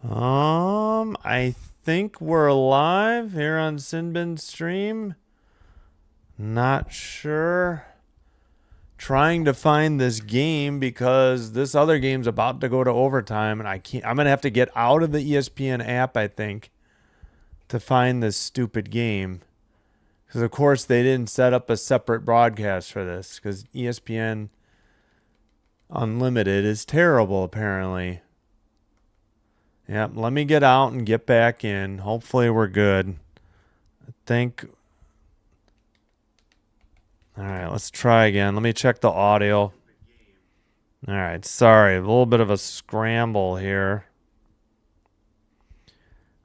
I think we're live here on Sinbin's stream. Not sure. Trying to find this game because this other game's about to go to overtime, and I'm gonna have to get out of the ESPN app, I think, to find this stupid game. Because of course they didn't set up a separate broadcast for this. Because ESPN Unlimited is terrible, apparently. Yep, let me get out and get back in. Hopefully we're good. I think. All right, let's try again. Let me check the audio. All right, sorry, a little bit of a scramble here.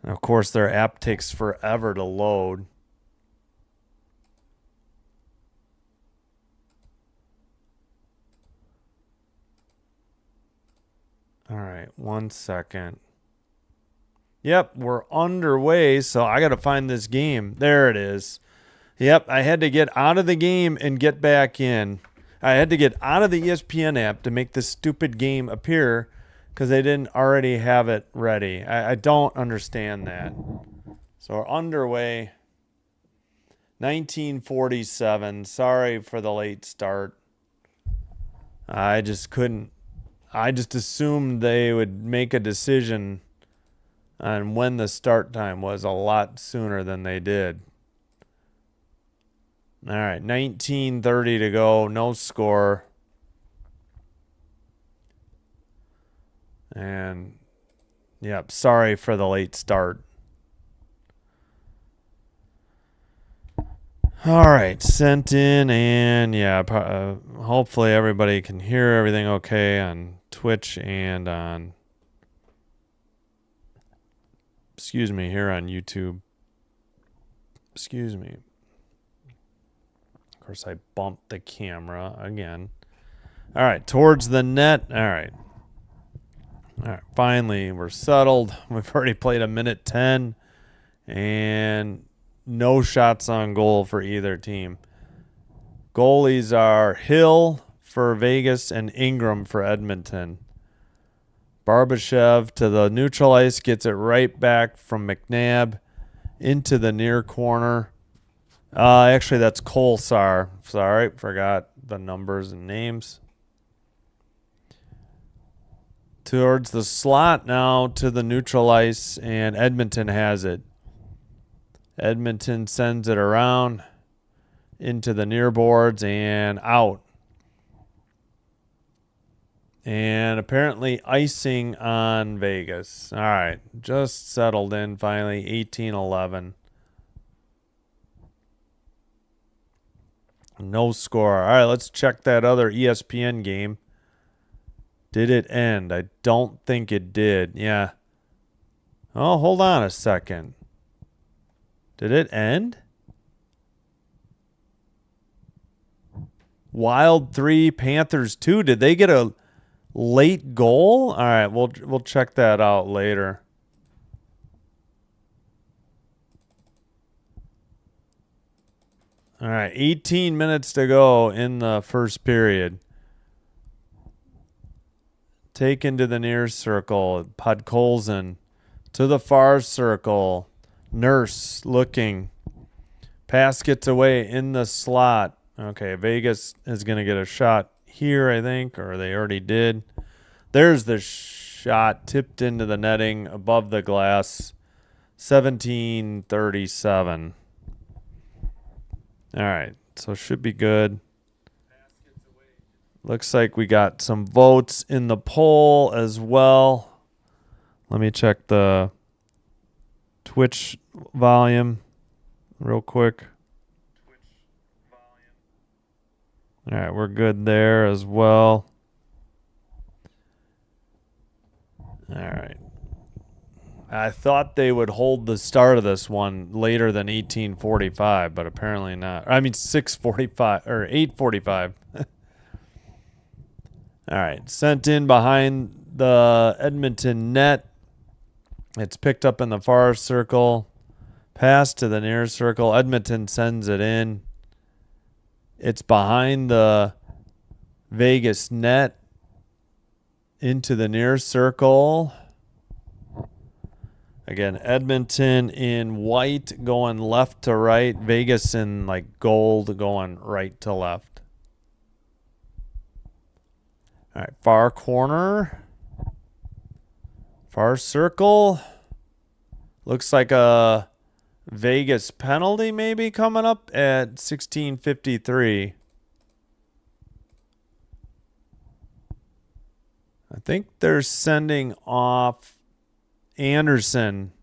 And of course, their app takes forever to load. All right, 1 second. Yep, we're underway, so I got to find this game. There it is. Yep, I had to get out of the game and get back in. I had to get out of the ESPN app to make this stupid game appear because they didn't already have it ready. I don't understand that. So we're underway. 1947. Sorry for the late start. I just couldn't. I just assumed they would make a decision on when the start time was a lot sooner than they did. All right, 19:30 to go, no score. And, yep, sorry for the late start. All right, sent in, and yeah, hopefully everybody can hear everything okay on Twitch and on, excuse me, here on YouTube. Excuse me. Of course, I bumped the camera again. All right, towards the net. All right. All right, finally, we're settled. We've already played 1:10, and no shots on goal for either team. Goalies are Hill for Vegas and Ingram for Edmonton. Barbashev to the neutral ice, gets it right back from McNabb into the near corner. Actually, that's Kolsar. Sorry, forgot the numbers and names. Towards the slot now to the neutral ice, and Edmonton has it. Edmonton sends it around into the near boards and out. And apparently icing on Vegas. All right, just settled in finally, 18-11. No score. All right, let's check that other ESPN game. Did it end? I don't think it did. Yeah. Oh, hold on a second. Did it end? Wild 3, Panthers 2. Did they get a late goal? All right, we'll check that out later. All right, 18 minutes to go in the first period. Taken to the near circle. Podkolzin to the far circle. Nurse looking. Pass gets away in the slot. Okay, Vegas is going to get a shot here, I think, or they already did. There's the shot tipped into the netting above the glass. 17:37. All right, so should be good. Looks like we got some votes in the poll as well. Let me check the Twitch volume real quick. All right, we're good there as well. All right. I thought they would hold the start of this one later than 18:45, but apparently not. I mean 6:45 or 8:45. All right, sent in behind the Edmonton net. It's picked up in the far circle. Pass to the near circle. Edmonton sends it in. It's behind the Vegas net into the near circle. Again, Edmonton in white going left to right. Vegas in like gold going right to left. All right, far corner. Far circle. Looks like a Vegas penalty maybe coming up at 16:53. I think they're sending off Anderson.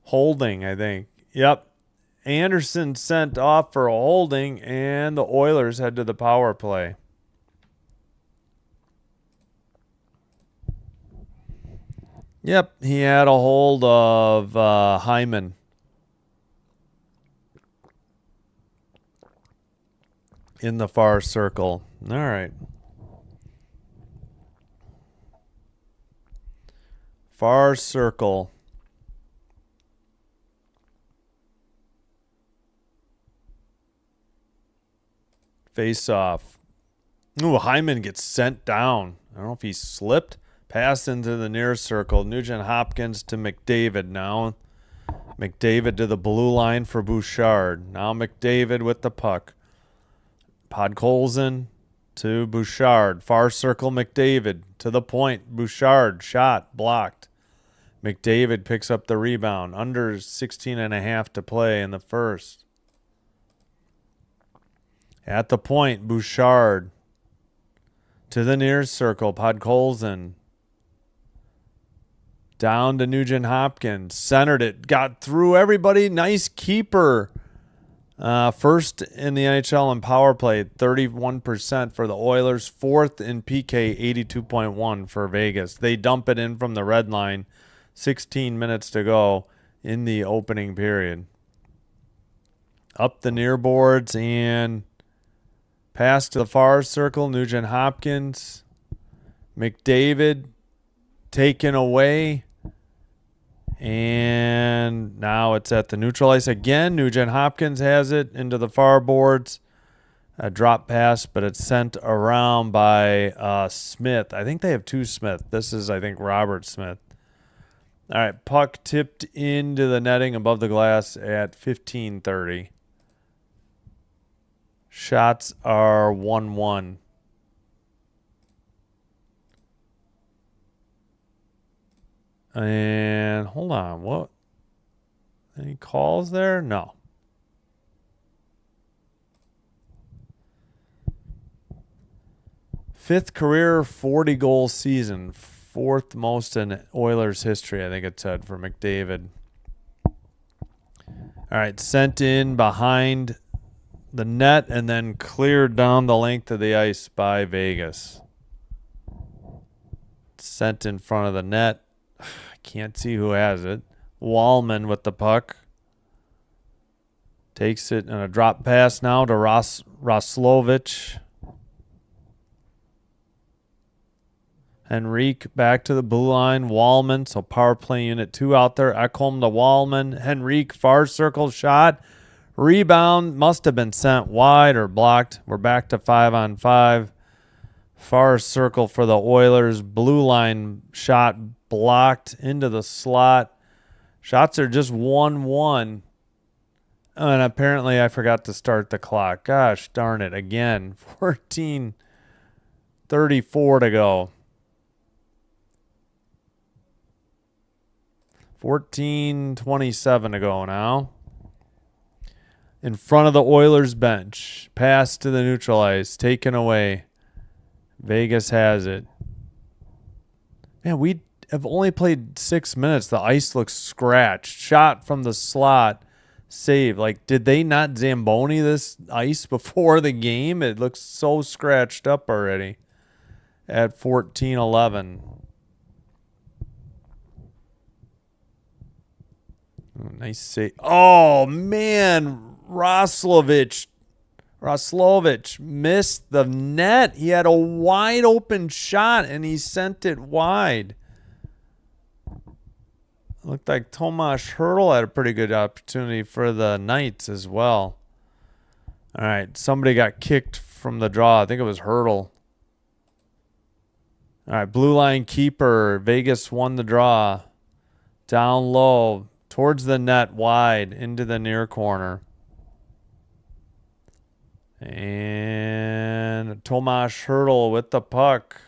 Holding, I think. Yep. Anderson sent off for a holding, and the Oilers head to the power play. Yep, he had a hold of Hyman. In the far circle. All right. Far circle. Face off. Ooh, Hyman gets sent down. I don't know if he slipped. Pass into the near circle. Nugent Hopkins to McDavid now. McDavid to the blue line for Bouchard. Now McDavid with the puck. Podkolzin to Bouchard. Far circle McDavid to the point. Bouchard shot blocked. McDavid picks up the rebound. Under 16.5 to play in the first. At the point, Bouchard to the near circle. Podkolzin down to Nugent Hopkins. Centered it. Got through everybody. Nice keeper. First in the NHL in power play, 31% for the Oilers. Fourth in PK, 82.1 for Vegas. They dump it in from the red line. 16 minutes to go in the opening period. Up the near boards and pass to the far circle. Nugent Hopkins. McDavid taken away. And now it's at the neutral ice again. Nugent Hopkins has it into the far boards. A drop pass, but it's sent around by Smith. I think they have two Smith. This is, I think, Robert Smith. All right, puck tipped into the netting above the glass at 15:30. Shots are 1-1. And hold on, what? Any calls there? No. Fifth career 40-goal season. Fourth most in Oilers history, I think it said, for McDavid. All right, sent in behind the net and then cleared down the length of the ice by Vegas. Sent in front of the net. I can't see who has it. Wallman with the puck. Takes it in a drop pass now to Roslovich. Henrique back to the blue line. Wallman, so power play unit 2 out there. Ekholm to Wallman. Henrique, far circle shot. Rebound must have been sent wide or blocked. We're back to 5-on-5. Far circle for the Oilers. Blue line shot blocked into the slot. Shots are just 1-1. And apparently I forgot to start the clock. Gosh darn it. Again, 14:34 to go. 14:27 to go now. In front of the Oilers bench. Pass to the neutral ice. Taken away. Vegas has it. Man, we have only played 6 minutes. The ice looks scratched. Shot from the slot. Save. Like, did they not Zamboni this ice before the game? It looks so scratched up already at 14:11. Oh, nice save. Oh, man. Roslovich missed the net. He had a wide open shot and he sent it wide. Looked like Tomas Hertl had a pretty good opportunity for the Knights as well. All right, somebody got kicked from the draw. I think it was Hertl. All right, blue line keeper. Vegas won the draw. Down low. Towards the net, wide. Into the near corner. And Tomas Hertl with the puck.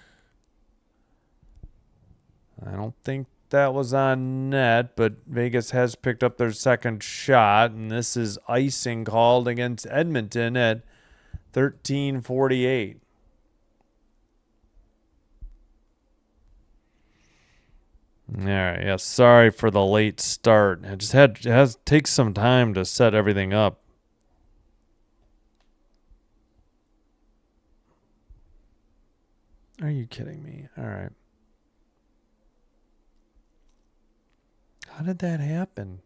I don't think that was on net, but Vegas has picked up their second shot, and this is icing called against Edmonton at 13:48. All right, yeah, sorry for the late start. It takes some time to set everything up. Are you kidding me? All right. How did that happen?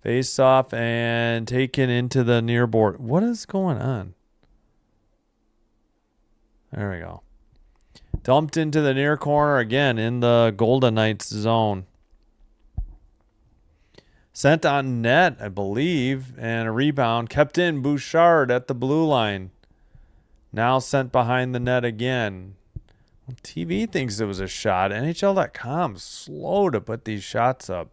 Face off and taken into the near board. What is going on? There we go. Dumped into the near corner again in the Golden Knights zone. Sent on net, I believe, and a rebound. Kept in Bouchard at the blue line. Now sent behind the net again. TV thinks it was a shot. NHL.com slow to put these shots up.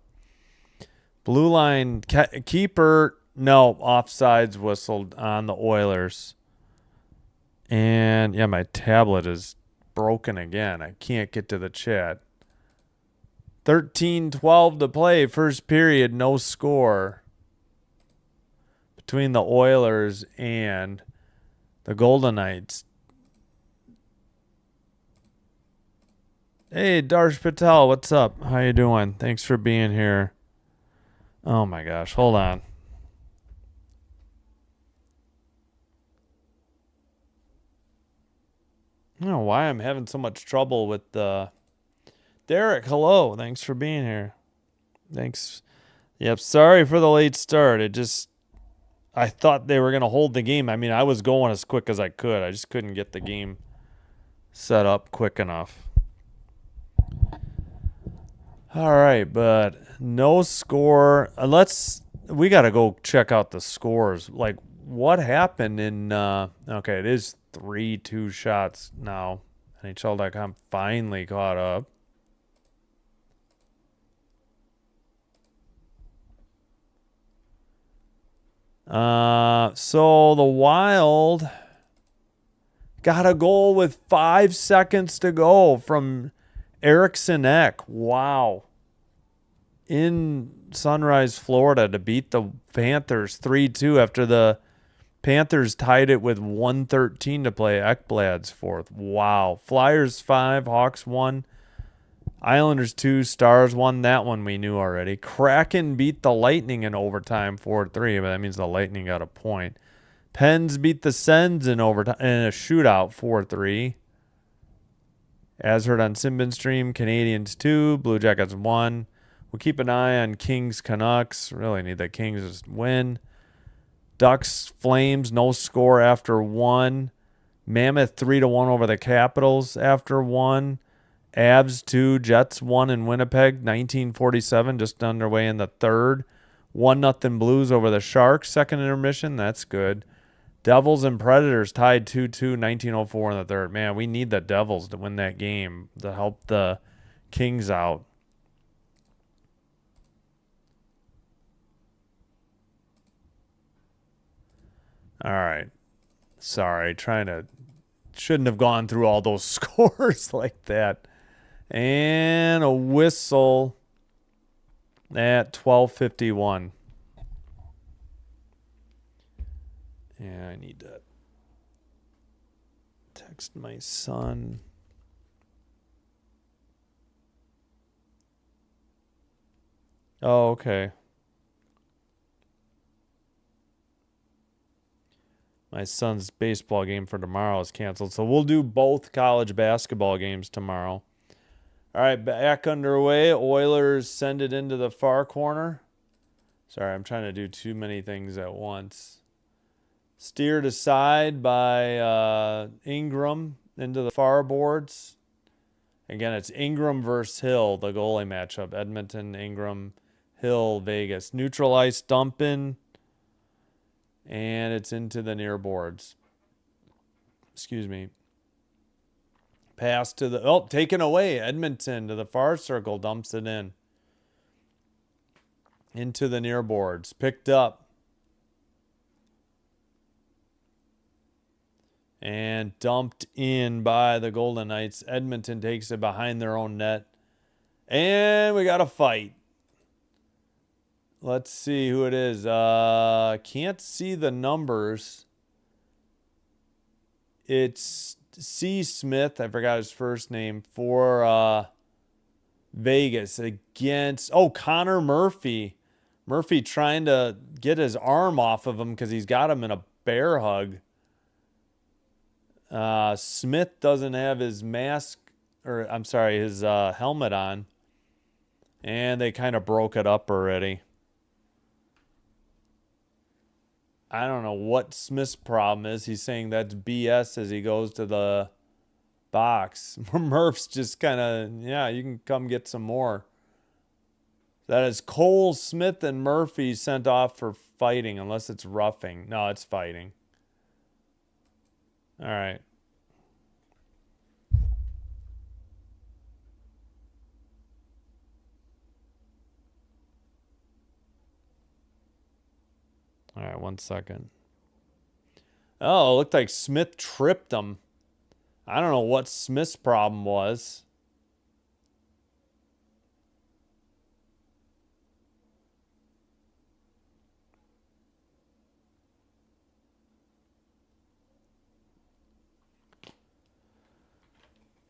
Blue line keeper. No, offsides whistled on the Oilers. And yeah, my tablet is broken again. I can't get to the chat. 13:12 to play. First period, no score between the Oilers and the Golden Knights. Hey, Darsh Patel, what's up? How you doing? Thanks for being here. Oh my gosh, hold on. I don't know why I'm having so much trouble with Derek, hello. Thanks for being here. Thanks. Yep, sorry for the late start. I thought they were going to hold the game. I mean, I was going as quick as I could. I just couldn't get the game set up quick enough. All right, but no score. We got to go check out the scores. Like, what happened in, okay, it is 3-2 shots now. NHL.com finally caught up. So the Wild got a goal with 5 seconds to go from Eriksson Ek. Wow. In Sunrise, Florida to beat the Panthers 3-2 after the Panthers tied it with 1:13 to play. Ekblad's fourth. Wow. Flyers 5, Hawks 1, Islanders 2, Stars 1. That one we knew already. Kraken beat the Lightning in overtime 4-3, but that means the Lightning got a point. Pens beat the Sens in overtime in a shootout 4-3. As heard on Simbin Stream, Canadians 2, Blue Jackets 1. We'll keep an eye on Kings Canucks. Really need the Kings to win. Ducks Flames, no score after 1. Mammoth 3-1 over the Capitals after 1. Avs 2, Jets 1 in Winnipeg, 1947, just underway in the third. 1-0 Blues over the Sharks, second intermission. That's good. Devils and Predators tied 2-2, 1904 in the third. Man, we need the Devils to win that game to help the Kings out. All right. Sorry, shouldn't have gone through all those scores like that. And a whistle at 12:51. Yeah, I need to text my son. Oh, okay. My son's baseball game for tomorrow is canceled, so we'll do both college basketball games tomorrow. All right, back underway. Oilers send it into the far corner. Sorry, I'm trying to do too many things at once. Steered aside by Ingram into the far boards. Again, it's Ingram versus Hill, the goalie matchup. Edmonton, Ingram, Hill, Vegas. Neutral ice dumping. And it's into the near boards. Excuse me. Pass to taken away. Edmonton to the far circle, dumps it in. into the near boards. Picked up. And dumped in by the Golden Knights. Edmonton takes it behind their own net. And we got a fight. Let's see who it is. Can't see the numbers. It's C. Smith. I forgot his first name. For Vegas against... Oh, Connor Murphy. Murphy trying to get his arm off of him because he's got him in a bear hug. Smith doesn't have his mask, or I'm sorry, his helmet on. And they kind of broke it up already. I don't know what Smith's problem is. He's saying that's BS as he goes to the box. Murph's just kind of, yeah, you can come get some more. That is Cole, Smith, and Murphy sent off for fighting, unless it's roughing. No, it's fighting. All right. All right, 1 second. Oh, it looked like Smith tripped him. I don't know what Smith's problem was.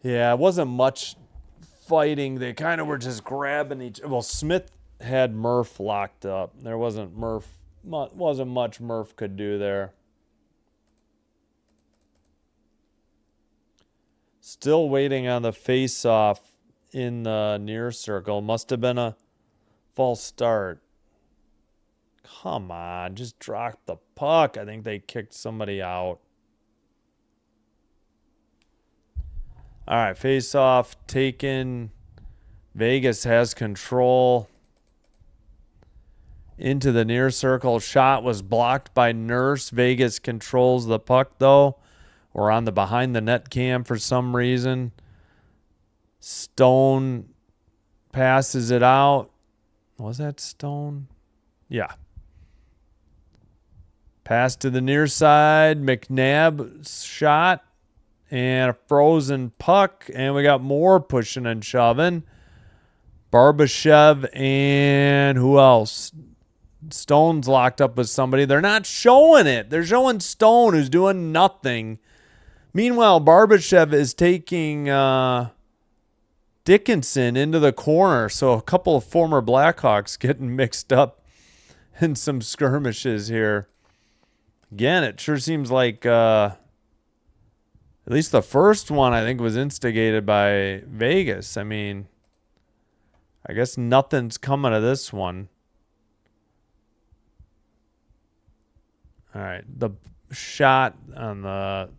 Yeah, it wasn't much fighting. They kind of were just grabbing each... Well, Smith had Murph locked up. There wasn't much Murph could do there. Still waiting on the face-off in the near circle. Must have been a false start. Come on, just drop the puck. I think they kicked somebody out. All right, face-off taken. Vegas has control. Into the near circle. Shot was blocked by Nurse. Vegas controls the puck, though. We're on the behind the net cam for some reason. Stone passes it out. Was that Stone? Yeah. Pass to the near side. McNabb shot. And a frozen puck. And we got more pushing and shoving. Barbashev and who else? Stone's locked up with somebody. They're not showing it. They're showing Stone, who's doing nothing. Meanwhile, Barbashev is taking Dickinson into the corner. So a couple of former Blackhawks getting mixed up in some skirmishes here. Again, it sure seems like at least the first one, I think, was instigated by Vegas. I mean, I guess nothing's coming of this one. All right, the shot on the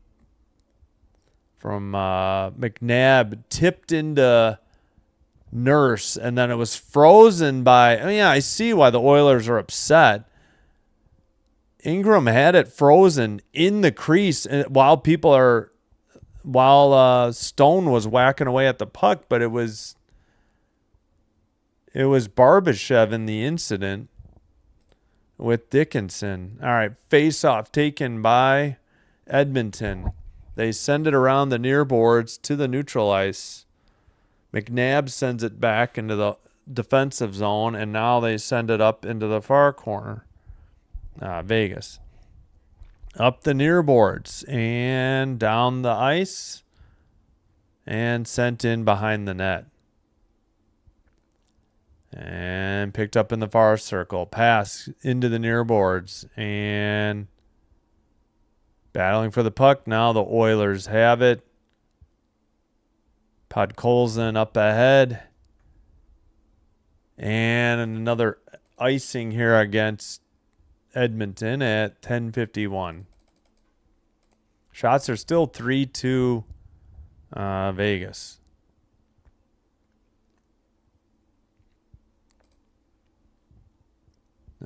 from McNabb tipped into Nurse, and then it was frozen by... Oh, yeah, I see why the Oilers are upset. Ingram had it frozen in the crease while Stone was whacking away at the puck, but it was Barbashev in the incident with Dickinson. All right, face-off taken by Edmonton. They send it around the near boards to the neutral ice. McNabb sends it back into the defensive zone, and now they send it up into the far corner. Vegas. Up the near boards and down the ice and sent in behind the net. And picked up in the far circle. Pass into the near boards and battling for the puck. Now the Oilers have it. Podkolzin up ahead. And another icing here against Edmonton at 10:51. Shots are still 3-2 Vegas.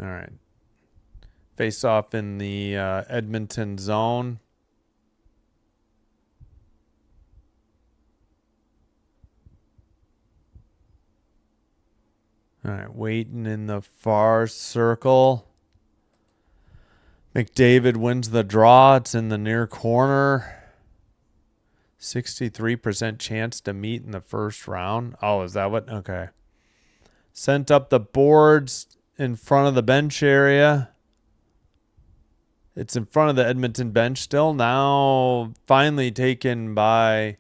All right. Face off in the Edmonton zone. All right, waiting in the far circle. McDavid wins the draw. It's in the near corner. 63% chance to meet in the first round. Oh, is that what? Okay. Sent up the boards in front of the bench area. It's in front of the Edmonton bench still. Now finally taken by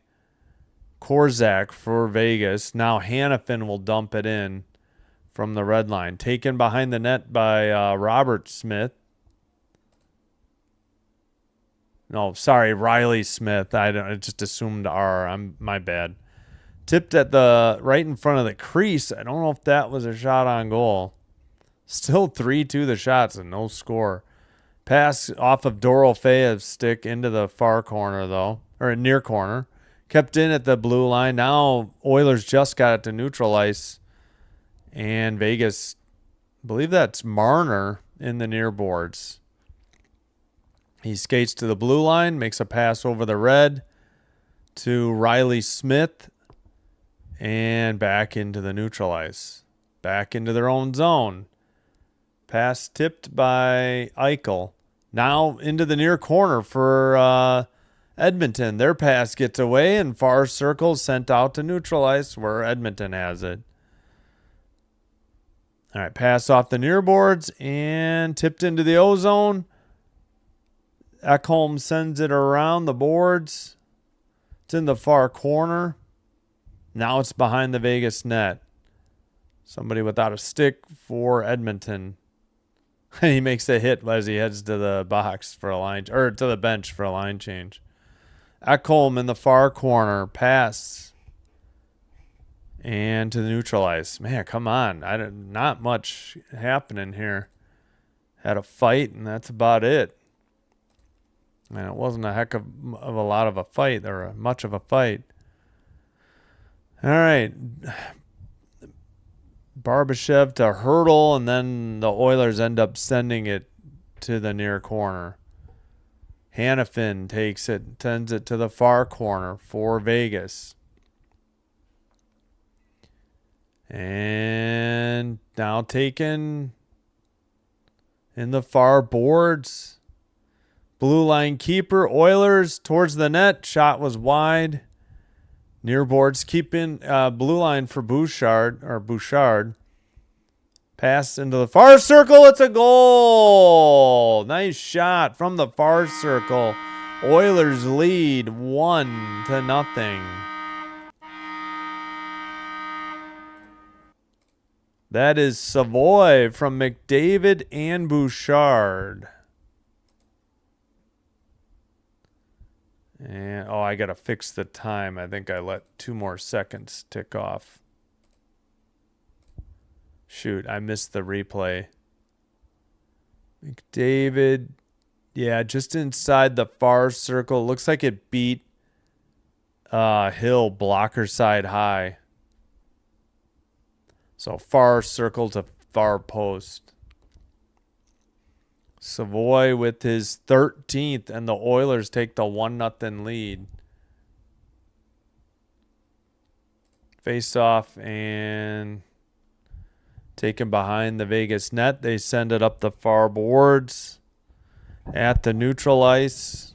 Korzak for Vegas. Now Hannafin will dump it in from the red line. Taken behind the net by Robert Smith. No, sorry, Riley Smith. I just assumed R. My bad. Tipped at the right in front of the crease. I don't know if that was a shot on goal. Still 3-2 the shots and no score. Pass off of Dorofeev's stick into the far corner though, or near corner. Kept in at the blue line. Now Oilers just got it to neutral ice. And Vegas, I believe that's Marner in the near boards. He skates to the blue line, makes a pass over the red to Riley Smith, and back into the neutral ice. Back into their own zone. Pass tipped by Eichel. Now into the near corner for Edmonton. Their pass gets away and far circle sent out to neutral ice where Edmonton has it. All right, pass off the near boards and tipped into the O-zone. Ekholm sends it around the boards. It's in the far corner. Now it's behind the Vegas net. Somebody without a stick for Edmonton. He makes a hit as he heads to the box for a line, or to the bench for a line change. Ekholm in the far corner. Pass. And to the neutral ice. Man, come on. Not much happening here. Had a fight, and that's about it. And it wasn't a heck of a lot of a fight, or much of a fight. All right. Barbashev to Hurdle, and then the Oilers end up sending it to the near corner. Hannafin takes it, sends it to the far corner for Vegas. And now taken in the far boards. Blue line keeper, Oilers towards the net. Shot was wide. Near boards keeping blue line for Bouchard. Pass into the far circle. It's a goal. Nice shot from the far circle. Oilers lead 1-0. That is Savoy from McDavid and Bouchard. And I got to fix the time. I think I let 2 more seconds tick off. Shoot, I missed the replay. McDavid, yeah, just inside the far circle. Looks like it beat Hill blocker side high. So far circle to far post. Savoy with his 13th, and the Oilers take the 1-0 lead. Face off and taken behind the Vegas net. They send it up the far boards at the neutral ice.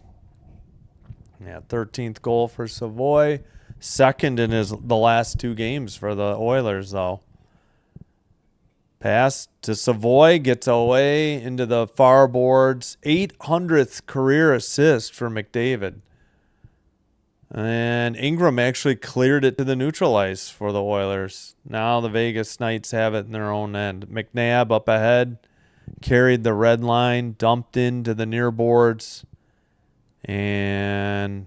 Yeah, 13th goal for Savoy. Second in the last 2 games for the Oilers, though. Pass to Savoy, gets away into the far boards. 800th career assist for McDavid. And Ingram actually cleared it to the neutral ice for the Oilers. Now the Vegas Knights have it in their own end. McNabb up ahead, carried the red line, dumped into the near boards, and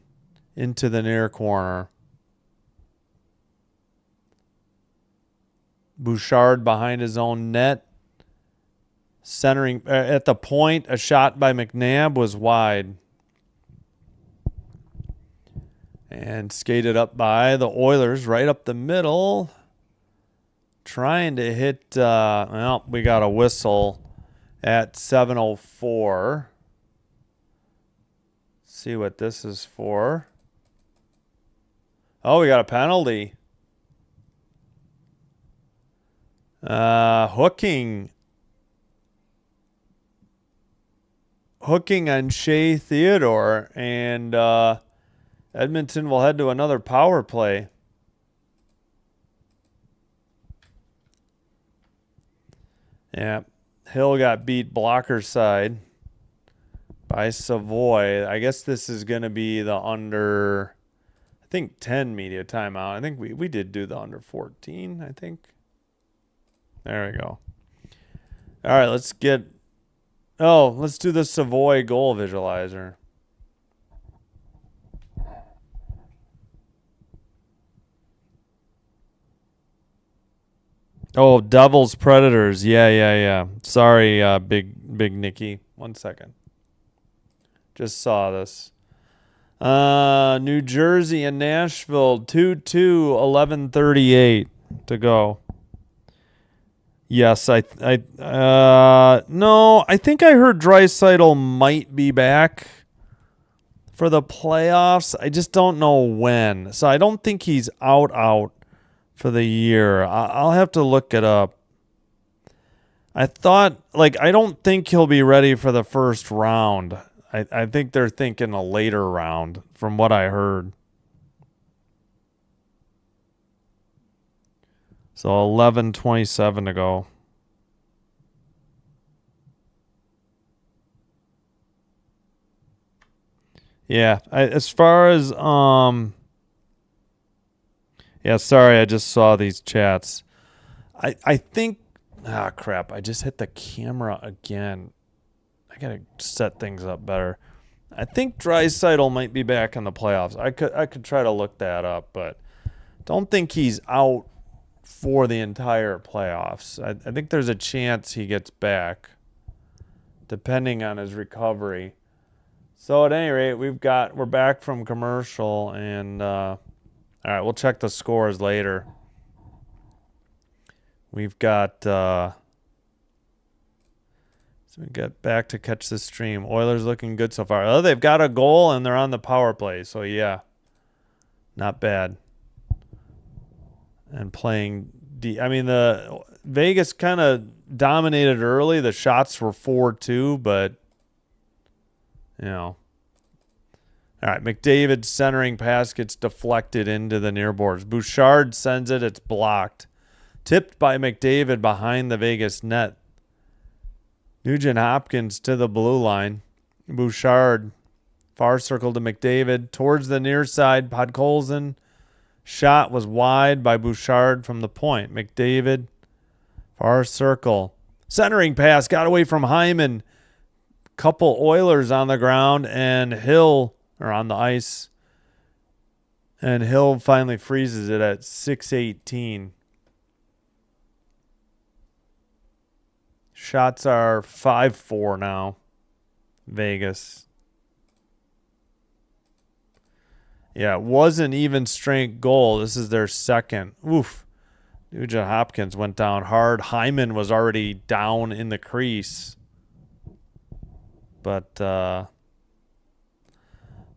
into the near corner. Bouchard behind his own net. Centering at the point, a shot by McNabb was wide. And skated up by the Oilers right up the middle. Trying to hit, we got a whistle at 7:04. See what this is for. Oh, we got a penalty. Hooking on Shea Theodore, and Edmonton will head to another power play. Yeah, Hill got beat blocker side by Savoy. I guess this is going to be the under, I think, 10 media timeout. I think we did do the under 14, I think. There we go. All right, let's do the Savoy goal visualizer. Oh, Devils Predators. Yeah. Sorry, big Nicky. 1 second. Just saw this. New Jersey and Nashville 2-2, 11:38 to go. Yes, no, I think I heard Draisaitl might be back for the playoffs. I just don't know when. So I don't think he's out for the year. I'll have to look it up. I don't think he'll be ready for the first round. I think they're thinking a later round from what I heard. So 11:27 to go. Yeah, as far as yeah, sorry, I just saw these chats. I think crap, I just hit the camera again. I gotta set things up better. I think Draisaitl might be back in the playoffs. I could try to look that up, but don't think he's out for the entire playoffs. I think there's a chance he gets back, depending on his recovery. So at any rate, we're back from commercial, and all right, we'll check the scores later. We've got so we get back to catch the stream. Oilers looking good so far. Oh, they've got a goal and they're on the power play. So yeah, not bad. And playing I mean, the Vegas kind of dominated early. The shots were 4-2, but you know. All right, McDavid centering pass gets deflected into the near boards. Bouchard sends it. It's blocked. Tipped by McDavid behind the Vegas net. Nugent Hopkins to the blue line. Bouchard, far circle to McDavid. Towards the near side, Podkolzin. Shot was wide by Bouchard from the point. McDavid, far circle. Centering pass got away from Hyman. Couple Oilers on the ground, and Hill are on the ice. And Hill finally freezes it at 6:18. Shots are 5-4 now. Vegas. Yeah, it was an even strength goal. This is their second. Oof. Nugent Hopkins went down hard. Hyman was already down in the crease. But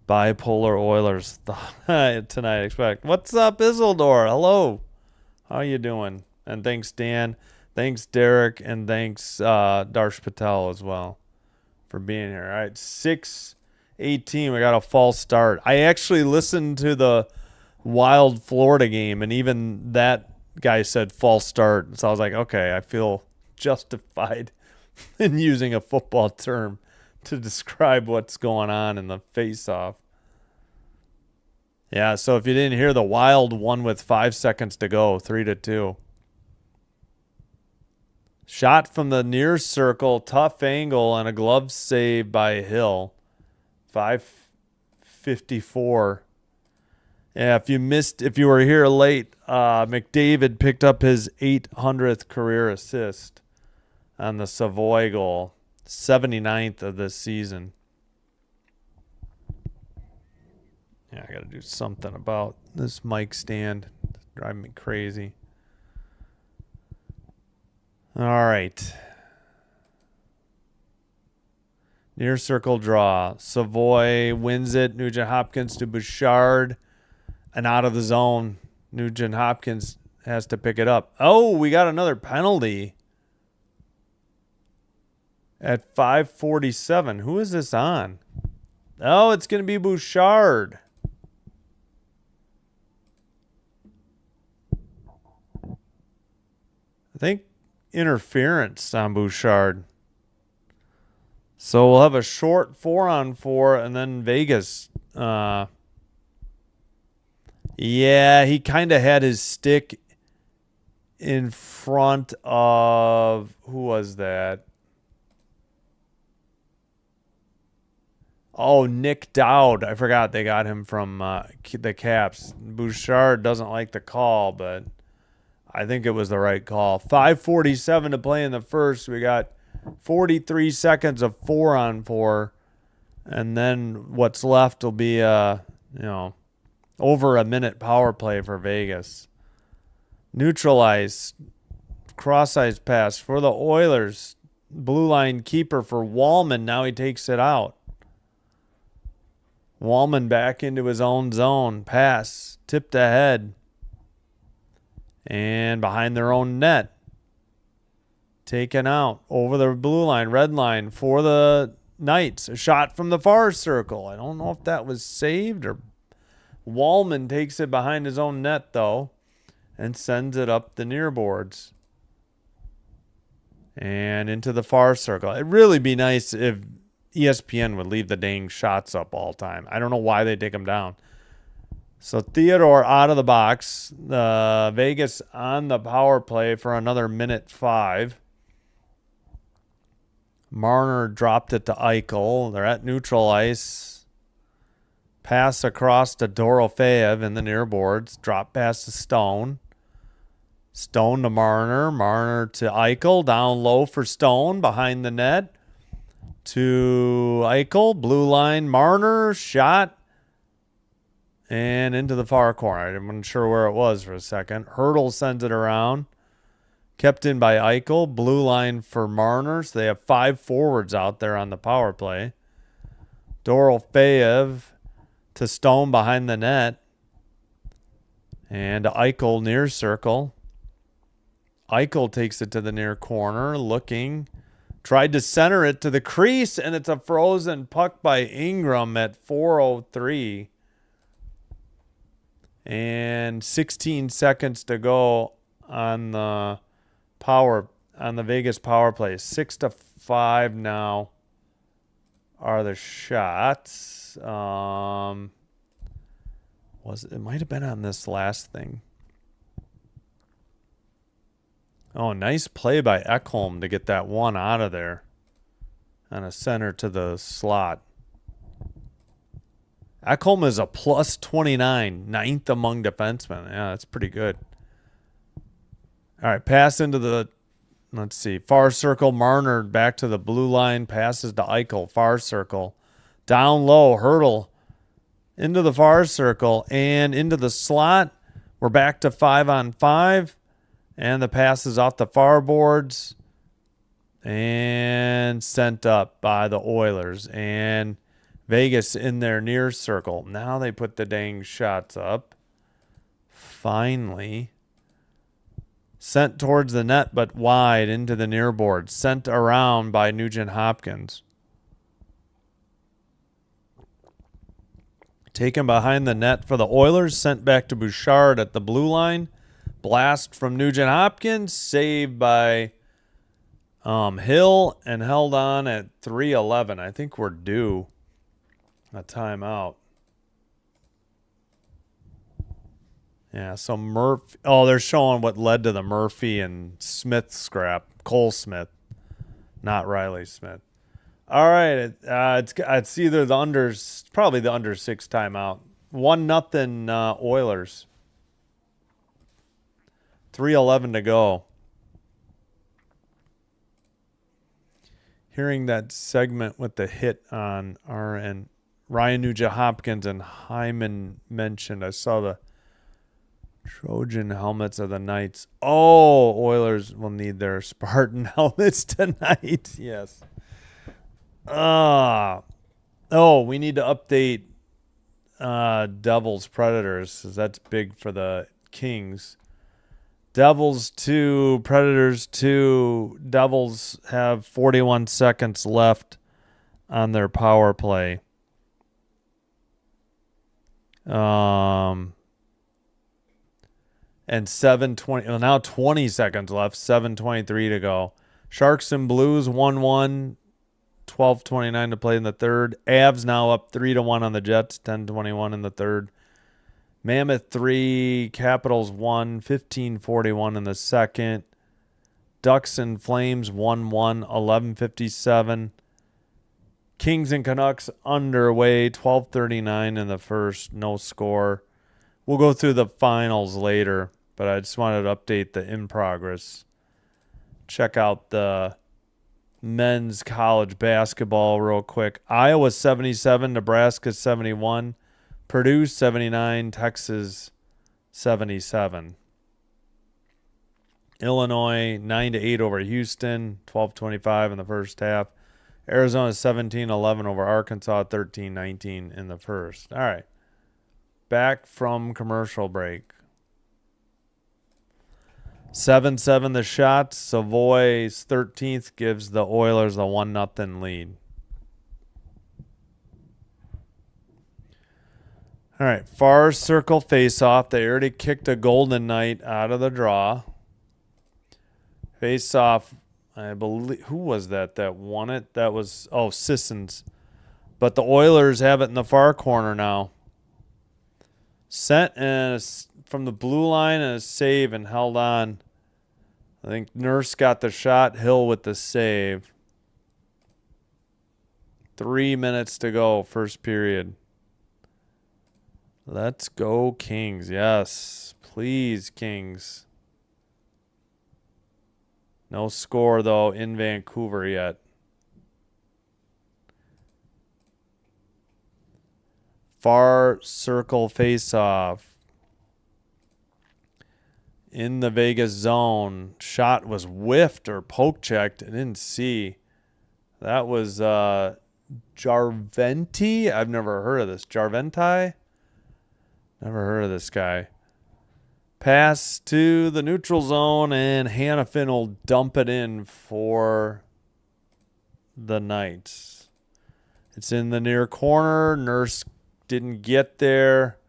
bipolar Oilers tonight, I expect. What's up, Isildur? Hello. How you doing? And thanks, Dan. Thanks, Derek. And thanks, Darsh Patel as well for being here. All right, 6:18. We got a false start. I actually listened to the Wild Florida game, and even that guy said false start. So I was like, okay, I feel justified in using a football term to describe what's going on in the face-off. Yeah, so if you didn't hear, the Wild won with 5 seconds to go, 3-2. Shot from the near circle, tough angle, and a glove save by Hill. 5:54. Yeah, if you were here late, McDavid picked up his 800th career assist on the Savoy goal, 79th of this season. Yeah, I got to do something about this mic stand. It's driving me crazy. All right. Near circle draw. Savoy wins it. Nugent Hopkins to Bouchard. And out of the zone. Nugent Hopkins has to pick it up. Oh, we got another penalty at 5:47. Who is this on? Oh, it's going to be Bouchard. I think interference on Bouchard. So we'll have a short 4-on-4, and then Vegas. Yeah, he kind of had his stick in front of, who was that? Oh, Nick Dowd. I forgot they got him from the Caps. Bouchard doesn't like the call, but I think it was the right call. 5:47 to play in the first. We got 43 seconds of 4-on-4, and then what's left will be over a minute power play for Vegas. Neutralize, cross-ice pass for the Oilers. Blue line keeper for Wallman. Now he takes it out. Wallman back into his own zone. Pass, tipped ahead. And behind their own net. Taken out over the blue line, red line for the Knights. A shot from the far circle. I don't know if that was saved or Wallman takes it behind his own net, though, and sends it up the near boards and into the far circle. It'd really be nice if ESPN would leave the dang shots up all time. I don't know why they take them down. So Theodore out of the box. Vegas on the power play for another minute 5. Marner dropped it to Eichel. They're at neutral ice. Pass across to Dorofeev in the near boards. Drop pass to Stone. Stone to Marner. Marner to Eichel. Down low for Stone. Behind the net. To Eichel. Blue line. Marner. Shot. And into the far corner. I wasn't sure where it was for a second. Hurdle sends it around. Kept in by Eichel. Blue line for Marner. So they have 5 forwards out there on the power play. Dorofeev to Stone behind the net. And Eichel near circle. Eichel takes it to the near corner. Looking. Tried to center it to the crease. And it's a frozen puck by Ingram at 4:03. And 16 seconds to go on the Vegas power play. 6-5 now are the shots. It might have been on this last thing. Oh, nice play by Ekholm to get that one out of there. On a center to the slot. Ekholm is a plus 29, 9th among defensemen. Yeah, that's pretty good. All right, pass into the, let's see, far circle. Marner back to the blue line. Passes to Eichel, far circle. Down low, Hurdle into the far circle and into the slot. We're back to 5-on-5. And the pass is off the far boards and sent up by the Oilers. And Vegas in their near circle. Now they put the dang shots up. Finally. Sent towards the net, but wide into the near board. Sent around by Nugent Hopkins. Taken behind the net for the Oilers. Sent back to Bouchard at the blue line. Blast from Nugent Hopkins. Saved by Hill and held on at 3:11. I think we're due a timeout. Yeah, so Murphy. Oh, they're showing what led to the Murphy and Smith scrap. Cole Smith, not Riley Smith. All right, it's either the unders, probably the under 6 timeout. 1-0 Oilers. 3:11 to go. Hearing that segment with the hit on RN. Ryan Nugent Hopkins and Hyman mentioned. I saw the Trojan helmets of the Knights. Oh, Oilers will need their Spartan helmets tonight. Yes. Oh, we need to update Devils Predators, because that's big for the Kings. Devils 2, Predators 2. Devils have 41 seconds left on their power play. And 7:20. Well, now 20 seconds left. 7:23 to go. Sharks and Blues 1-1. 12:29 to play in the third. Avs now up 3-1 on the Jets. 10:21 in the third. Mammoth 3, Capitals 1, 15:41 in the second. Ducks and Flames 1-1, 11:57. Kings and Canucks underway, 12:39 in the first, no score. We'll go through the finals later, but I just wanted to update the in progress. Check out the men's college basketball real quick. Iowa 77, Nebraska 71. Purdue 79, Texas 77. Illinois 9-8 over Houston, 12:25 in the first half. Arizona 17-11 over Arkansas, 13-19 in the first. All right. Back from commercial break. 7-7 the shots. Savoy's 13th gives the Oilers a 1-0 lead. All right, far circle face-off. They already kicked a Golden Knight out of the draw. Face-off, I believe, who was that won it? That was, Sissons. But the Oilers have it in the far corner now. Sent from the blue line and a save and held on. I think Nurse got the shot, Hill with the save. 3 minutes to go, first period. Let's go, Kings. Yes, please, Kings. No score, though, in Vancouver yet. Far circle face-off. In the Vegas zone. Shot was whiffed or poke-checked. I didn't see. That was Jarventi. I've never heard of this. Jarventi? Never heard of this guy. Pass to the neutral zone, and Hannafin will dump it in for the Knights. It's in the near corner. Nurse didn't get there.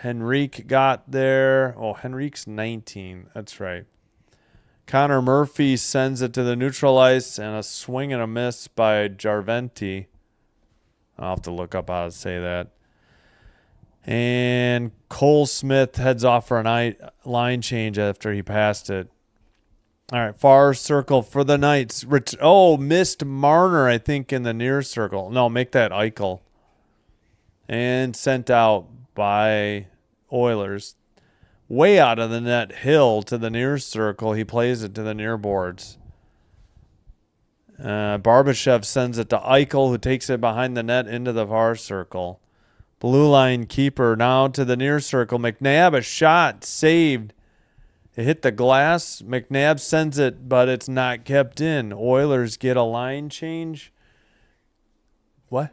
Henrique got there. Oh, Henrique's 19. That's right. Connor Murphy sends it to the neutral ice, and a swing and a miss by Jarventi. I'll have to look up how to say that. And Cole Smith heads off for a line change after he passed it. All right, far circle for the Knights. Missed Marner, I think, in the near circle. No, make that Eichel. And sent out by Oilers. Way out of the net, Hill to the near circle. He plays it to the near boards. Barbashev sends it to Eichel, who takes it behind the net into the far circle. Blue line keeper now to the near circle. McNabb, a shot, saved. It hit the glass. McNabb sends it, but it's not kept in. Oilers get a line change. What?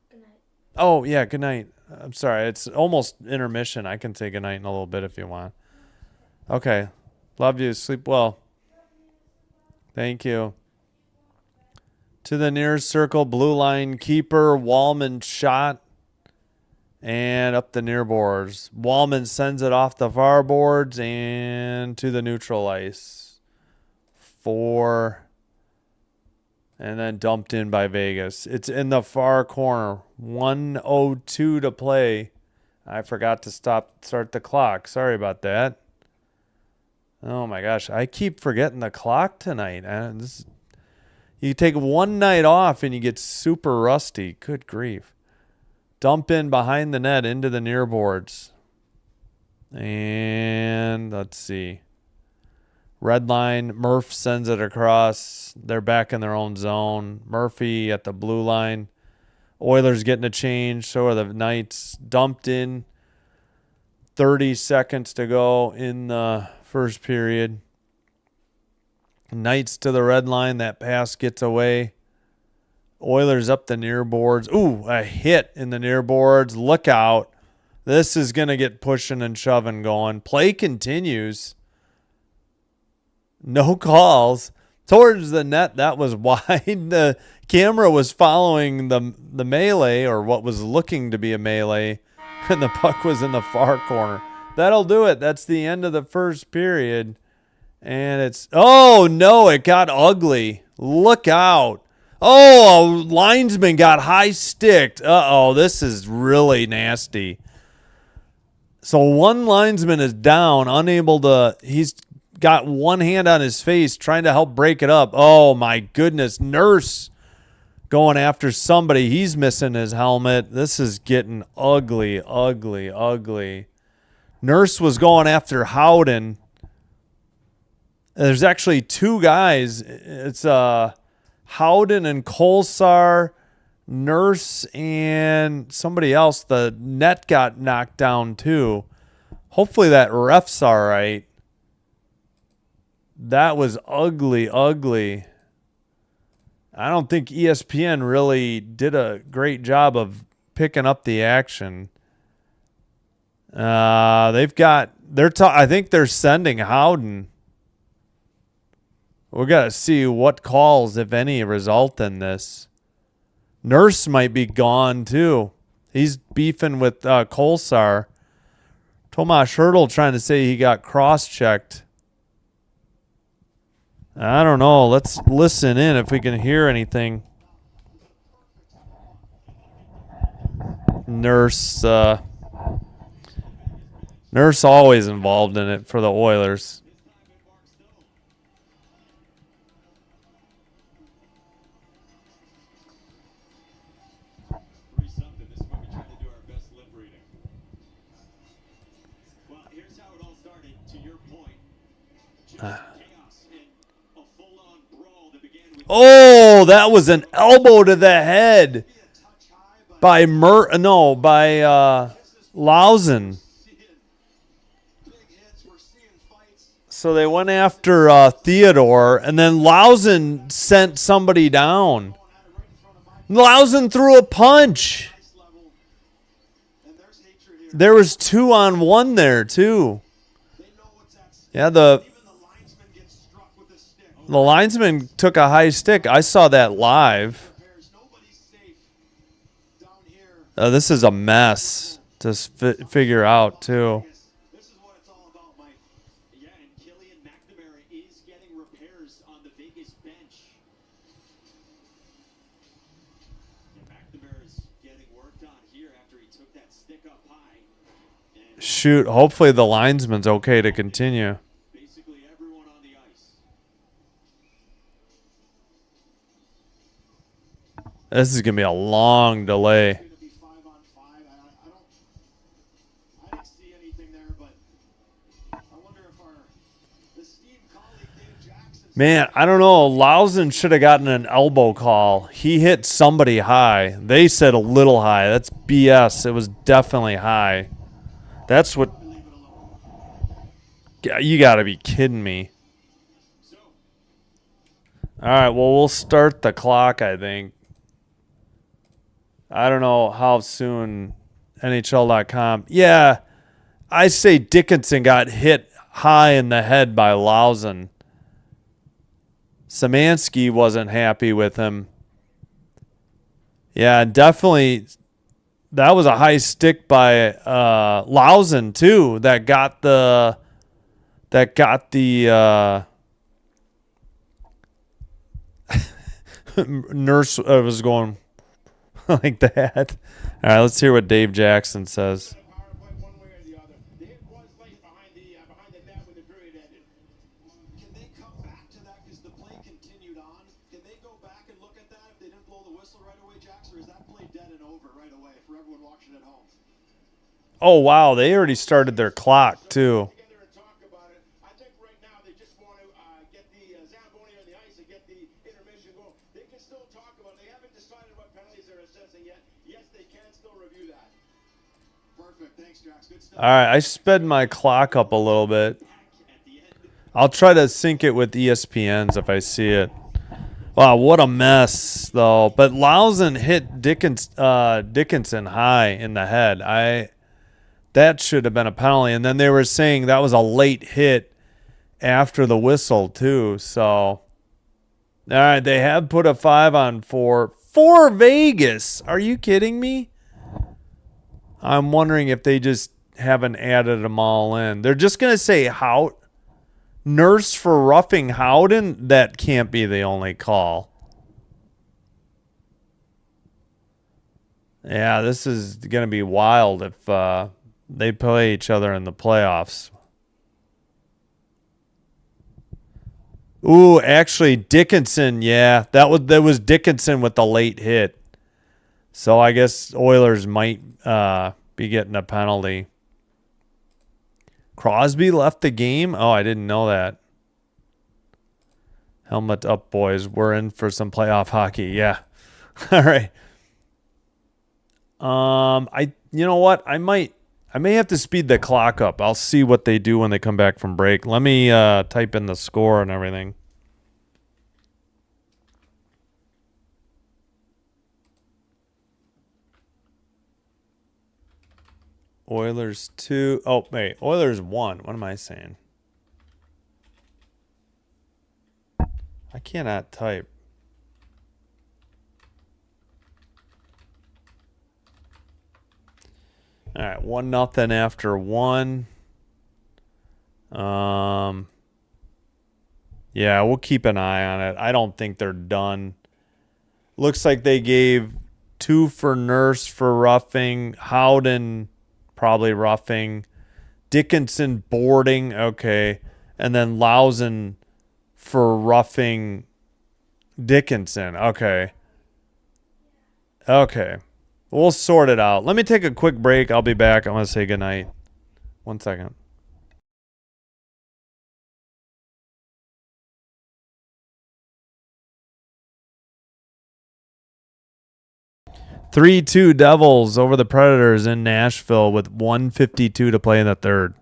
Good night. Oh, yeah, good night. I'm sorry. It's almost intermission. I can say good night in a little bit if you want. Okay. Love you. Sleep well. Thank you. To the near circle, blue line keeper. Wallman shot. And up the near boards. Wallman sends it off the far boards and to the neutral ice. 4. And then dumped in by Vegas. It's in the far corner. 1:02 to play. I forgot to start the clock. Sorry about that. Oh my gosh. I keep forgetting the clock tonight. You take one night off and you get super rusty. Good grief. Dump in behind the net into the near boards. And let's see. Red line. Murph sends it across. They're back in their own zone. Murphy at the blue line. Oilers getting a change. So are the Knights. Dumped in. 30 seconds to go in the first period. Knights to the red line. That pass gets away. Oilers up the near boards. Ooh, a hit in the near boards. Look out. This is going to get pushing and shoving going. Play continues. No calls. Towards the net, that was wide. The camera was following the melee, or what was looking to be a melee, and the puck was in the far corner. That'll do it. That's the end of the first period. And it's, oh no, it got ugly. Look out. Oh, a linesman got high sticked. Uh-oh, this is really nasty. So one linesman is down, unable to, he's got one hand on his face trying to help break it up. Oh my goodness, Nurse going after somebody. He's missing his helmet. This is getting ugly, ugly, ugly. Nurse was going after Howden. There's actually two guys. It's Howden and Kolsar, Nurse, and somebody else. The net got knocked down too. Hopefully that ref's all right. That was ugly, ugly. I don't think ESPN really did a great job of picking up the action. They've got, I think they're sending Howden. We got to see what calls, if any, result in this. Nurse might be gone too. He's beefing with Kolsar. Tomas Hertl trying to say he got cross-checked. I don't know. Let's listen in if we can hear anything. Nurse always involved in it for the Oilers. Oh, that was an elbow to the head by Lausen. So they went after Theodore, and then Lausen sent somebody down. Lausen threw a punch. There was 2-on-1 there too. Yeah, the linesman took a high stick. I saw that live. This is a mess to figure out, too. This is what it's all about, Mike. Yeah, and Killian McDavid is getting repairs on the Vegas bench. Yeah, McNamara is getting worked on here after he took that stick up high. Shoot, hopefully the linesman's okay to continue. Basically everyone on the ice. This is going to be a long delay. Man, I don't know. Lausen should have gotten an elbow call. He hit somebody high. They said a little high. That's BS. It was definitely high. That's what... You got to be kidding me. All right, well, we'll start the clock, I think. I don't know how soon. NHL.com. Yeah, I say Dickinson got hit high in the head by Lausen. Szymanski wasn't happy with him. Yeah, definitely. That was a high stick by Lausen too. That got the Nurse was going like that. All right, let's hear what Dave Jackson says. Oh, wow. They already started their clock, too. All right, I sped my clock up a little bit. I'll try to sync it with ESPN's if I see it. Wow, what a mess, though. But Lausen hit Dickinson high in the head. That should have been a penalty. And then they were saying that was a late hit after the whistle, too. So, all right, they have put a 5-on-4 for Vegas. Are you kidding me? I'm wondering if they just haven't added them all in. They're just going to say Nurse for roughing Howden. That can't be the only call. Yeah, this is going to be wild if they play each other in the playoffs. Ooh, actually, Dickinson. Yeah, that was Dickinson with the late hit. So I guess Oilers might be getting a penalty. Crosby left the game? Oh, I didn't know that. Helmet up, boys. We're in for some playoff hockey. Yeah. All right. You know what? I may have to speed the clock up. I'll see what they do when they come back from break. Let me type in the score and everything. Oilers 2. Oh, wait. Oilers 1. What am I saying? I cannot type. All right, 1-0 after 1. Yeah, we'll keep an eye on it. I don't think they're done. Looks like they gave 2 for Nurse for roughing. Howden probably roughing. Dickinson boarding. Okay. And then Lausen for roughing Dickinson. Okay. Okay. We'll sort it out. Let me take a quick break. I'll be back. I want to say goodnight. 1 second. "3-2 Devils over the Predators in Nashville with 1:52 to play in the third."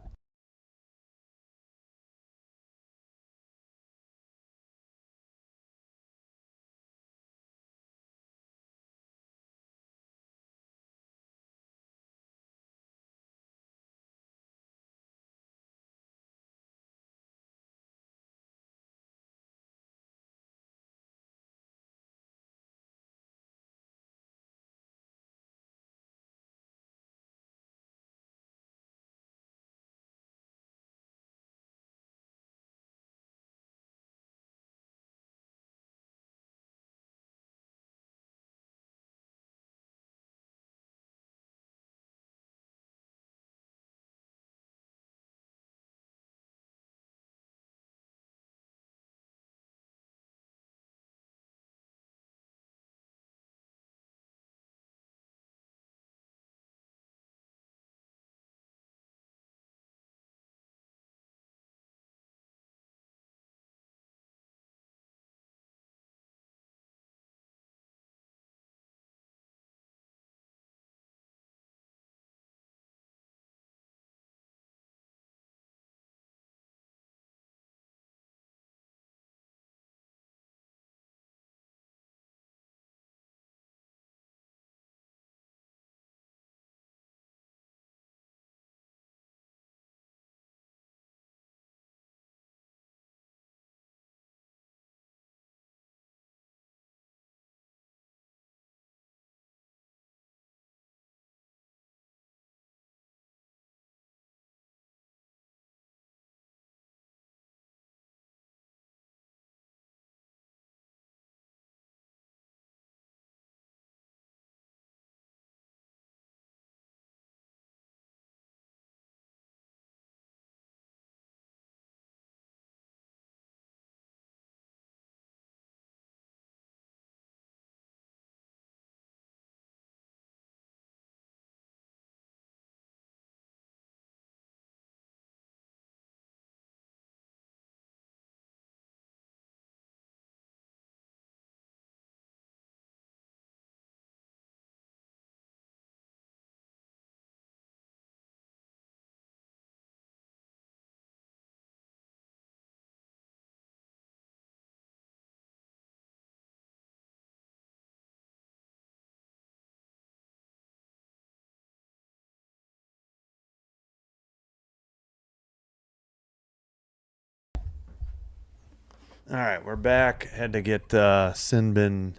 All right, we're back. Had to get Sinbin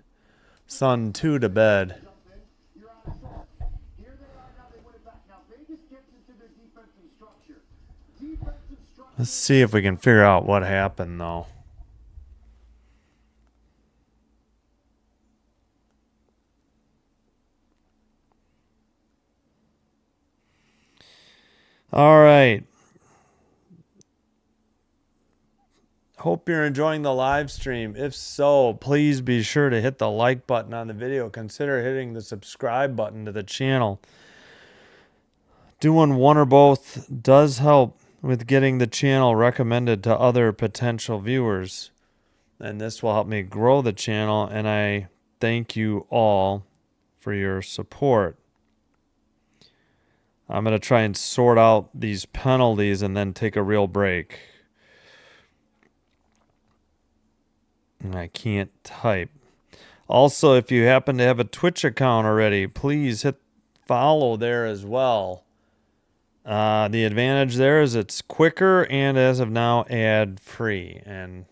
Son 2 to bed. You're out of sorts. Here they are now. They win it back. Now Vegas gets into their defensive structure. Let's see if we can figure out what happened, though. All right. Hope you're enjoying the live stream. If so, please be sure to hit the like button on the video. Consider hitting the subscribe button to the channel. Doing one or both does help with getting the channel recommended to other potential viewers. And this will help me grow the channel, and I thank you all for your support. I'm going to try and sort out these penalties and then take a real break. And I can't type. Also, if you happen to have a Twitch account already, please hit follow there as well. The advantage there is it's quicker and, as of now, ad-free. And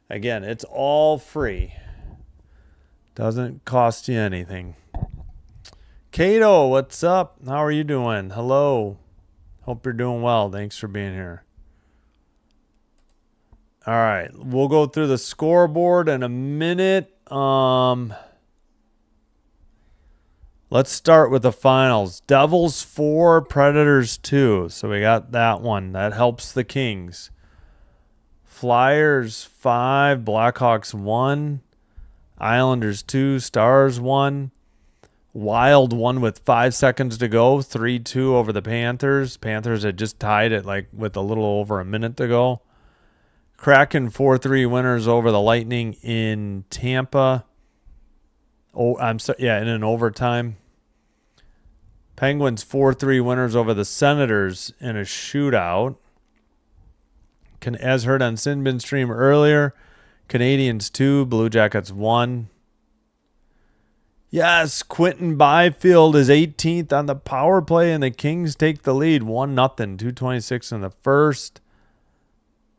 again, it's all free. Doesn't cost you anything. Kato, what's up? How are you doing? Hello. Hope you're doing well. Thanks for being here. All right, we'll go through the scoreboard in a minute. Let's start with the finals. Devils 4, Predators 2. So we got that one. That helps the Kings. Flyers 5, Blackhawks 1, Islanders 2, Stars 1. Wild won with 5 seconds to go, 3-2 over the Panthers. Panthers had just tied it like with a little over a minute to go. Kraken 4-3 winners over the Lightning in Tampa. Oh, I'm sorry, yeah, in an overtime. Penguins 4-3 winners over the Senators in a shootout. As heard on Sinbin's stream earlier, Canadians 2, Blue Jackets 1. Yes, Quentin Byfield is 18th on the power play, and the Kings take the lead 1-0, 2:26 in the first.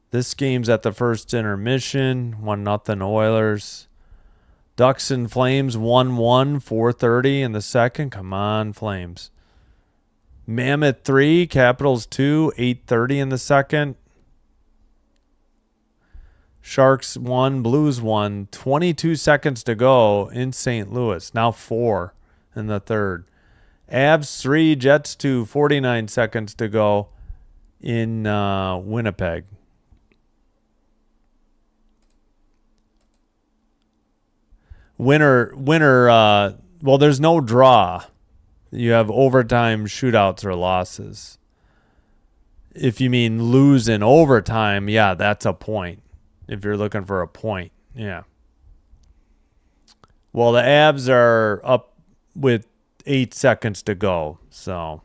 This game's at the first intermission, 1-0 Oilers. Ducks and Flames 1-1, 4:30 in the second. Come on, Flames. Mammoth 3, Capitals 2, 8:30 in the second. Sharks 1, Blues 1, 22 seconds to go in St. Louis. Now 4 in the third. Avs 3, Jets 2, 49 seconds to go in Winnipeg. Winner, well, there's no draw. You have overtime shootouts or losses. If you mean lose in overtime, yeah, that's a point. If you're looking for a point, yeah. Well, the Avs are up with 8 seconds to go, so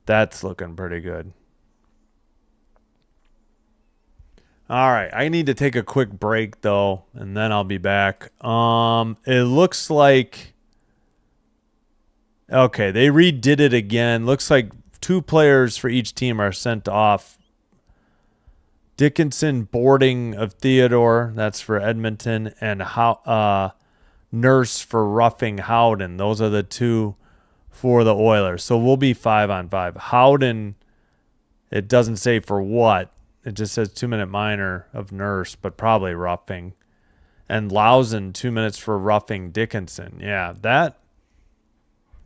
that's looking pretty good. All right, I need to take a quick break, though, and then I'll be back. It looks like... Okay, they redid it again. Looks like 2 players for each team are sent off. Dickinson boarding of Theodore, that's for Edmonton, and Nurse for roughing Howden. Those are the 2 for the Oilers. So we'll be 5-on-5. Howden, it doesn't say for what. It just says 2-minute minor of Nurse, but probably roughing. And Lausen, 2 minutes for roughing Dickinson. Yeah, that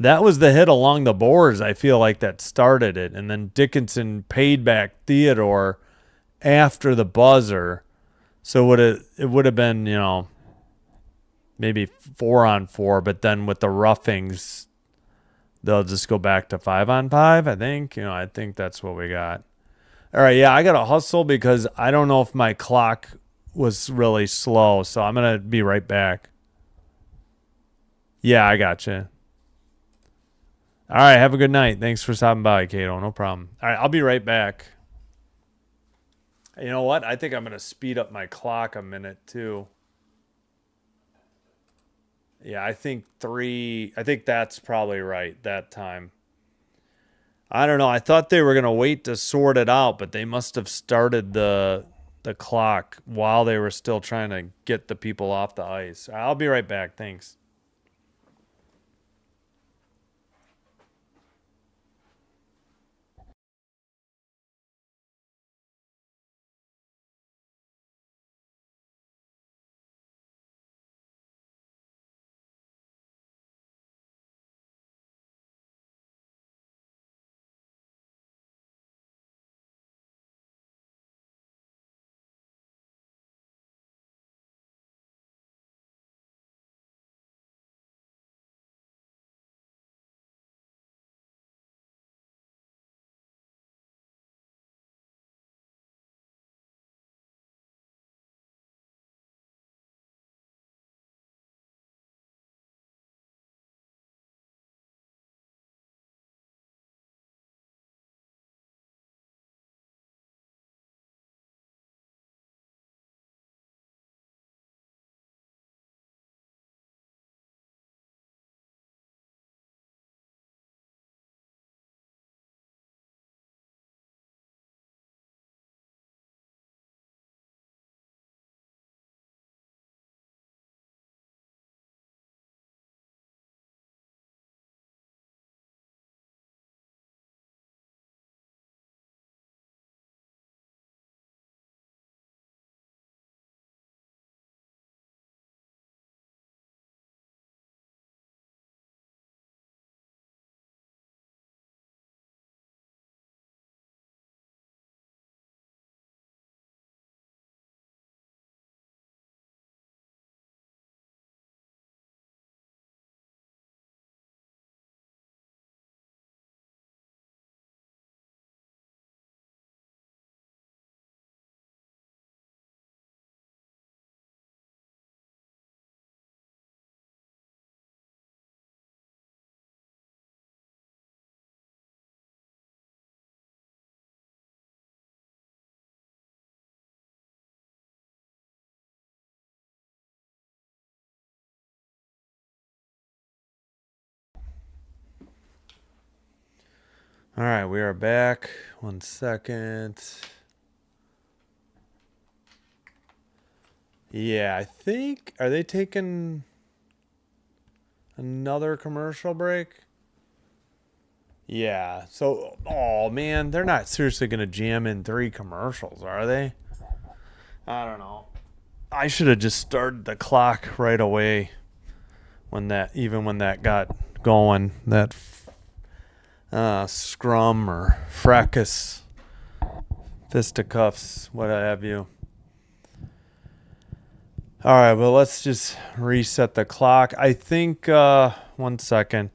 was the hit along the boards, I feel like, that started it. And then Dickinson paid back Theodore after the buzzer. So it would have been, maybe 4-on-4, but then with the roughings, they'll just go back to 5-on-5, I think. I think that's what we got. All right, yeah, I got to hustle because I don't know if my clock was really slow, so I'm going to be right back. Yeah, I got you. All right, have a good night. Thanks for stopping by, Kato. No problem. All right, I'll be right back. You know what? I think I'm going to speed up my clock a minute, too. Yeah, I think that's probably right, that time. I don't know. I thought they were going to wait to sort it out, but they must have started the the clock while they were still trying to get the people off the ice. I'll be right back. Thanks. All right, we are back. 1 second. Yeah, I think, are they taking another commercial break? Yeah. So, oh man, they're not seriously going to jam in 3 commercials, are they? I don't know. I should have just started the clock right away when that got going. That scrum or fracas, fisticuffs, what have you. All right, well, let's just reset the clock. I think, 1 second.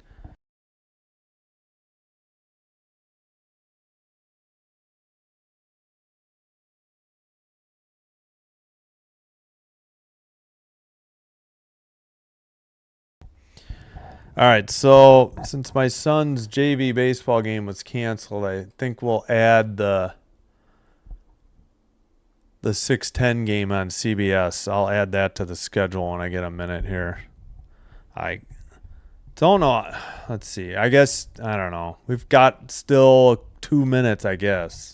All right, so since my son's JV baseball game was canceled, I think we'll add the 6:10 game on CBS. I'll add that to the schedule when I get a minute here. I don't know. Let's see. I guess, I don't know. We've got still 2 minutes, I guess.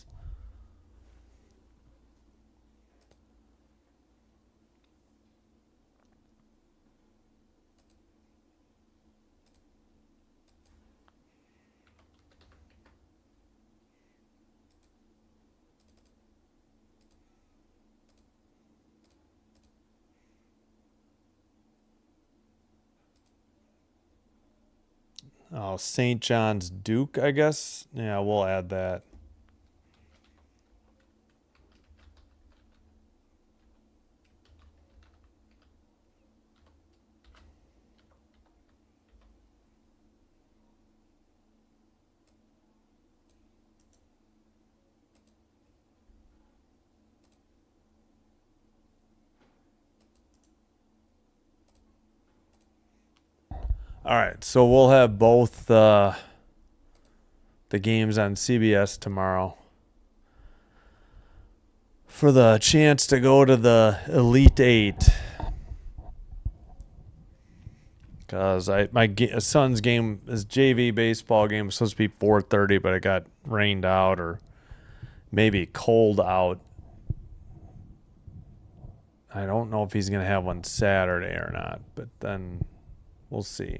Oh, St. John's Duke, I guess. Yeah, we'll add that. All right, so we'll have both the games on CBS tomorrow for the chance to go to the Elite Eight. Because my son's game, his JV baseball game, was supposed to be 4:30, but it got rained out or maybe cold out. I don't know if he's going to have one Saturday or not, but then we'll see.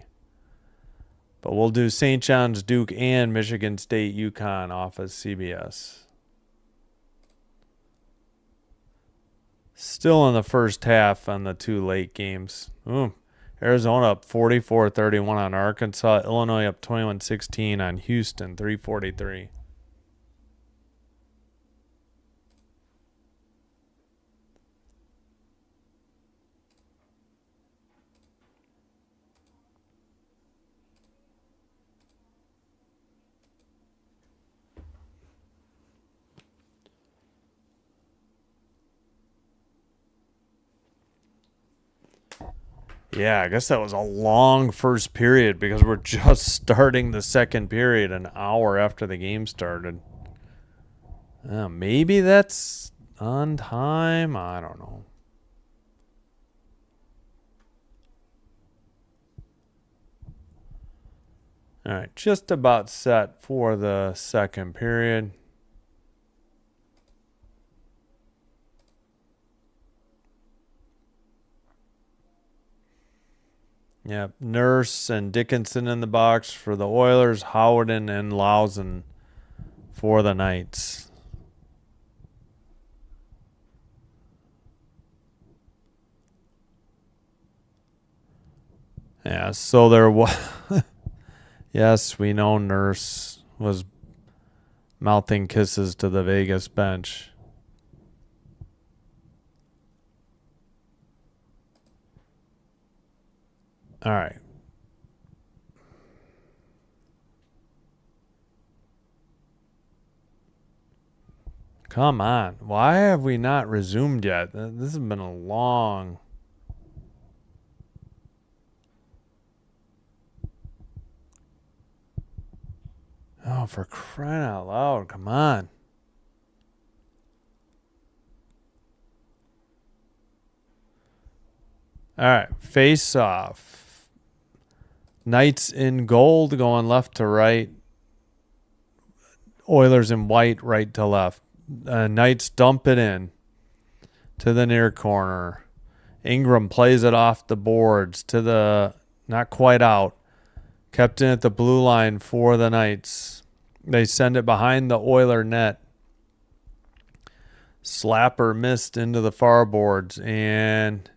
But we'll do St. John's, Duke, and Michigan State, UConn off of CBS. Still in the first half on the two late games. Arizona up 44-31 on Arkansas. Illinois up 21-16 on Houston, 3:43. Yeah, I guess that was a long first period because we're just starting the second period an hour after the game started. Maybe that's on time. I don't know. All right, just about set for the second period. Yep, Nurse and Dickinson in the box for the Oilers, Howden and Lausen for the Knights. Yeah, so there was... Yes, we know Nurse was mouthing kisses to the Vegas bench. All right. Come on. Why have we not resumed yet? This has been a long... Oh, for crying out loud. Come on. All right. Face off. Knights in gold going left to right. Oilers in white, right to left. Knights dump it in to the near corner. Ingram plays it off the boards to the... Not quite out. Kept in at the blue line for the Knights. They send it behind the Oiler net. Slapper missed into the far boards. And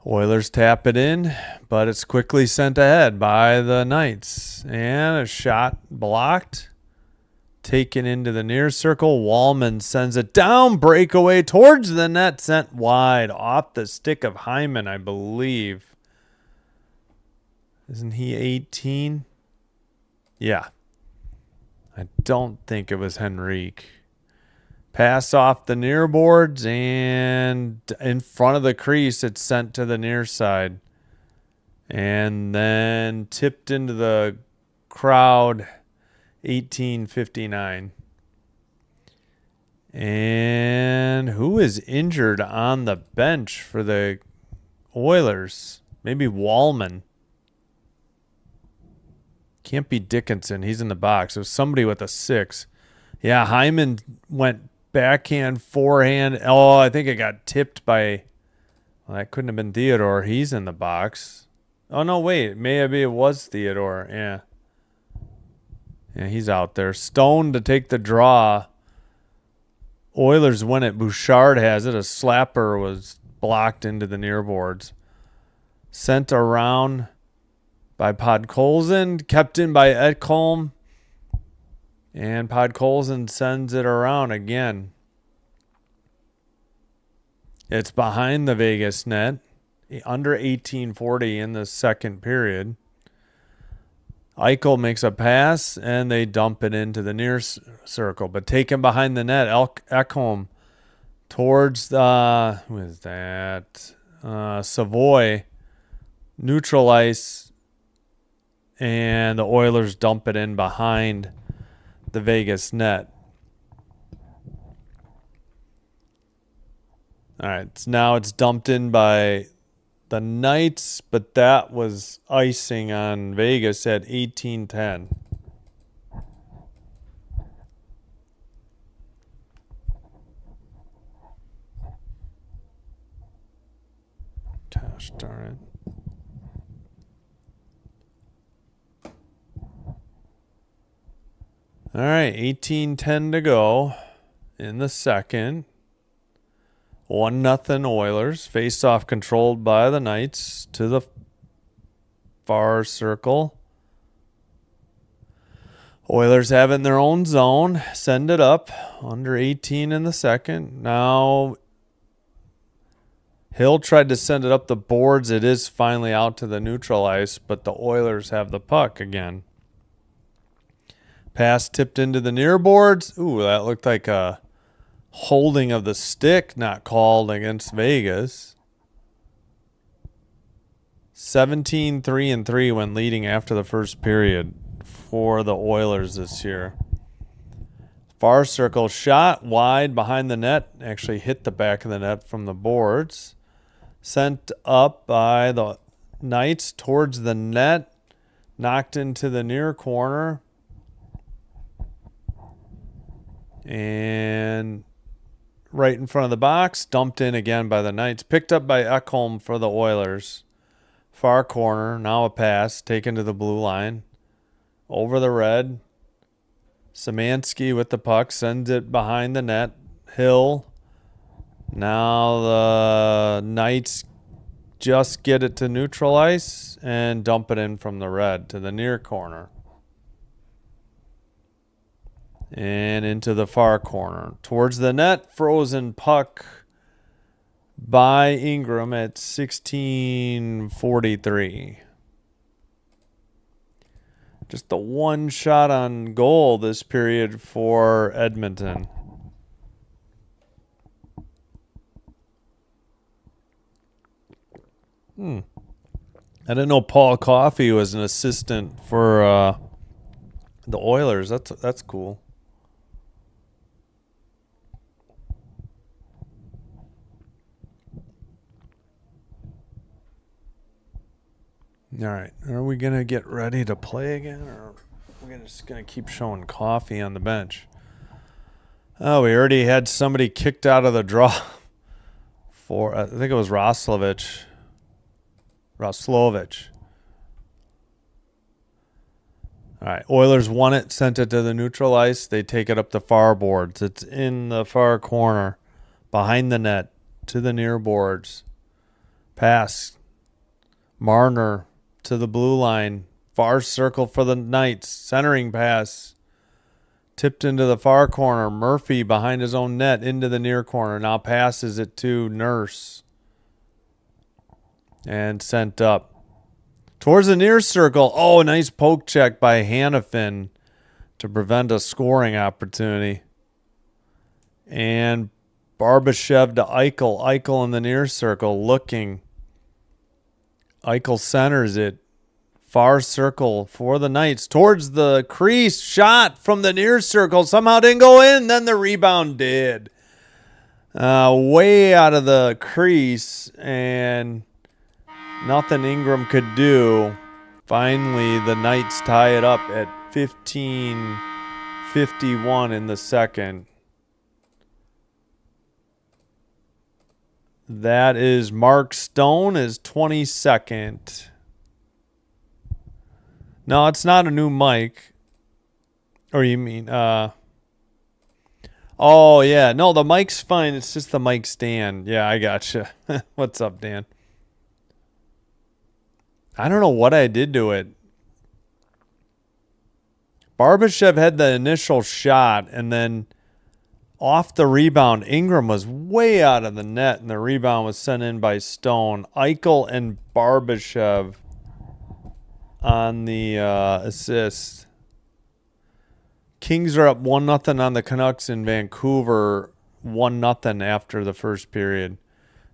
Oilers tap it in, but it's quickly sent ahead by the Knights. And a shot blocked. Taken into the near circle. Wallman sends it down. Breakaway towards the net. Sent wide. Off the stick of Hyman, I believe. Isn't he 18? Yeah. I don't think it was Henrique. Pass off the near boards, and in front of the crease, it's sent to the near side. And then tipped into the crowd, 18:59. And who is injured on the bench for the Oilers? Maybe Wallman. Can't be Dickinson. He's in the box. It was somebody with a 6. Yeah, Hyman went backhand, forehand. Oh, I think it got tipped by... Well, that couldn't have been Theodore. He's in the box. Oh, no, wait. Maybe it was Theodore. Yeah. Yeah, he's out there. Stone to take the draw. Oilers win it. Bouchard has it. A slapper was blocked into the near boards. Sent around by Podkolzin. Kept in by Edholm. And Podkolzin sends it around again. It's behind the Vegas net. Under 18:40 in the second period. Eichel makes a pass, and they dump it into the near circle. But taken behind the net, Ekholm towards the... Who is that? Savoy. Neutral ice. And the Oilers dump it in behind the Vegas net. All right, so now it's dumped in by the Knights, but that was icing on Vegas at 18:10. Gosh darn it. All right, 18-10 to go in the second. 1-0 Oilers. Face-off controlled by the Knights to the far circle. Oilers have it in their own zone. Send it up. Under 18 in the second. Now Hill tried to send it up the boards. It is finally out to the neutral ice, but the Oilers have the puck again. Pass tipped into the near boards. Ooh, that looked like a holding of the stick not called against Vegas. 17-3-3 when leading after the first period for the Oilers this year. Far circle shot wide behind the net. Actually hit the back of the net from the boards. Sent up by the Knights towards the net. Knocked into the near corner. And right in front of the box, dumped in again by the Knights. Picked up by Ekholm for the Oilers. Far corner, now a pass, taken to the blue line. Over the red. Szymanski with the puck, sends it behind the net. Hill. Now the Knights just get it to neutral ice and dump it in from the red to the near corner. And into the far corner. Towards the net, frozen puck by Ingram at 16:43. Just the one shot on goal this period for Edmonton. I didn't know Paul Coffey was an assistant for the Oilers. That's cool. All right. Are we going to get ready to play again, or are we just going to keep showing Coffee on the bench? Oh, we already had somebody kicked out of the draw for, I think it was Roslovich. All right. Oilers won it, sent it to the neutral ice. They take it up the far boards. It's in the far corner, behind the net, to the near boards. Pass. Marner to the blue line. Far circle for the Knights. Centering pass. Tipped into the far corner. Murphy behind his own net into the near corner. Now passes it to Nurse. And sent up. Towards the near circle. Oh, nice poke check by Hannafin to prevent a scoring opportunity. And Barbashev to Eichel. Eichel in the near circle looking. Eichel centers it. Far circle for the Knights. Towards the crease. Shot from the near circle. Somehow didn't go in. Then the rebound did. Way out of the crease. And nothing Ingram could do. Finally, the Knights tie it up at 15:51 in the second. That is Mark Stone, his 22nd. No, it's not a new mic. Or you mean, oh, yeah. No, the mic's fine. It's just the mic stand. Yeah, I gotcha. What's up, Dan? I don't know what I did to it. Barbashev had the initial shot, and then off the rebound, Ingram was way out of the net, and the rebound was sent in by Stone. Eichel and Barbashev on the assist. Kings are up 1-0 on the Canucks in Vancouver. 1-0 after the first period.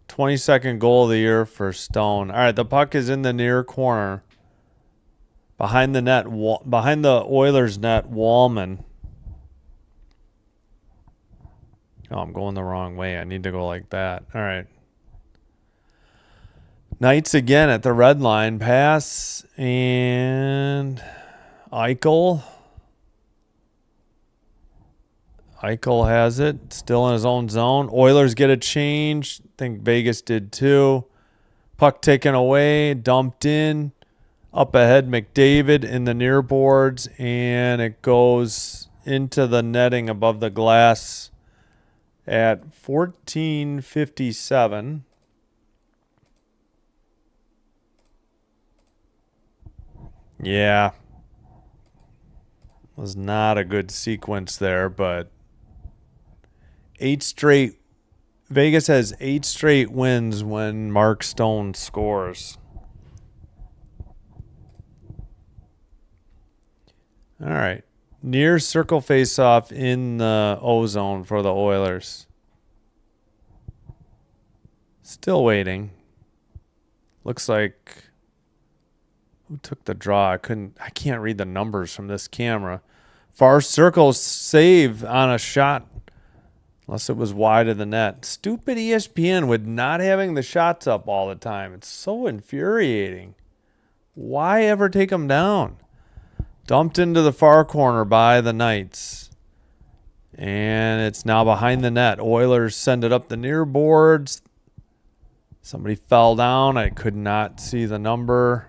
22nd goal of the year for Stone. All right, the puck is in the near corner. Behind the net, behind the Oilers net, Wallman. Oh, I'm going the wrong way. I need to go like that. All right. Knights again at the red line. Pass and Eichel. Eichel has it. Still in his own zone. Oilers get a change. I think Vegas did too. Puck taken away, dumped in. Up ahead, McDavid in the near boards, and it goes into the netting above the glass at 14:57. Yeah. Was not a good sequence there, but 8 straight. Vegas has 8 straight wins when Mark Stone scores. All right. Near circle face-off in the O-zone for the Oilers. Still waiting. Looks like... Who took the draw? I can't read the numbers from this camera. Far circle save on a shot. Unless it was wide of the net. Stupid ESPN with not having the shots up all the time. It's so infuriating. Why ever take them down? Dumped into the far corner by the Knights. And it's now behind the net. Oilers send it up the near boards. Somebody fell down. I could not see the number.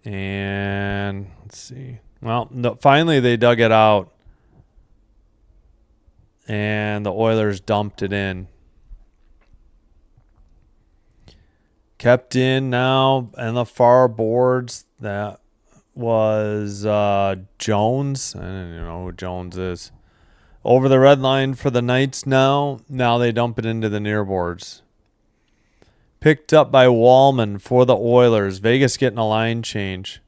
And let's see. Well, no, finally they dug it out. And the Oilers dumped it in. Kept in now and the far boards. That was Jones. I don't even know who Jones is. Over the red line for the Knights now. Now they dump it into the near boards. Picked up by Wallman for the Oilers. Vegas getting a line change.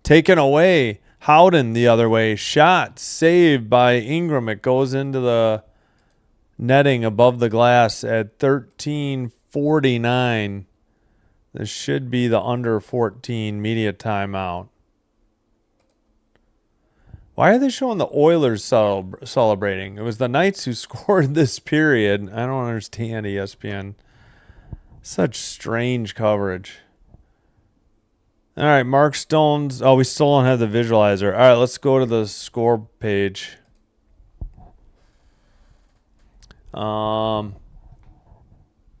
Taken away. Howden the other way. Shot. Saved by Ingram. It goes into the netting above the glass at 13:49. This should be the under 14 media timeout. Why are they showing the Oilers celebrating? It was the Knights who scored this period. I don't understand ESPN. Such strange coverage. All right, Mark Stone's. Oh, we still don't have the visualizer. All right, let's go to the score page.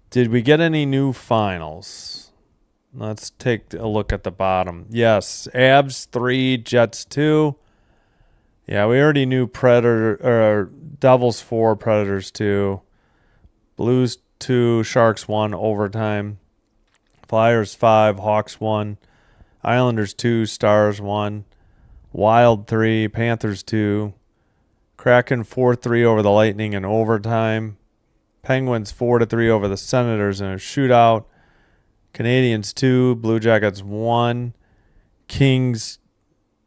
Did we get any new finals? Let's take a look at the bottom. Yes, Avs 3, Jets 2. Yeah, we already knew Devils 4, Predators 2. Blues 2, Sharks 1, overtime. Flyers 5, Hawks 1. Islanders 2, Stars 1. Wild 3, Panthers 2. Kraken 4-3 over the Lightning in overtime. Penguins 4-3 over the Senators in a shootout. Canadians 2, Blue Jackets 1. Kings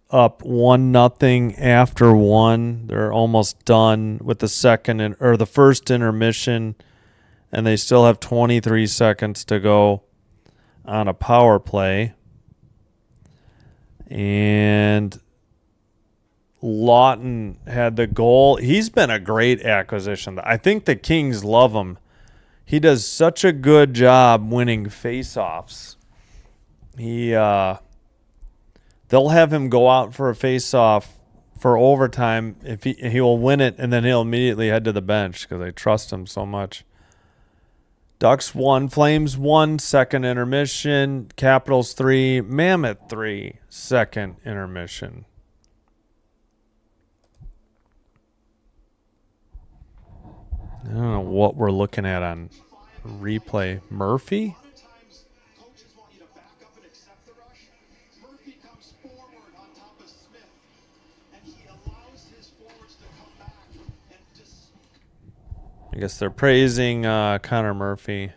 up 1-0 after 1. They're almost done with the the first intermission, and they still have 23 seconds to go on a power play. And Lawton had the goal. He's been a great acquisition. I think the Kings love him. He does such a good job winning faceoffs. They'll have him go out for a faceoff for overtime if he will win it, and then he'll immediately head to the bench because they trust him so much. Ducks 1, Flames 1, second intermission. Capitals 3, Mammoth 3, second intermission. I don't know what we're looking at on replay. Murphy? Coaches want you to back up and accept the rush. Murphy comes forward on top of Smith, and he allows his forwards to come back and just. I guess they're praising Connor Murphy.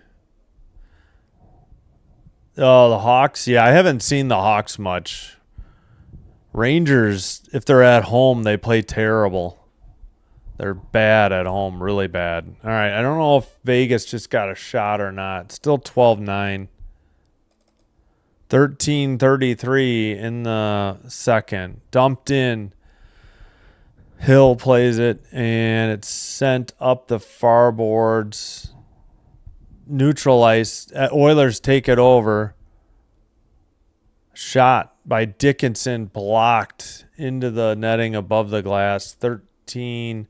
Oh, the Hawks? Yeah, I haven't seen the Hawks much. Rangers, if they're at home, they play terrible. They're bad at home, really bad. All right, I don't know if Vegas just got a shot or not. Still 12-9. 13:33 in the second. Dumped in. Hill plays it, and it's sent up the far boards. Neutralized. Oilers take it over. Shot by Dickinson, blocked into the netting above the glass. 13-17.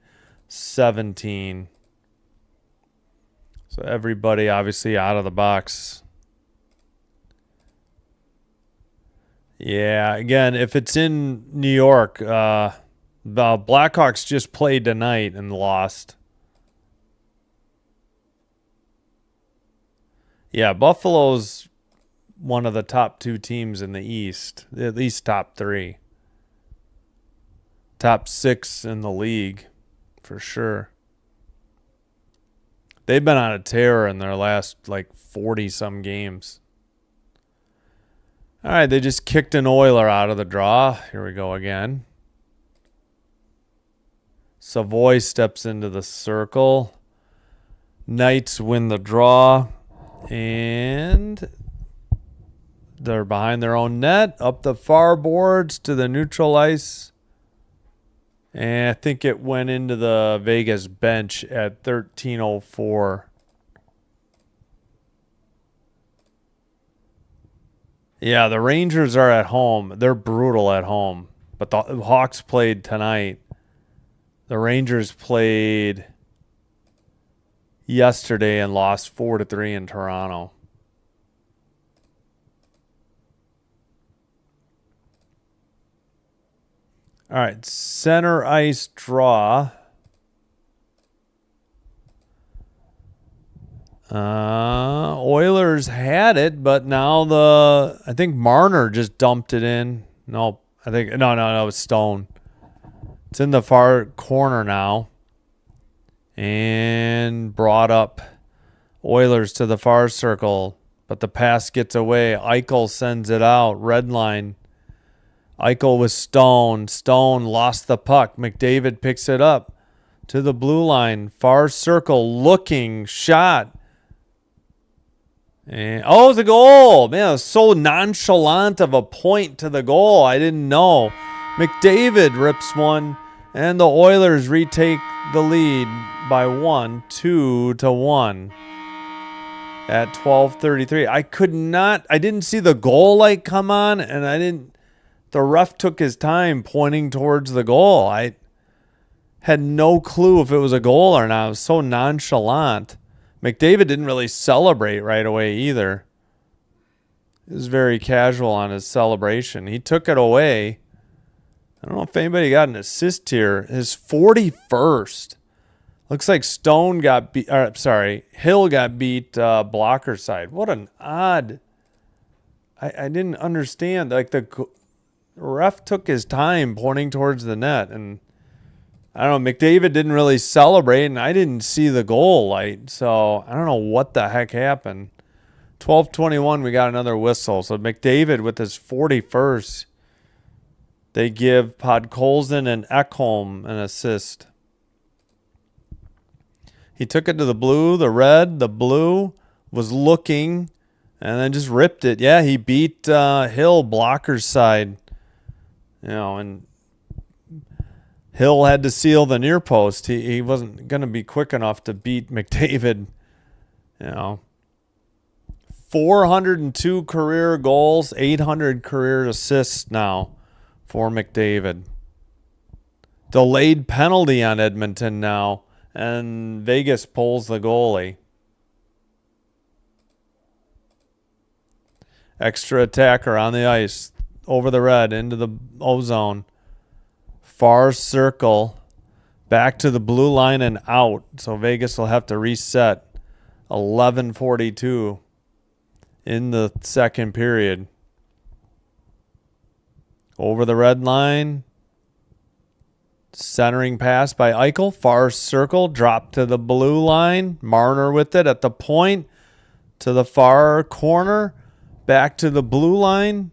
So everybody obviously out of the box. Yeah, again, if it's in New York, the Blackhawks just played tonight and lost. Yeah, Buffalo's one of the top 2 teams in the East, at least top 3. Top 6 in the league, for sure. They've been on a tear in their last, like, 40-some games. All right, they just kicked an Oiler out of the draw. Here we go again. Savoy steps into the circle. Knights win the draw. And they're behind their own net. Up the far boards to the neutral ice. And I think it went into the Vegas bench at 13:04. Yeah, the Rangers are at home. They're brutal at home. But the Hawks played tonight. The Rangers played yesterday and lost 4-3 in Toronto. All right, center ice draw. Oilers had it, but now I think Marner just dumped it in. No, it was Stone. It's in the far corner now. And brought up Oilers to the far circle, but the pass gets away. Eichel sends it out. Red line. Eichel with Stone. Stone lost the puck. McDavid picks it up to the blue line. Far circle looking shot. And it's a goal. Man, it was so nonchalant of a point to the goal. I didn't know. McDavid rips one, and the Oilers retake the lead by 2-1 at 12:33. I didn't see the goal light come on, and the ref took his time pointing towards the goal. I had no clue if it was a goal or not. It was so nonchalant. McDavid didn't really celebrate right away either. He was very casual on his celebration. He took it away. I don't know if anybody got an assist here. His 41st. Looks like Hill got beat blocker side. What an odd. I didn't understand. Like the ref took his time pointing towards the net, and I don't know, McDavid didn't really celebrate, and I didn't see the goal light, so I don't know what the heck happened. 12:21, we got another whistle. So McDavid with his 41st. They give Podkolzin and Ekholm an assist. He took it to the blue, the red, the blue, was looking, and then just ripped it. Yeah, he beat Hill blocker's side. And Hill had to seal the near post. He wasn't going to be quick enough to beat McDavid. 402 career goals, 800 career assists now for McDavid. Delayed penalty on Edmonton now, and Vegas pulls the goalie. Extra attacker on the ice, over the red, into the O-zone. Far circle, back to the blue line and out. So Vegas will have to reset. 11:42 in the second period. Over the red line. Centering pass by Eichel. Far circle, drop to the blue line. Marner with it at the point. To the far corner. Back to the blue line.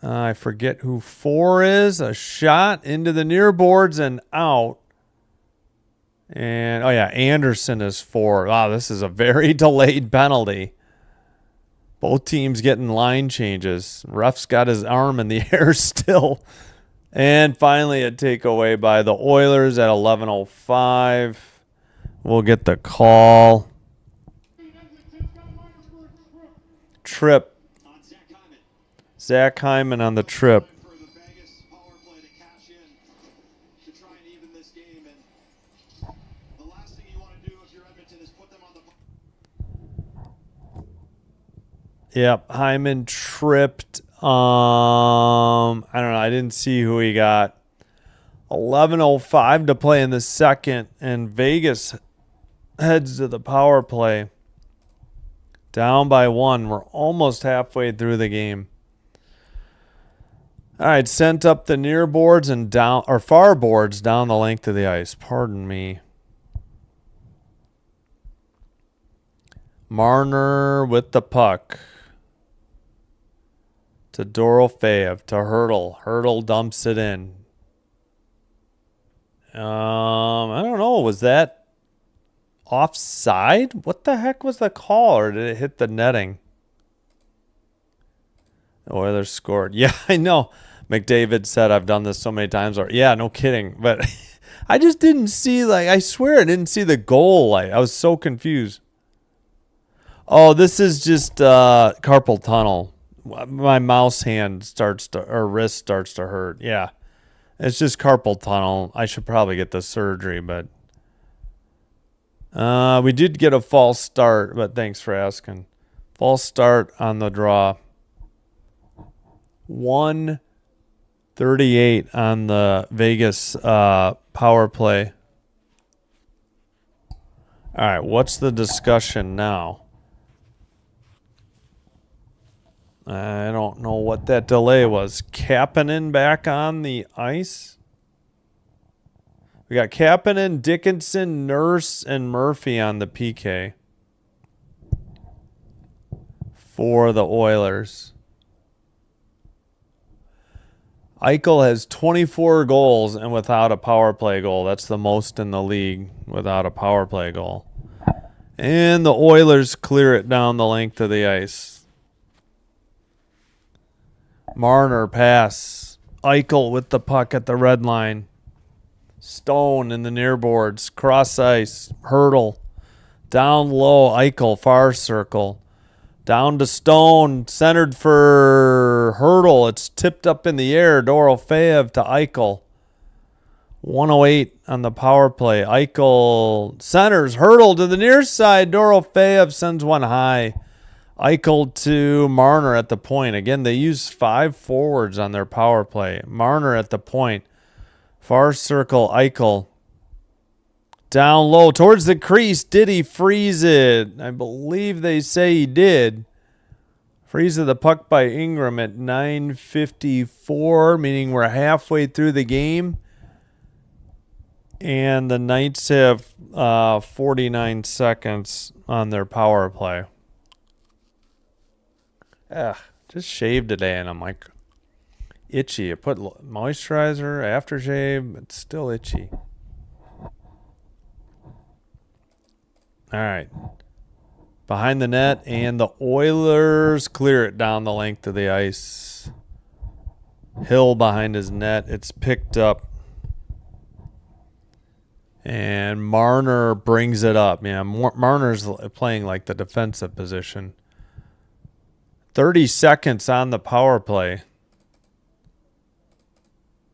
I forget who 4 is. A shot into the near boards and out. And, Anderson is 4. Wow, this is a very delayed penalty. Both teams getting line changes. Ref's got his arm in the air still. And finally a takeaway by the Oilers at 11:05. We'll get the call. Trip. Zach Hyman on the trip. For the Vegas power play to cash in to try and even this game. And the last thing you want to do if you're Edmonton is put them on the Yep, Hyman tripped. I don't know. I didn't see who he got. 11:05 to play in the second, and Vegas heads to the power play. Down by 1. We're almost halfway through the game. All right, sent up the near boards and down, or far boards down the length of the ice. Pardon me. Marner with the puck. To Dorofeev, to Hurdle. Hurdle dumps it in. I don't know. Was that offside? What the heck was the call? Or did it hit the netting? The Oilers scored. Yeah, I know. McDavid said I've done this so many times. Or yeah, no kidding. But I just didn't see, I swear I didn't see the goal. I was so confused. Oh, this is just carpal tunnel. My mouse hand wrist starts to hurt. Yeah. It's just carpal tunnel. I should probably get the surgery, but we did get a false start, but thanks for asking. False start on the draw. 1:38 on the Vegas power play. All right, what's the discussion now? I don't know what that delay was. Kapanen back on the ice. We got Kapanen, Dickinson, Nurse, and Murphy on the PK for the Oilers. Eichel has 24 goals and without a power play goal. That's the most in the league without a power play goal. And the Oilers clear it down the length of the ice. Marner pass. Eichel with the puck at the red line. Stone in the near boards. Cross ice. Hurdle. Down low. Eichel. Far circle. Down to Stone. Centered for Hurdle. It's tipped up in the air. Dorofeev to Eichel. 1:08 on the power play. Eichel centers. Hurdle to the near side. Dorofeev sends one high. Eichel to Marner at the point. Again, they use 5 forwards on their power play. Marner at the point. Far circle, Eichel. Down low towards the crease. Did he freeze it? I believe they say he did. Freeze of the puck by Ingram at 9:54, meaning we're halfway through the game. And the Knights have 49 seconds on their power play. Just shaved today, and I'm like itchy. I put moisturizer, aftershave, it's still itchy. All right. Behind the net, and the Oilers clear it down the length of the ice. Hill behind his net. It's picked up. And Marner brings it up. Yeah, Marner's playing like the defensive position. 30 seconds on the power play.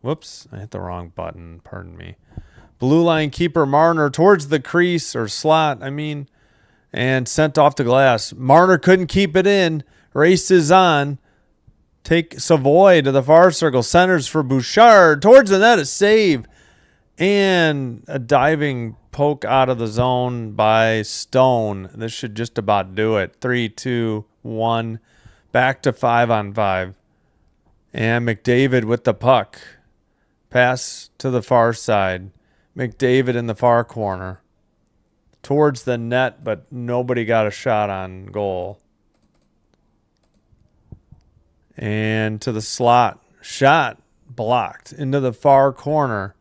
Whoops, I hit the wrong button. Pardon me. Blue line keeper Marner towards the crease or slot, and sent off the glass. Marner couldn't keep it in. Races on. Take Savoy to the far circle. Centers for Bouchard. Towards the net, a save. And a diving poke out of the zone by Stone. This should just about do it. 3, 2, 1. Back to 5-on-5. And McDavid with the puck. Pass to the far side. McDavid in the far corner. Towards the net, but nobody got a shot on goal. And to the slot. Shot blocked into the far corner.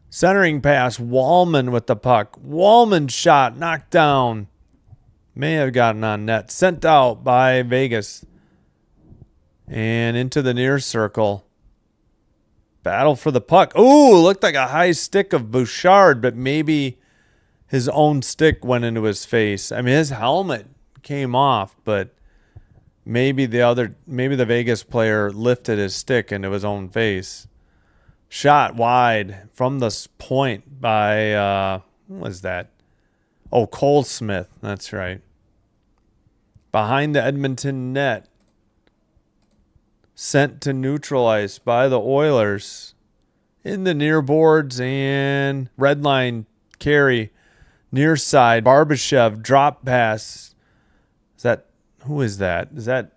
Centering pass. Wallman with the puck. Wallman shot knocked down. May have gotten on net. Sent out by Vegas. And into the near circle. Battle for the puck. Ooh, looked like a high stick of Bouchard, but maybe his own stick went into his face. His helmet came off, but maybe the Vegas player lifted his stick into his own face. Shot wide from the point by, who was that? Oh, Cole Smith. That's right. behind the Edmonton net. Sent to neutral ice by the Oilers. In the near boards and red line carry. Near side. Barbashev drop pass. Who is that? Is that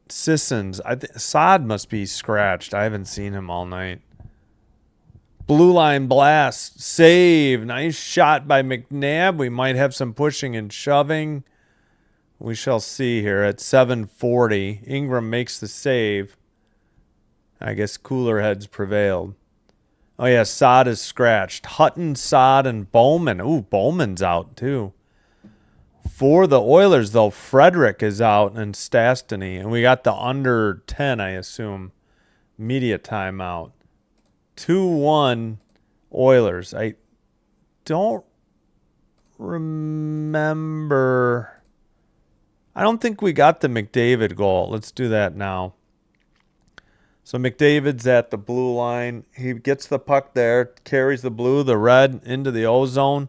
Sissons? Saad must be scratched. I haven't seen him all night. Blue line blast. Save. Nice shot by McNabb. We might have some pushing and shoving. We shall see here at 7:40. Ingram makes the save. I guess cooler heads prevailed. Oh, yeah, Saad is scratched. Hutton, Saad, and Bowman. Ooh, Bowman's out, too. For the Oilers, though, Frederick is out and Stastny. And we got the under 10, I assume. Media timeout. 2-1 Oilers. I don't remember. I don't think we got the McDavid goal. Let's do that now. So McDavid's at the blue line. He gets the puck there, carries the blue, the red into the O-zone,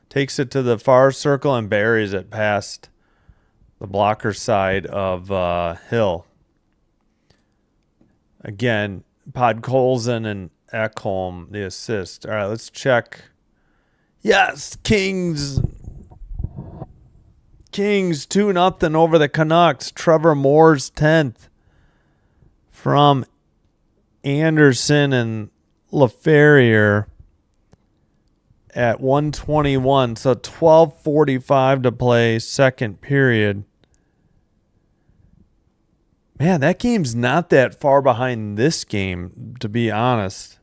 takes it to the far circle and buries it past the blocker side of Hill. Again, Podkolzin and Ekholm, the assist. All right, let's check. Yes, Kings 2-0 over the Canucks. Trevor Moore's 10th from Anderson and LaFerriere at 1:21. So 12:45 to play, second period. Man, that game's not that far behind this game, to be honest.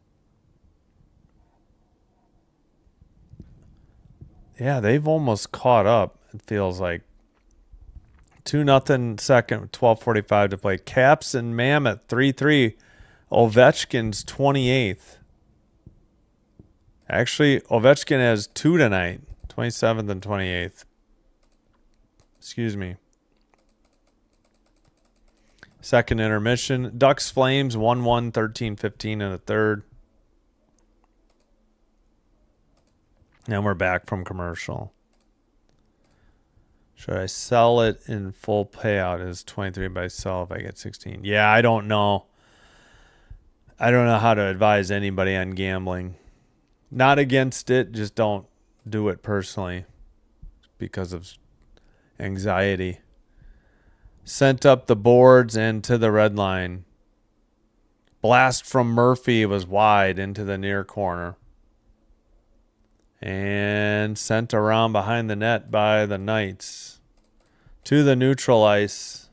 Yeah, they've almost caught up, it feels like. 2-0 second, 12:45 to play. Caps and Mammoth, 3-3. Ovechkin's 28th. Actually, Ovechkin has 2 tonight, 27th and 28th. Excuse me. Second intermission. Ducks Flames 1-1, 13-15 in the third. And we're back from commercial. Should I sell it in full payout as 23 by sell if I get 16? Yeah, I don't know. I don't know how to advise anybody on gambling. Not against it, just don't do it personally because of anxiety. Sent up the boards and to the red line. Blast from Murphy was wide into the near corner. And sent around behind the net by the Knights. To the neutral ice.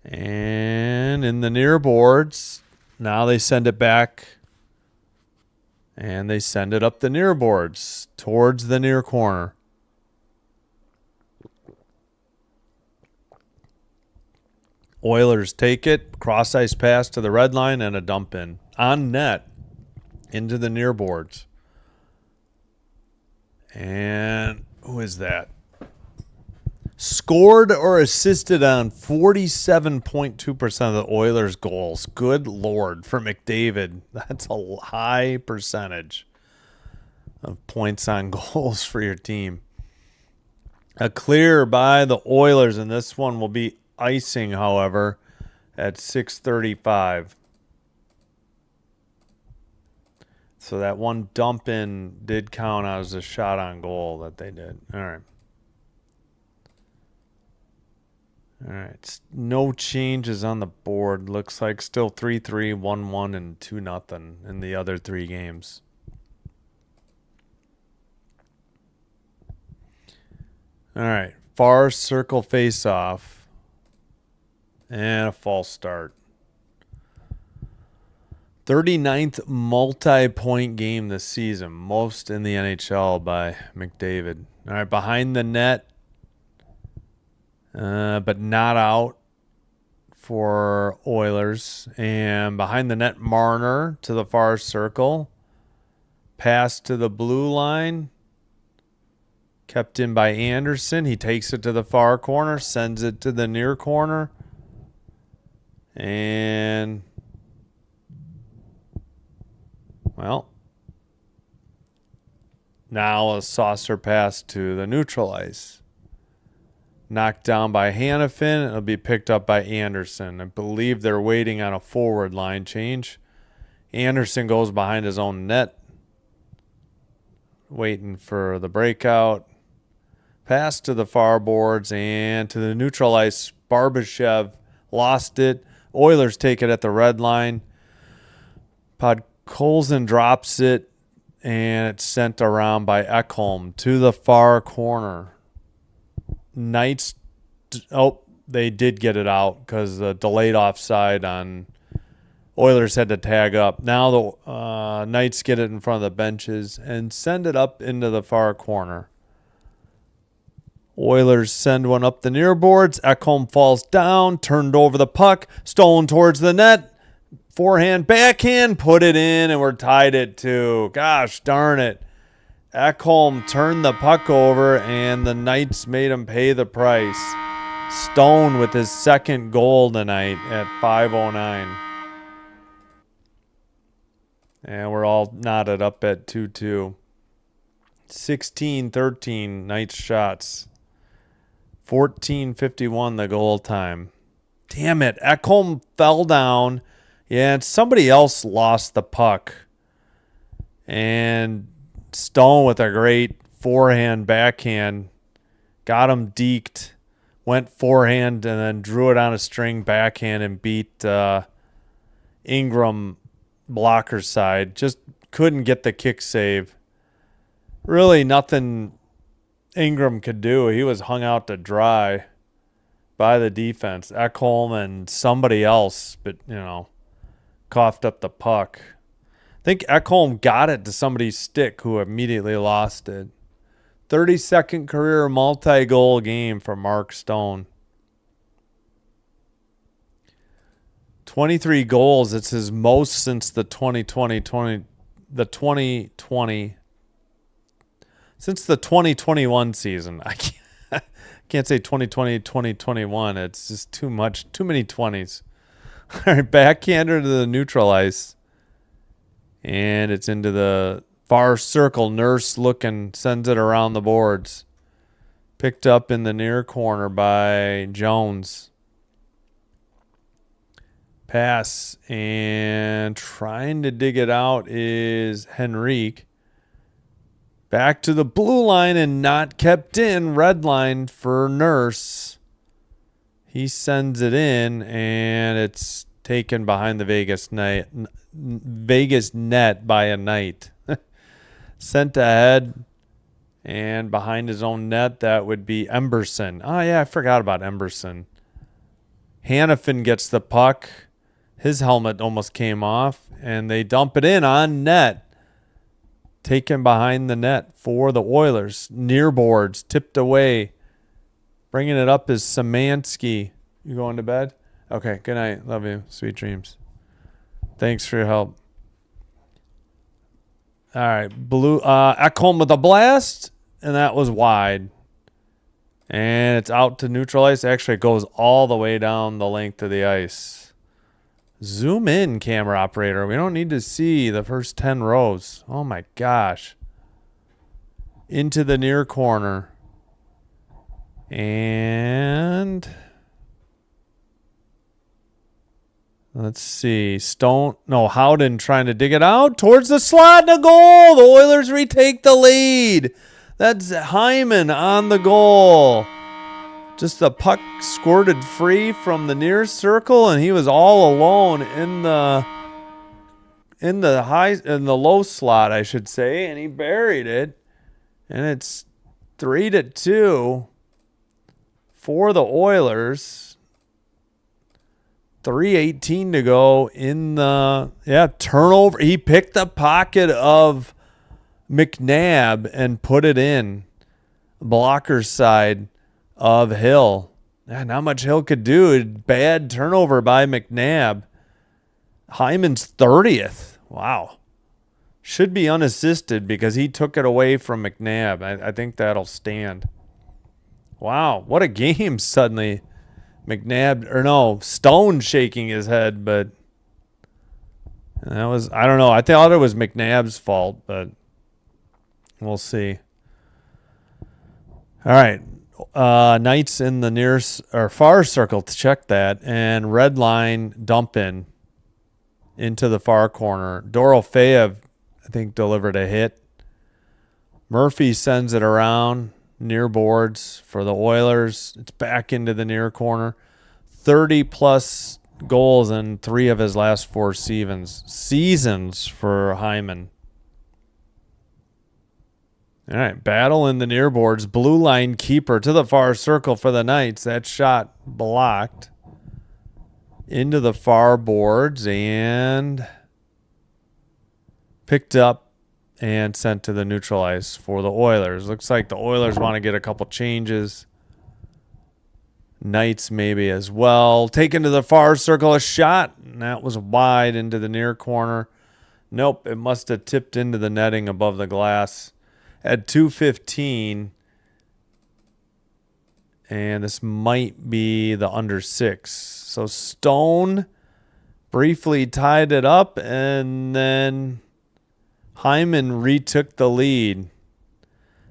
And in the near boards. Now they send it back. And they send it up the near boards. Towards the near corner. Oilers take it. Cross ice pass to the red line and a dump in. On net. Into the near boards. And who is that? Scored or assisted on 47.2% of the Oilers' goals. Good Lord, for McDavid. That's a high percentage of points on goals for your team. A clear by the Oilers, and this one will be icing, however, at 6:35. So that one dump in did count as a shot on goal that they did. All right. All right. No changes on the board. Looks like still 3-3, 1-1, and 2-0 in the other three games. All right. Far circle face-off. And a false start. 39th multi-point game this season. Most in the NHL by McDavid. All right, behind the net. But not out for Oilers. And behind the net, Marner to the far circle. Pass to the blue line. Kept in by Anderson. He takes it to the far corner. Sends it to the near corner. And... well, now a saucer pass to the neutral ice. Knocked down by Hannafin. It'll be picked up by Anderson. I believe they're waiting on a forward line change. Anderson goes behind his own net. Waiting for the breakout. Pass to the far boards and to the neutral ice. Barbashev lost it. Oilers take it at the red line. Podkolzin drops it, and it's sent around by Ekholm to the far corner. Knights, they did get it out because the delayed offside on Oilers had to tag up. Now the Knights get it in front of the benches and send it up into the far corner. Oilers send one up the near boards. Ekholm falls down, turned over the puck, stolen towards the net. Forehand, backhand, put it in, and we're tied at 2. Gosh darn it. Ekholm turned the puck over, and the Knights made him pay the price. Stone with his second goal tonight at 5:09. And we're all knotted up at 2-2. 16-13 Knights shots. 14:51 the goal time. Damn it. Ekholm fell down. Yeah, and somebody else lost the puck. And Stone with a great forehand, backhand. Got him deked. Went forehand and then drew it on a string backhand and beat Ingram blocker side. Just couldn't get the kick save. Really nothing Ingram could do. He was hung out to dry by the defense. Ekholm and somebody else, but, coughed up the puck. I think Ekholm got it to somebody's stick who immediately lost it. 32nd career multi-goal game for Mark Stone. 23 goals. It's his most since the 2021 season. I can't say 2020, 2021. It's just too much, too many 20s. All right, backhander to the neutral ice. And it's into the far circle. Nurse looking, sends it around the boards. Picked up in the near corner by Jones. Pass, and trying to dig it out is Henrique. Back to the blue line and not kept in. Red line for Nurse. He sends it in, and it's taken behind the Vegas net by a Knight. Sent ahead, and behind his own net, that would be Emberson. Oh, yeah, I forgot about Emberson. Hannafin gets the puck. His helmet almost came off, and they dump it in on net. Taken behind the net for the Oilers. Near boards, tipped away. Bringing it up is Szymanski. You going to bed? Okay, good night. Love you. Sweet dreams. Thanks for your help. All right, Ekholm with a blast, and that was wide. And it's out to neutral ice. Actually, it goes all the way down the length of the ice. Zoom in, camera operator. We don't need to see the first 10 rows. Oh, my gosh. Into the near corner. And let's see. Howden trying to dig it out towards the slot and a goal. The Oilers retake the lead. That's Hyman on the goal. Just the puck squirted free from the near circle, and he was all alone in the low slot, I should say, and he buried it. And it's 3-2 for the Oilers. 3:18 to go in the turnover. He picked the pocket of McNabb and put it in. Blocker's side of Hill. Not much Hill could do. Bad turnover by McNabb. Hyman's 30th. Wow. Should be unassisted because he took it away from McNabb. I think that'll stand. Wow, what a game suddenly. Stone shaking his head, but that was, I don't know. I thought it was McNabb's fault, but we'll see. All right. Knights in the near or far circle to check that, and red line dump in into the far corner. Dorofeyev, I think, delivered a hit. Murphy sends it around near boards for the Oilers. It's back into the near corner. 30-plus goals in 3 of his last 4 seasons for Hyman. All right, battle in the near boards. Blue line keeper to the far circle for the Knights. That shot blocked into the far boards and picked up and sent to the neutral ice for the Oilers. Looks like the Oilers want to get a couple changes. Knights maybe as well. Taken to the far circle, a shot, and that was wide into the near corner. Nope, it must have tipped into the netting above the glass. At 2:15, and this might be the under 6. So Stone briefly tied it up, and then Hyman retook the lead.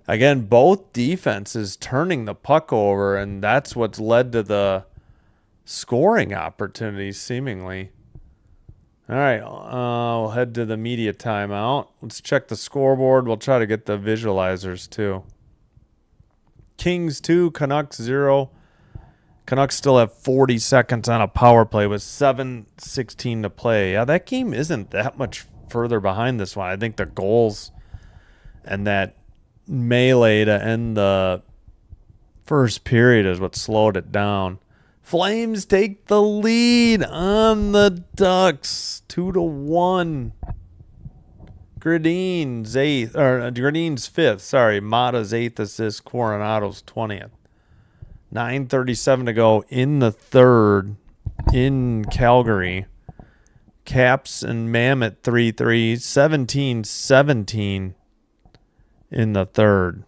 Again, both defenses turning the puck over, and that's what's led to the scoring opportunities, seemingly. All right, we'll head to the media timeout. Let's check the scoreboard. We'll try to get the visualizers, too. Kings 2, Canucks 0. Canucks still have 40 seconds on a power play with 7:16 to play. Yeah, that game isn't that much further behind this one. I think the goals and that melee to end the first period is what slowed it down. Flames take the lead on the Ducks, 2-1. Gradin's 5th. Sorry, Mata's 8th assist, Coronado's 20th. 9:37 to go in the third in Calgary. Caps and Mammoth 3-3, 17-17 in the third.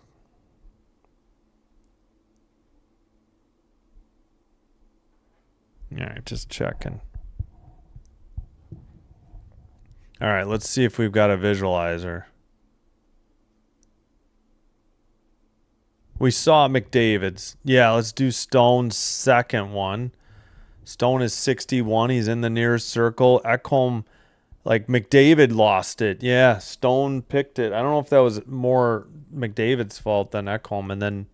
All right, just checking. All right, let's see if we've got a visualizer. We saw McDavid's. Yeah, let's do Stone's second one. Stone is 61. He's in the nearest circle. Ekholm, like McDavid lost it. Yeah, Stone picked it. I don't know if that was more McDavid's fault than Ekholm. And then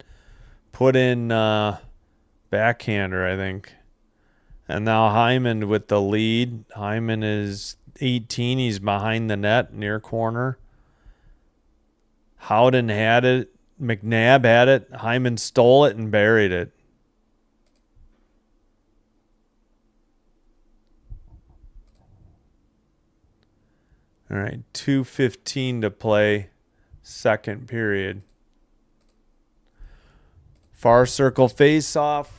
put in backhander, I think. And now Hyman with the lead. Hyman is 18. He's behind the net, near corner. Howden had it. McNabb had it. Hyman stole it and buried it. All right, 2:15 to play, second period. Far circle face-off.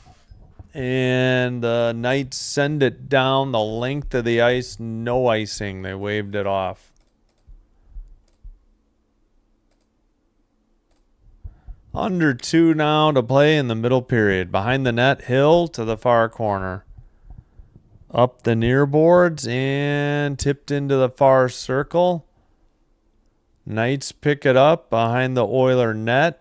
And the Knights send it down the length of the ice. No icing. They waved it off. Under 2 now to play in the middle period. Behind the net, Hill to the far corner. Up the near boards and tipped into the far circle. Knights pick it up behind the Oiler net.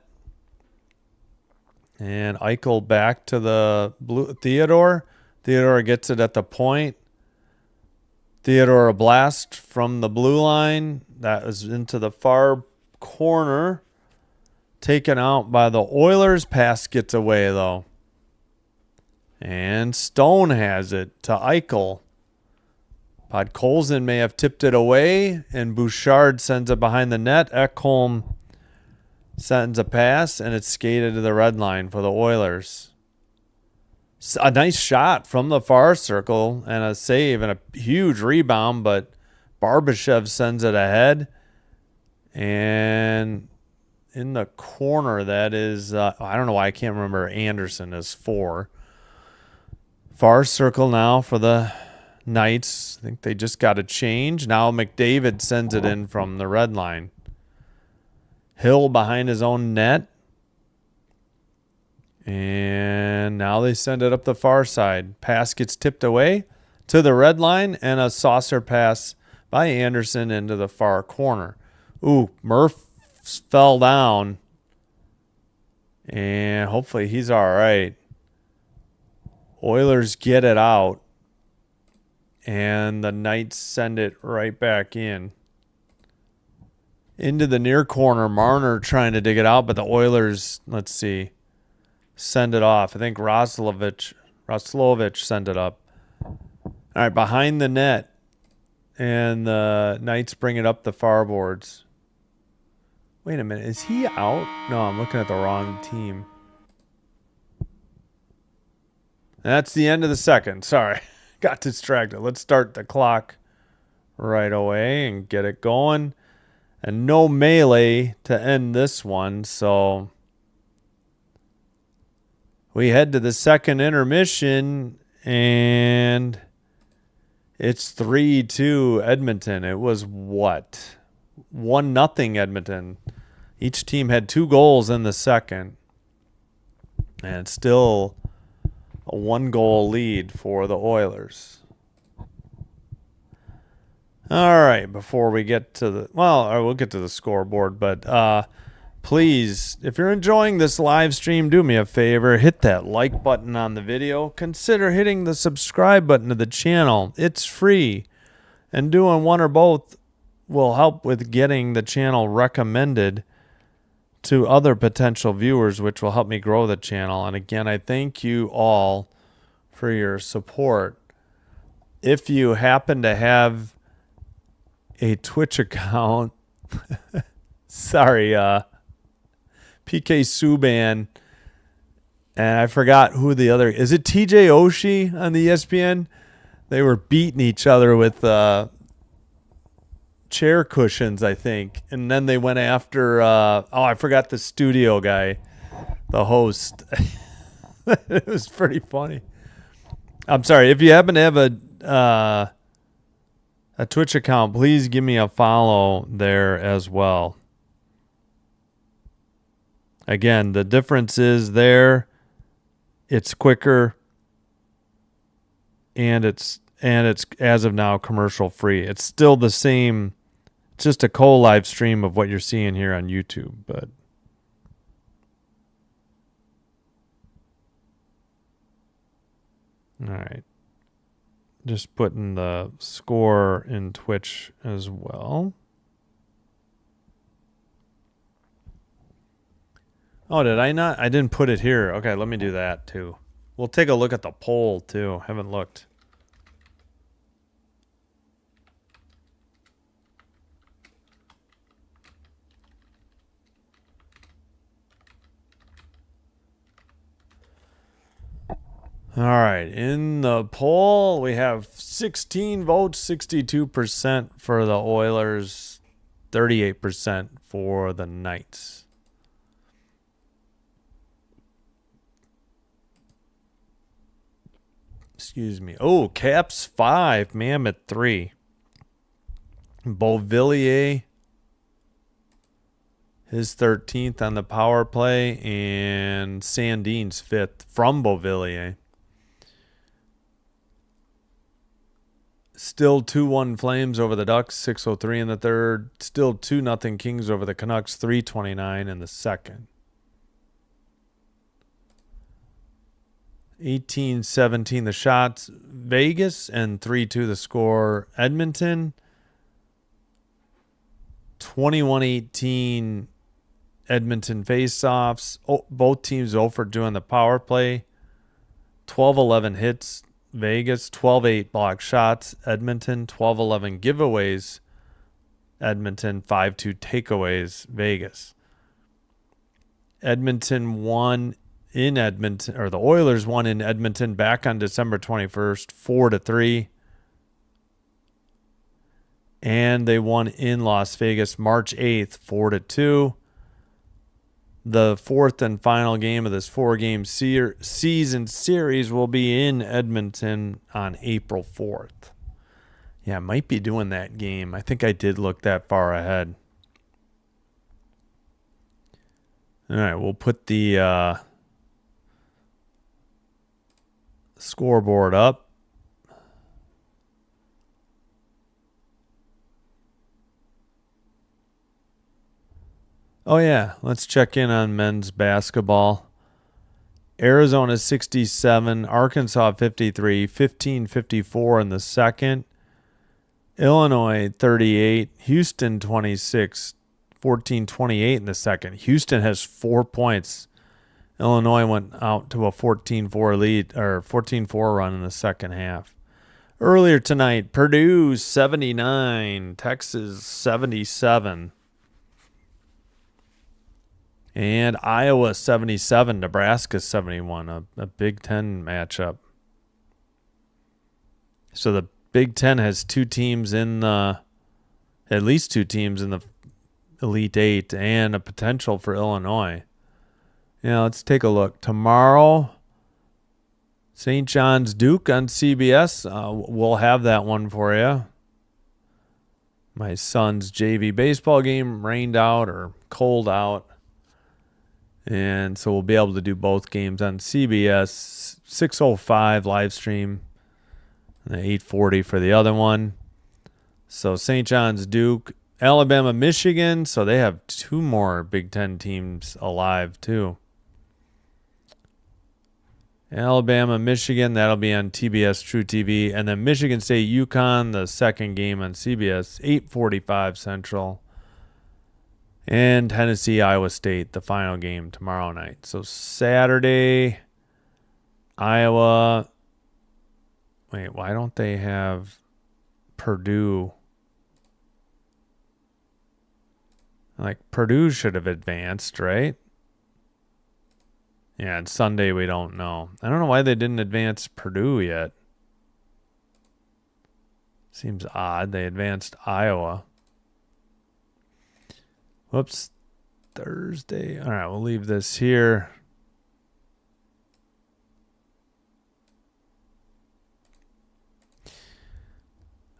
And Eichel back to the blue Theodore. Theodore gets it at the point. Theodore a blast from the blue line. That is into the far corner. Taken out by the Oilers. Pass gets away, though. And Stone has it to Eichel. Podkolzin may have tipped it away, and Bouchard sends it behind the net. Ekholm sends a pass, and it's skated to the red line for the Oilers. A nice shot from the far circle and a save and a huge rebound, but Barbashev sends it ahead. And in the corner, that is, I don't know why I can't remember. Anderson is 4. Far circle now for the Knights. I think they just got a change. Now McDavid sends it in from the red line. Hill behind his own net. And now they send it up the far side. Pass gets tipped away to the red line, and a saucer pass by Anderson into the far corner. Ooh, Murph fell down. And hopefully he's all right. Oilers get it out. And the Knights send it right back in. Into the near corner. Marner trying to dig it out, but the Oilers, let's see, send it off. I think Roslovich sent it up. All right, behind the net. And the Knights bring it up the far boards. Wait a minute. Is he out? No, I'm looking at the wrong team. That's the end of the second. Sorry. Got distracted. Let's start the clock right away and get it going. And no melee to end this one. So we head to the second intermission. And it's 3-2 Edmonton. It was what? 1-0 Edmonton. Each team had 2 goals in the second. And it's still a 1-goal lead for the Oilers. All right, before we get to the... Well, we'll get to the scoreboard, but please, if you're enjoying this live stream, do me a favor. Hit that like button on the video. Consider hitting the subscribe button to the channel. It's free. And doing one or both will help with getting the channel recommended to other potential viewers, which will help me grow the channel. And again, I thank you all for your support. If you happen to have a Twitch account, sorry, PK Subban, and I forgot who the other, is it TJ Oshie on the ESPN? They were beating each other with chair cushions, I think. And then they went after, I forgot the studio guy, the host. It was pretty funny. I'm sorry. If you happen to have a Twitch account, please give me a follow there as well. Again, the difference is there. It's quicker. And it's as of now commercial free. It's still the same. It's just a co-live stream of what you're seeing here on YouTube, but all right. Just putting the score in Twitch as well. Oh, did I not? I didn't put it here. Okay, let me do that too. We'll take a look at the poll too. Haven't looked. All right, in the poll, we have 16 votes, 62% for the Oilers, 38% for the Knights. Excuse me. Oh, Caps 5, Mammoth 3. Beauvillier, his 13th on the power play, and Sandin's 5th from Beauvillier. Still 2-1 Flames over the Ducks, 6:03 in the third. Still 2-0 Kings over the Canucks, 3:29 in the second. 18-17 the shots, Vegas, and 3-2 the score, Edmonton. 21-18 Edmonton faceoffs. Oh, both teams 0 for doing the power play. 12-11 hits, Vegas. 12-8 block shots, Edmonton. 12-11 giveaways, Edmonton. 5-2 takeaways, Vegas. Edmonton won in Edmonton, or the Oilers won in Edmonton back on December 21st, 4-3. And they won in Las Vegas March 8th, 4-2. The fourth and final game of this 4-game season series will be in Edmonton on April 4th. Yeah, I might be doing that game. I think I did look that far ahead. All right, we'll put the scoreboard up. Oh, yeah. Let's check in on men's basketball. Arizona 67, Arkansas 53, 15-54 in the second. Illinois 38, Houston 26, 14-28 in the second. Houston has 4 points. Illinois went out to a 14-4 lead or 14-4 run in the second half. Earlier tonight, Purdue 79, Texas 77. And Iowa 77, Nebraska 71, a Big Ten matchup. So the Big Ten has two teams in the, at least two teams in the Elite Eight and a potential for Illinois. Yeah, let's take a look. Tomorrow, St. John's Duke on CBS. We'll have that one for you. My son's JV baseball game rained out or cold out. And so we'll be able to do both games on CBS, 6:05 live stream, and 8:40 for the other one. So St. John's Duke, Alabama, Michigan. So they have two more Big Ten teams alive too. Alabama, Michigan, that'll be on TBS True TV. And then Michigan State, UConn, the second game on CBS, 8:45 Central. And Tennessee, Iowa State, the final game tomorrow night. So Saturday, Iowa. Wait, why don't they have Purdue? Like, Purdue should have advanced, right? Yeah, and Sunday we don't know. I don't know why they didn't advance Purdue yet. Seems odd. They advanced Iowa. Whoops. Thursday. All right, we'll leave this here.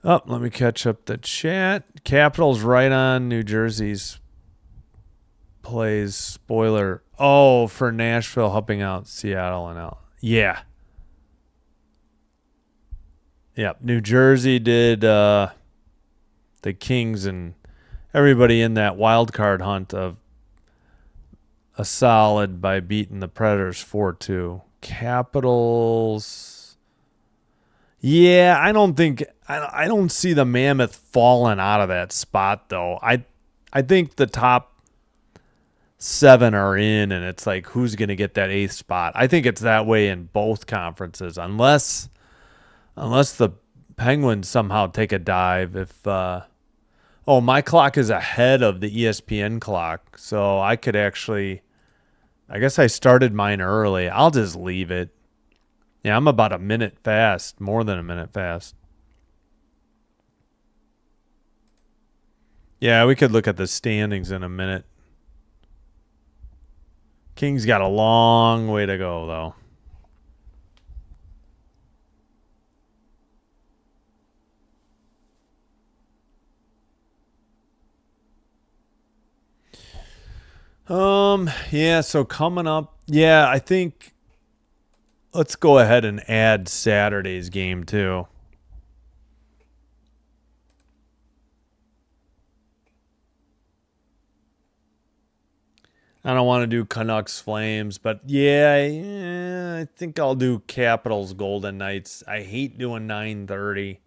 Oh, let me catch up the chat. Capitals right on New Jersey's plays. Spoiler. Oh, for Nashville helping out Seattle and L. Yeah. Yep. New Jersey did the Kings and everybody in that wild card hunt of a solid by beating the Predators 4-2. Capitals. Yeah, I don't see the Mammoth falling out of that spot though. I think the top 7 are in, and it's like who's going to get that 8th spot. I think it's that way in both conferences, unless the Penguins somehow take a dive. If my clock is ahead of the ESPN clock, so I could actually. I guess I started mine early. I'll just leave it. Yeah, I'm about a minute fast, more than a minute fast. Yeah, we could look at the standings in a minute. Kings got a long way to go, though. Yeah, so coming up, yeah, I think let's go ahead and add Saturday's game too. I don't want to do Canucks Flames, but yeah, I think I'll do Capitals Golden Knights. I hate doing 9:30,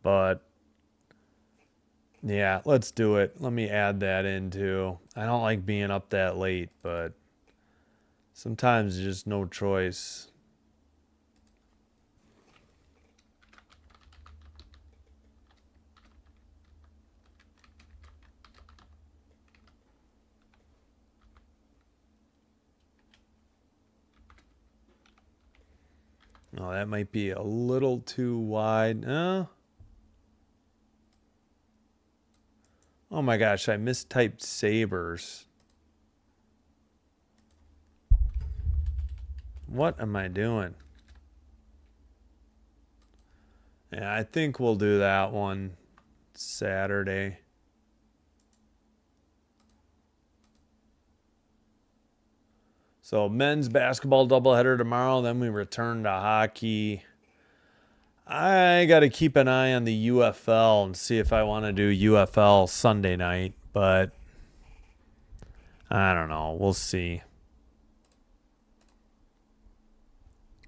but yeah, let's do it. Let me add that in too. I don't like being up that late, but sometimes there's just no choice. Oh, that might be a little too wide. Oh my gosh, I mistyped Sabres. What am I doing? Yeah, I think we'll do that one Saturday. So men's basketball doubleheader tomorrow. Then we return to hockey. I got to keep an eye on the UFL and see if I want to do UFL Sunday night. But I don't know. We'll see.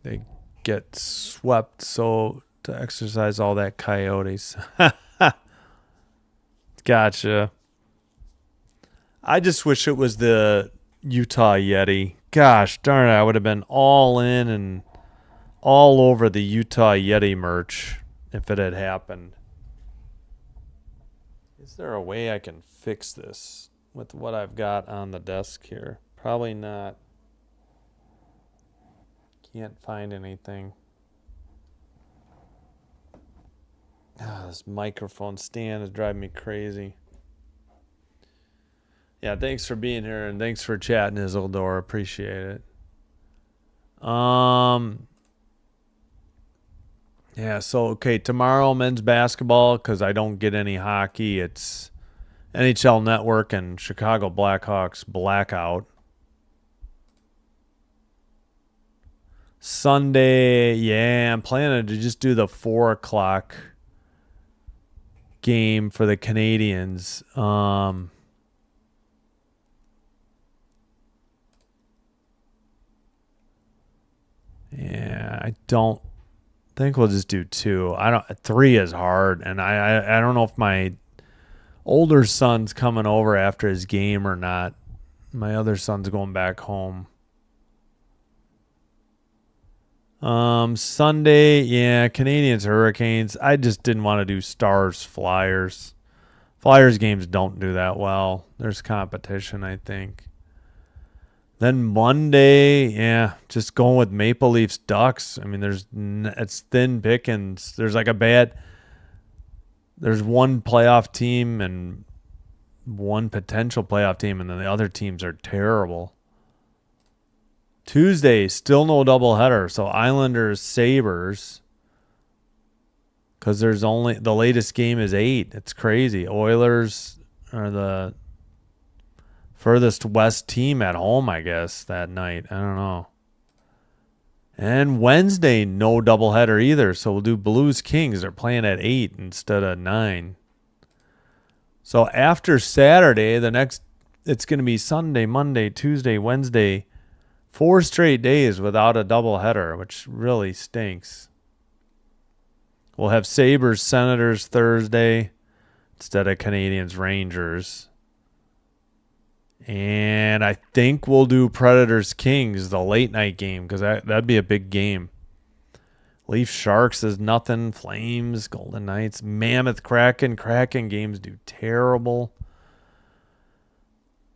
They get swept so to exercise all that Coyotes. Gotcha. I just wish it was the Utah Yeti. Gosh darn it, I would have been all in and all over the Utah Yeti merch if it had happened. Is there a way I can fix this with what I've got on the desk here? Probably not. Can't find anything. This microphone stand is driving me crazy. Yeah, thanks for being here and thanks for chatting, Isildur. Appreciate it. Yeah, so okay, tomorrow men's basketball because I don't get any hockey. It's NHL Network and Chicago Blackhawks blackout. Sunday, yeah, I'm planning to just do the 4:00 game for the Canadians. Yeah, I don't think we'll just do 2. 3 is hard, and I don't know if my older son's coming over after his game or not. My other son's going back home. Sunday, yeah, Canadians, Hurricanes. I just didn't want to do Stars, Flyers. Flyers games don't do that well. There's competition, I think. Then Monday, yeah, just going with Maple Leafs, Ducks. I mean, it's thin pickings. There's one playoff team and one potential playoff team, and then the other teams are terrible. Tuesday, still no doubleheader. So Islanders, Sabres. Because there's only the latest game is 8. It's crazy. Oilers are the furthest west team at home, I guess, that night. I don't know. And Wednesday, no doubleheader either. So we'll do Blues Kings. They're playing at 8 instead of 9. So after Saturday, it's going to be Sunday, Monday, Tuesday, Wednesday. 4 straight days without a doubleheader, which really stinks. We'll have Sabres, Senators Thursday instead of Canadians, Rangers. And I think we'll do Predators, Kings, the late night game, because that'd be a big game. Leaf Sharks is nothing. Flames, Golden Knights, Mammoth, Kraken. Kraken games do terrible.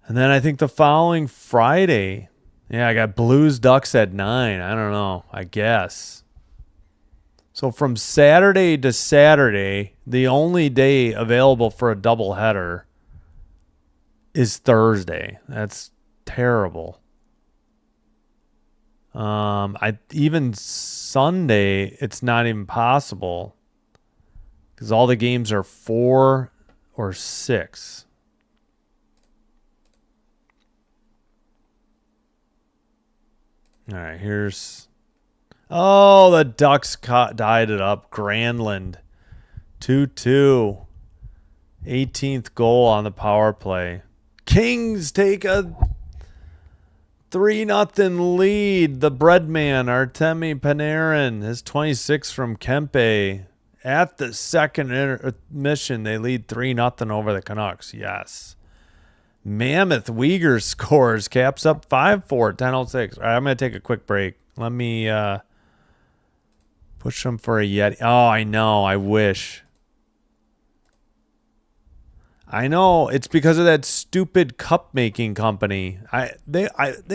And then I think the following Friday, yeah, I got Blues, Ducks at 9. I don't know. I guess. So from Saturday to Saturday, the only day available for a doubleheader is Thursday. That's terrible. Even Sunday, it's not even possible because all the games are 4 or 6. All right, here's... Oh, the Ducks died it up. Granlund. 2-2. 18th goal on the power play. Kings take a 3-0 lead. The breadman, Artemi Panarin, his 26 from Kempe. At the second intermission, they lead 3-0 over the Canucks. Yes. Mammoth Uyghur scores, caps up 5-4, 10-06. All right, I'm going to take a quick break. Let me push them for a Yeti. Oh, I know. I wish. I know. It's because of that stupid cup making company. They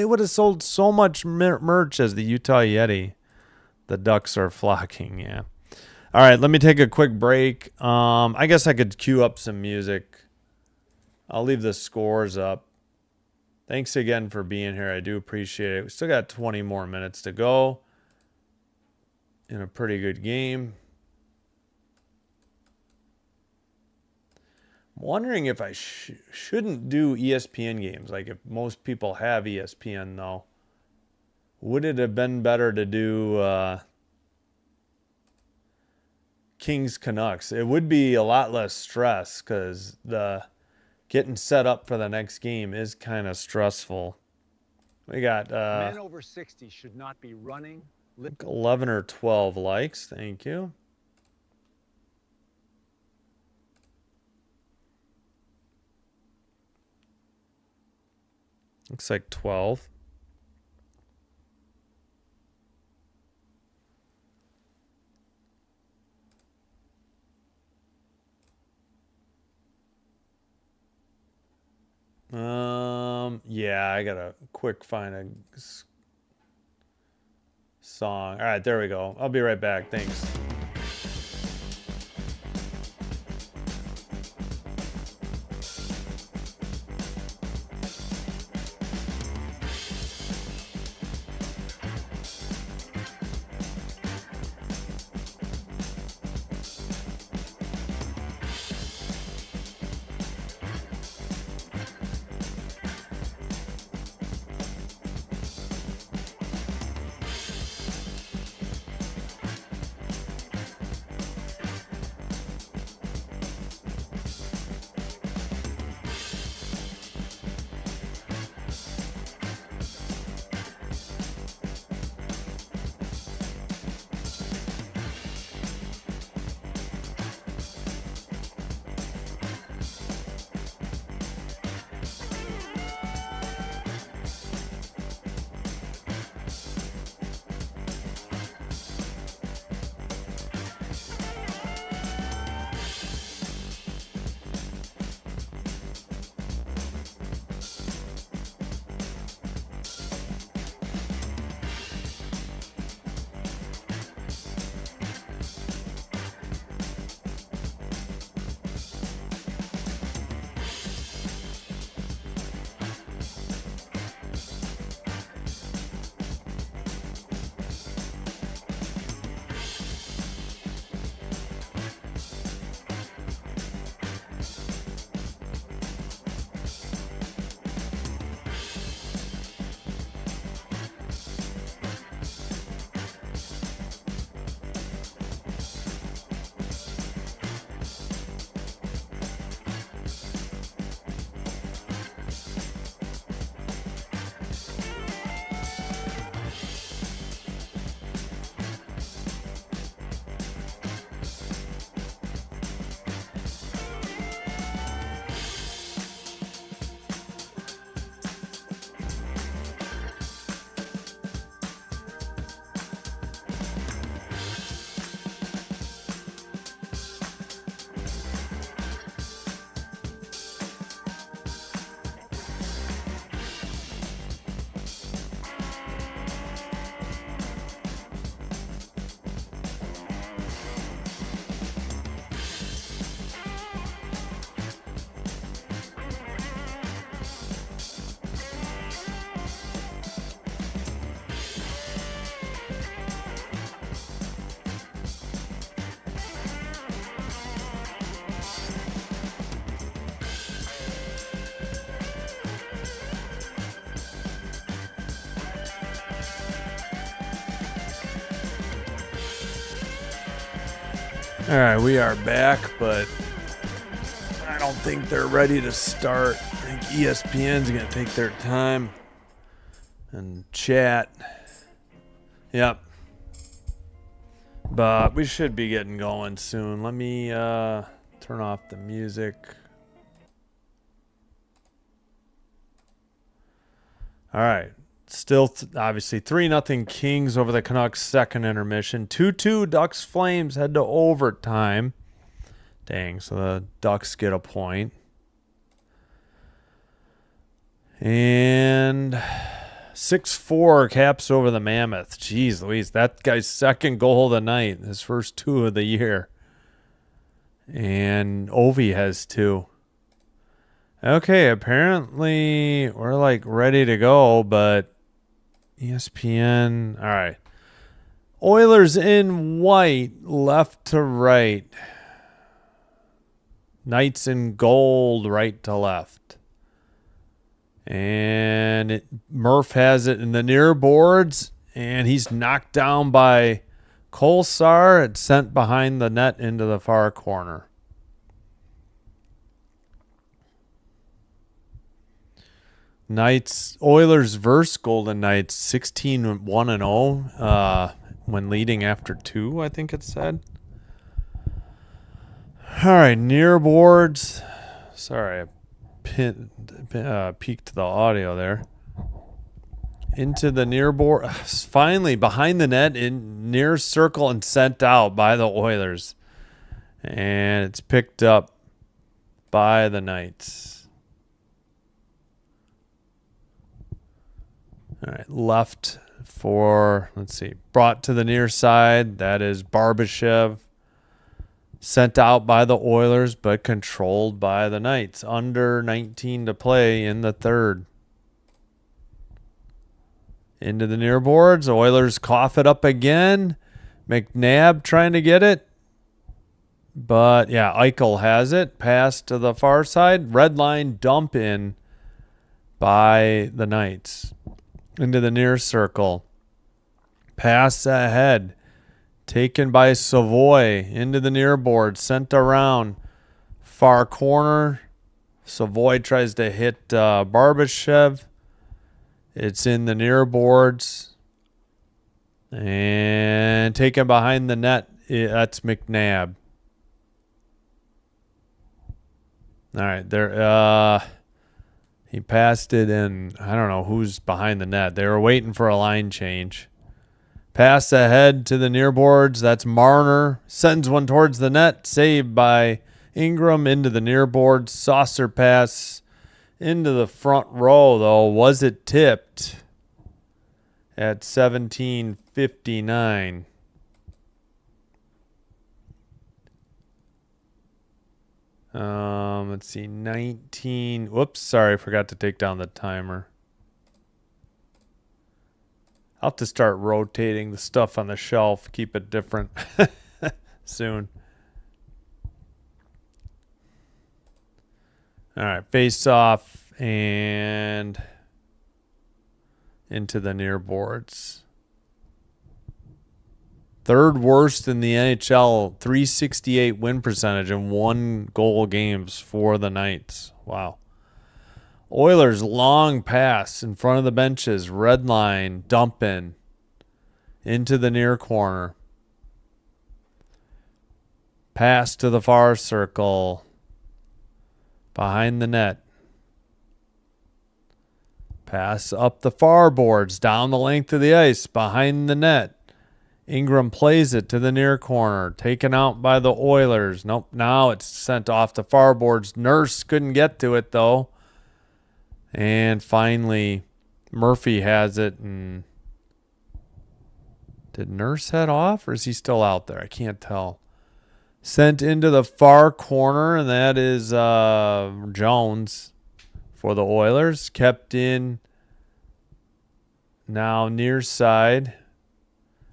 would have sold so much merch as the Utah Yeti. The Ducks are flocking, yeah. All right, let me take a quick break. I guess I could cue up some music. I'll leave the scores up. Thanks again for being here. I do appreciate it. We still got 20 more minutes to go in a pretty good game. I'm wondering if I shouldn't do ESPN games. Like if most people have ESPN, though. Would it have been better to do Kings Canucks? It would be a lot less stress because the getting set up for the next game is kind of stressful. We got Men over 60 should not be running. 11 or 12 likes. Thank you. Looks like 12. Yeah, I gotta quick find a song. All right, there we go. I'll be right back. Thanks. All right, we are back, but I don't think they're ready to start. I think ESPN's going to take their time and chat. Yep. But we should be getting going soon. Let me turn off the music. All right. Still, obviously, 3-0 Kings over the Canucks second intermission. 2-2 Ducks Flames head to overtime. Dang, so the Ducks get a point. And 6-4 Caps over the Mammoth. Jeez Louise, that guy's second goal of the night. His first 2 of the year. And Ovi has 2. Okay, apparently we're like ready to go, but ESPN. All right. Oilers in white, left to right. Knights in gold, right to left. And Murph has it in the near boards, and he's knocked down by Kolsar and sent behind the net into the far corner. Knights, Oilers versus Golden Knights, 16-1-0 when leading after 2, I think it said. All right, near boards. Sorry, I peaked the audio there. Into the near board. Finally, behind the net in near circle and sent out by the Oilers. And it's picked up by the Knights. All right, left for, let's see, brought to the near side. That is Barbashev. Sent out by the Oilers, but controlled by the Knights. Under 19 to play in the third. Into the near boards. Oilers cough it up again. McNabb trying to get it. But, yeah, Eichel has it. Pass to the far side. Red line dump in by the Knights. Into the near circle. Pass ahead. Taken by Savoy. Into the near board. Sent around. Far corner. Savoy tries to hit Barbashev. It's in the near boards. And taken behind the net. That's McNabb. All right, there. He passed it in. I don't know who's behind the net. They were waiting for a line change. Pass ahead to the near boards. That's Marner. Sends one towards the net. Saved by Ingram into the near boards. Saucer pass into the front row, though. Was it tipped at 17:59? Let's see, 19. Whoops, sorry, I forgot to take down the timer. I'll have to start rotating the stuff on the shelf, keep it different soon. All right, face off and into the near boards. Third worst in the NHL, 368 win percentage and 1-goal games for the Knights. Wow. Oilers long pass in front of the benches. Red line dumping into the near corner. Pass to the far circle. Behind the net. Pass up the far boards. Down the length of the ice. Behind the net. Ingram plays it to the near corner. Taken out by the Oilers. Nope. Now it's sent off the far boards. Nurse couldn't get to it, though. And finally, Murphy has it. And did Nurse head off, or is he still out there? I can't tell. Sent into the far corner, and that is Jones for the Oilers. Kept in now near side.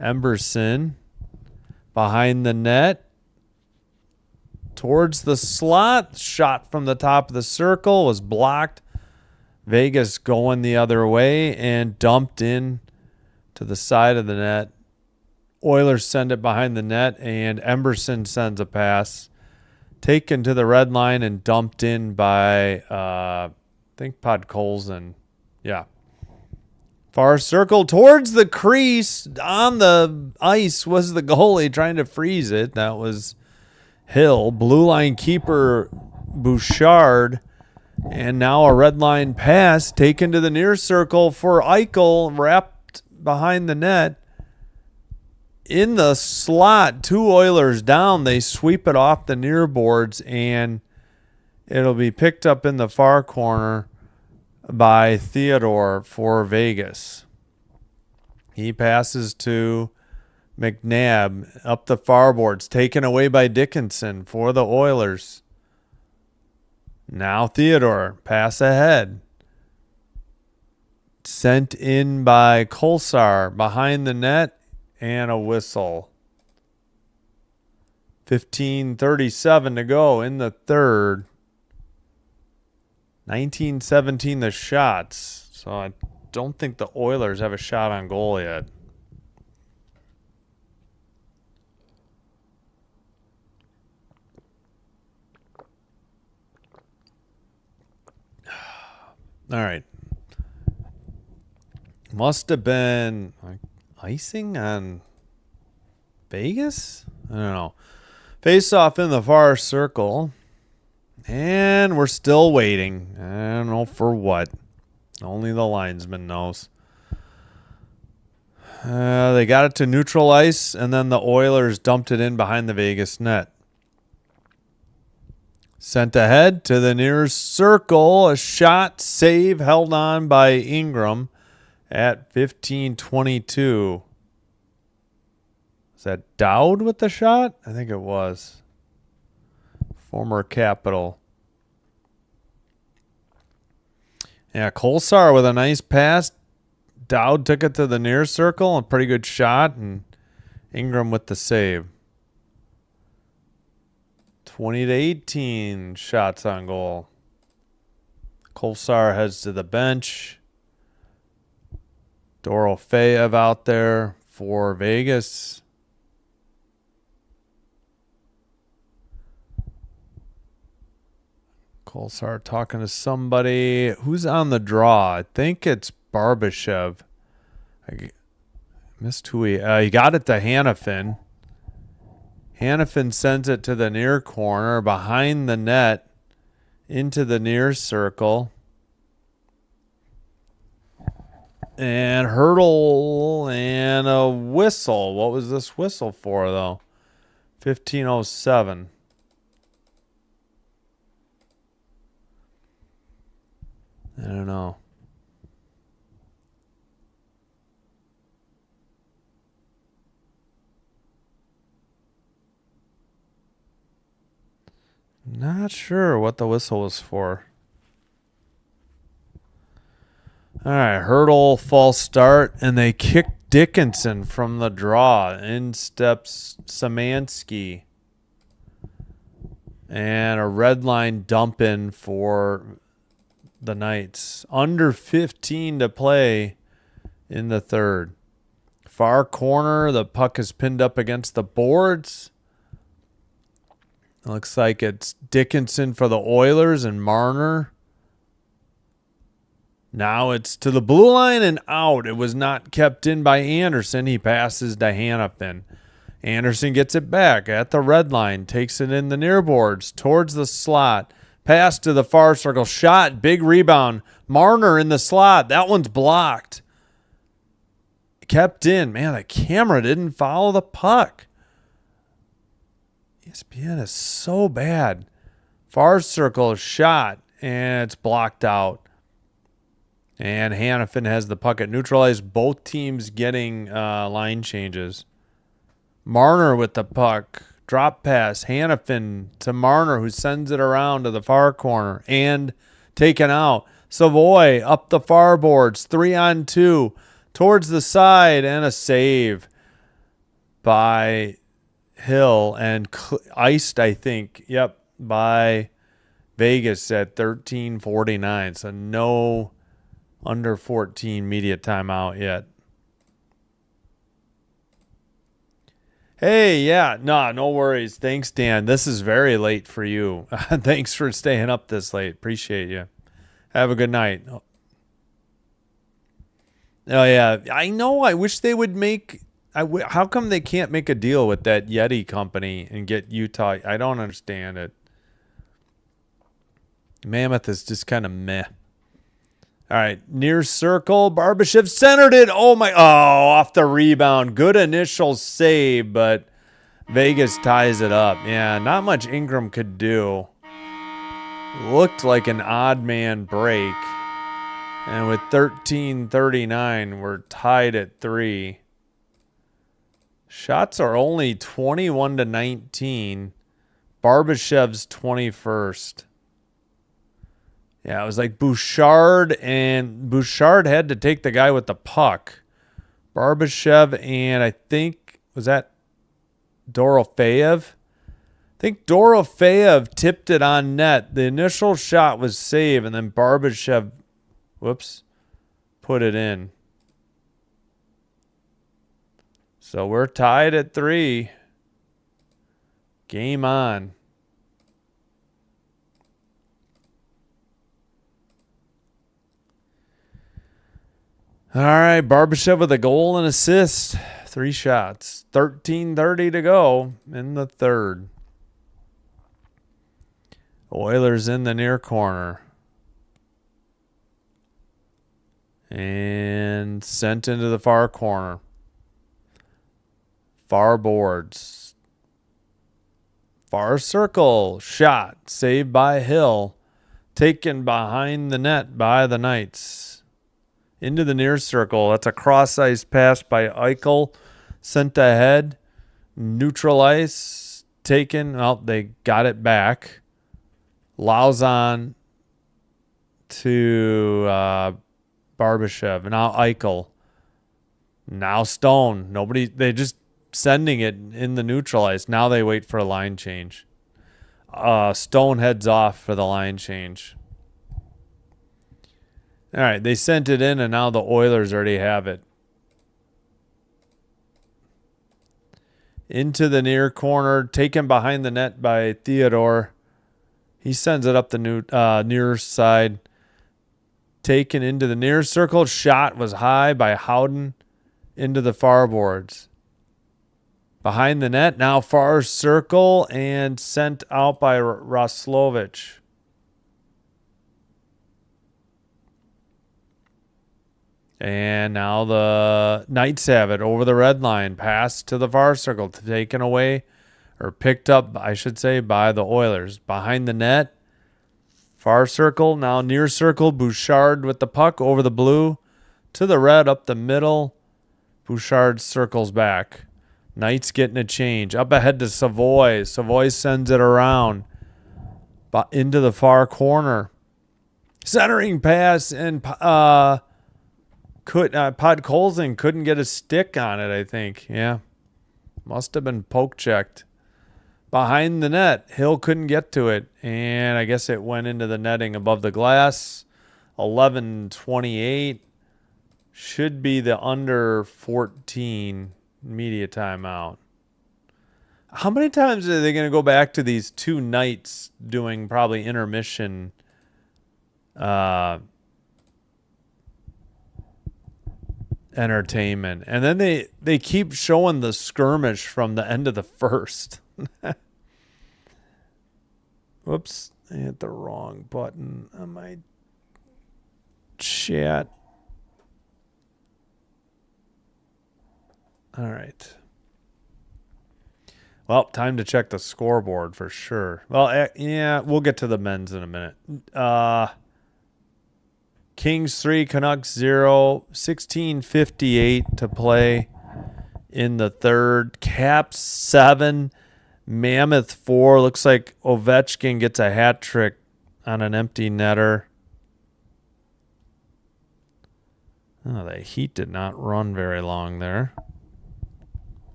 Emberson behind the net. Towards the slot. Shot from the top of the circle was blocked. Vegas going the other way and dumped in to the side of the net. Oilers send it behind the net, and Emberson sends a pass. Taken to the red line and dumped in by, I think, Podkolzin. Yeah. Far circle towards the crease. On the ice was the goalie trying to freeze it. That was Hill. Blue line keeper Bouchard. And now a red line pass taken to the near circle for Eichel, wrapped behind the net. In the slot, 2 Oilers down. They sweep it off the near boards, and it'll be picked up in the far corner by Theodore for Vegas. He passes to McNabb up the far boards, taken away by Dickinson for the Oilers. Now Theodore, pass ahead. Sent in by Kolsar behind the net, and a whistle. 15:37 to go in the third. 19-17 the shots. So I don't think the Oilers have a shot on goal yet. All right. Must have been like icing on Vegas? I don't know. Face off in the far circle. And we're still waiting. I don't know for what. Only the linesman knows. They got it to neutral ice, and then the Oilers dumped it in behind the Vegas net. Sent ahead to the near circle. A shot, save, held on by Ingram at 15:22. Is that Dowd with the shot? I think it was. Former Capital. Yeah, Kolsar with a nice pass. Dowd took it to the near circle. A pretty good shot. And Ingram with the save. 20-18 shots on goal. Kolsar heads to the bench. Dorofeyev out there for Vegas. Kolsar talking to somebody. Who's on the draw? I think it's Barbashev. I missed who he got it to Hanifin. Hanifin sends it to the near corner, behind the net, into the near circle. And hurdle and a whistle. What was this whistle for, though? 15:07. I don't know. Not sure what the whistle was for. All right, hurdle, false start, and they kick Dickinson from the draw. In steps Szymanski. And a red line dump in for the Knights. Under 15 to play in the third. Far corner, the puck is pinned up against the boards. Looks like it's Dickinson for the Oilers and Marner. Now it's to the blue line and out. It was not kept in by Anderson. He passes to Hanifin. Anderson gets it back at the red line. Takes it in the near boards towards the slot. Pass to the far circle. Shot. Big rebound. Marner in the slot. That one's blocked. Kept in. Man, the camera didn't follow the puck. ESPN is so bad. Far circle shot, and it's blocked out. And Hanifin has the puck at neutralized. Both teams getting line changes. Marner with the puck. Drop pass. Hanifin to Marner, who sends it around to the far corner. And taken out. Savoy up the far boards. 3-on-2. Towards the side. And a save by Hill. And iced, I think. Yep. By Vegas at 13:49. So no under 14 media timeout yet. Hey, yeah, no worries. Thanks, Dan. This is very late for you. Thanks for staying up this late. Appreciate you. Have a good night. Oh, yeah. I know. I wish they would make... how come they can't make a deal with that Yeti company and get Utah? I don't understand it. Mammoth is just kind of meh. All right, near circle. Barbashev centered it. Off the rebound. Good initial save, but Vegas ties it up. Yeah, not much Ingram could do. Looked like an odd man break. And with 13:39, we're tied at 3. Shots are only 21-19. Barbashev's 21st. Yeah, it was like Bouchard, and Bouchard had to take the guy with the puck. Barbashev and I think, was that Dorofeyev? I think Dorofeyev tipped it on net. The initial shot was saved, and then Barbashev, put it in. So we're tied at 3. Game on. All right, Barbashev with a goal and assist. 3 shots. 13:30 to go in the third. Oilers in the near corner. And sent into the far corner. Far boards. Far circle. Shot. Saved by Hill. Taken behind the net by the Knights. Into the near circle. That's a cross-ice pass by Eichel. Sent ahead. Neutral ice. Taken. Well, they got it back. Lauzon to Barbashev. Now Eichel. Now Stone. They just sending it in the neutral ice. Now they wait for a line change. Stone heads off for the line change. All right, they sent it in, and now the Oilers already have it. Into the near corner, taken behind the net by Theodore. He sends it up the near side. Taken into the near circle. Shot was high by Howden into the far boards. Behind the net, now far circle and sent out by Roslovich. And now the Knights have it over the red line. Pass to the far circle. Taken away, or picked up, I should say, by the Oilers. Behind the net. Far circle. Now near circle. Bouchard with the puck over the blue. To the red up the middle. Bouchard circles back. Knights getting a change. Up ahead to Savoy. Savoy sends it around. Into the far corner. Centering pass and Podkolzin couldn't get a stick on it, I think. Yeah. Must have been poke checked. Behind the net. Hill couldn't get to it. And I guess it went into the netting above the glass. 11:28. Should be the under 14 media timeout. How many times are they going to go back to these two Knights doing probably intermission entertainment? And then they keep showing the skirmish from the end of the first. Whoops, I hit the wrong button on my chat. All right. Well, time to check the scoreboard for sure. Well, yeah, we'll get to the men's in a minute. Kings 3, Canucks 0, 16:58 to play in the third. Caps 7, Mammoth 4. Looks like Ovechkin gets a hat trick on an empty netter. Oh, the Heat did not run very long there.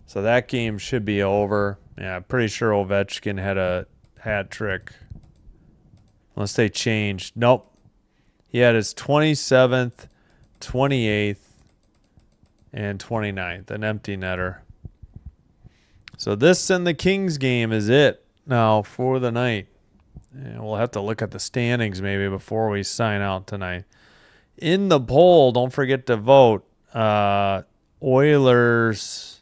So that game should be over. Yeah, pretty sure Ovechkin had a hat trick. Unless they changed. Nope. He had his 27th, 28th, and 29th. An empty netter. So this and the Kings game is it now for the night. And we'll have to look at the standings maybe before we sign out tonight. In the poll, don't forget to vote. Oilers...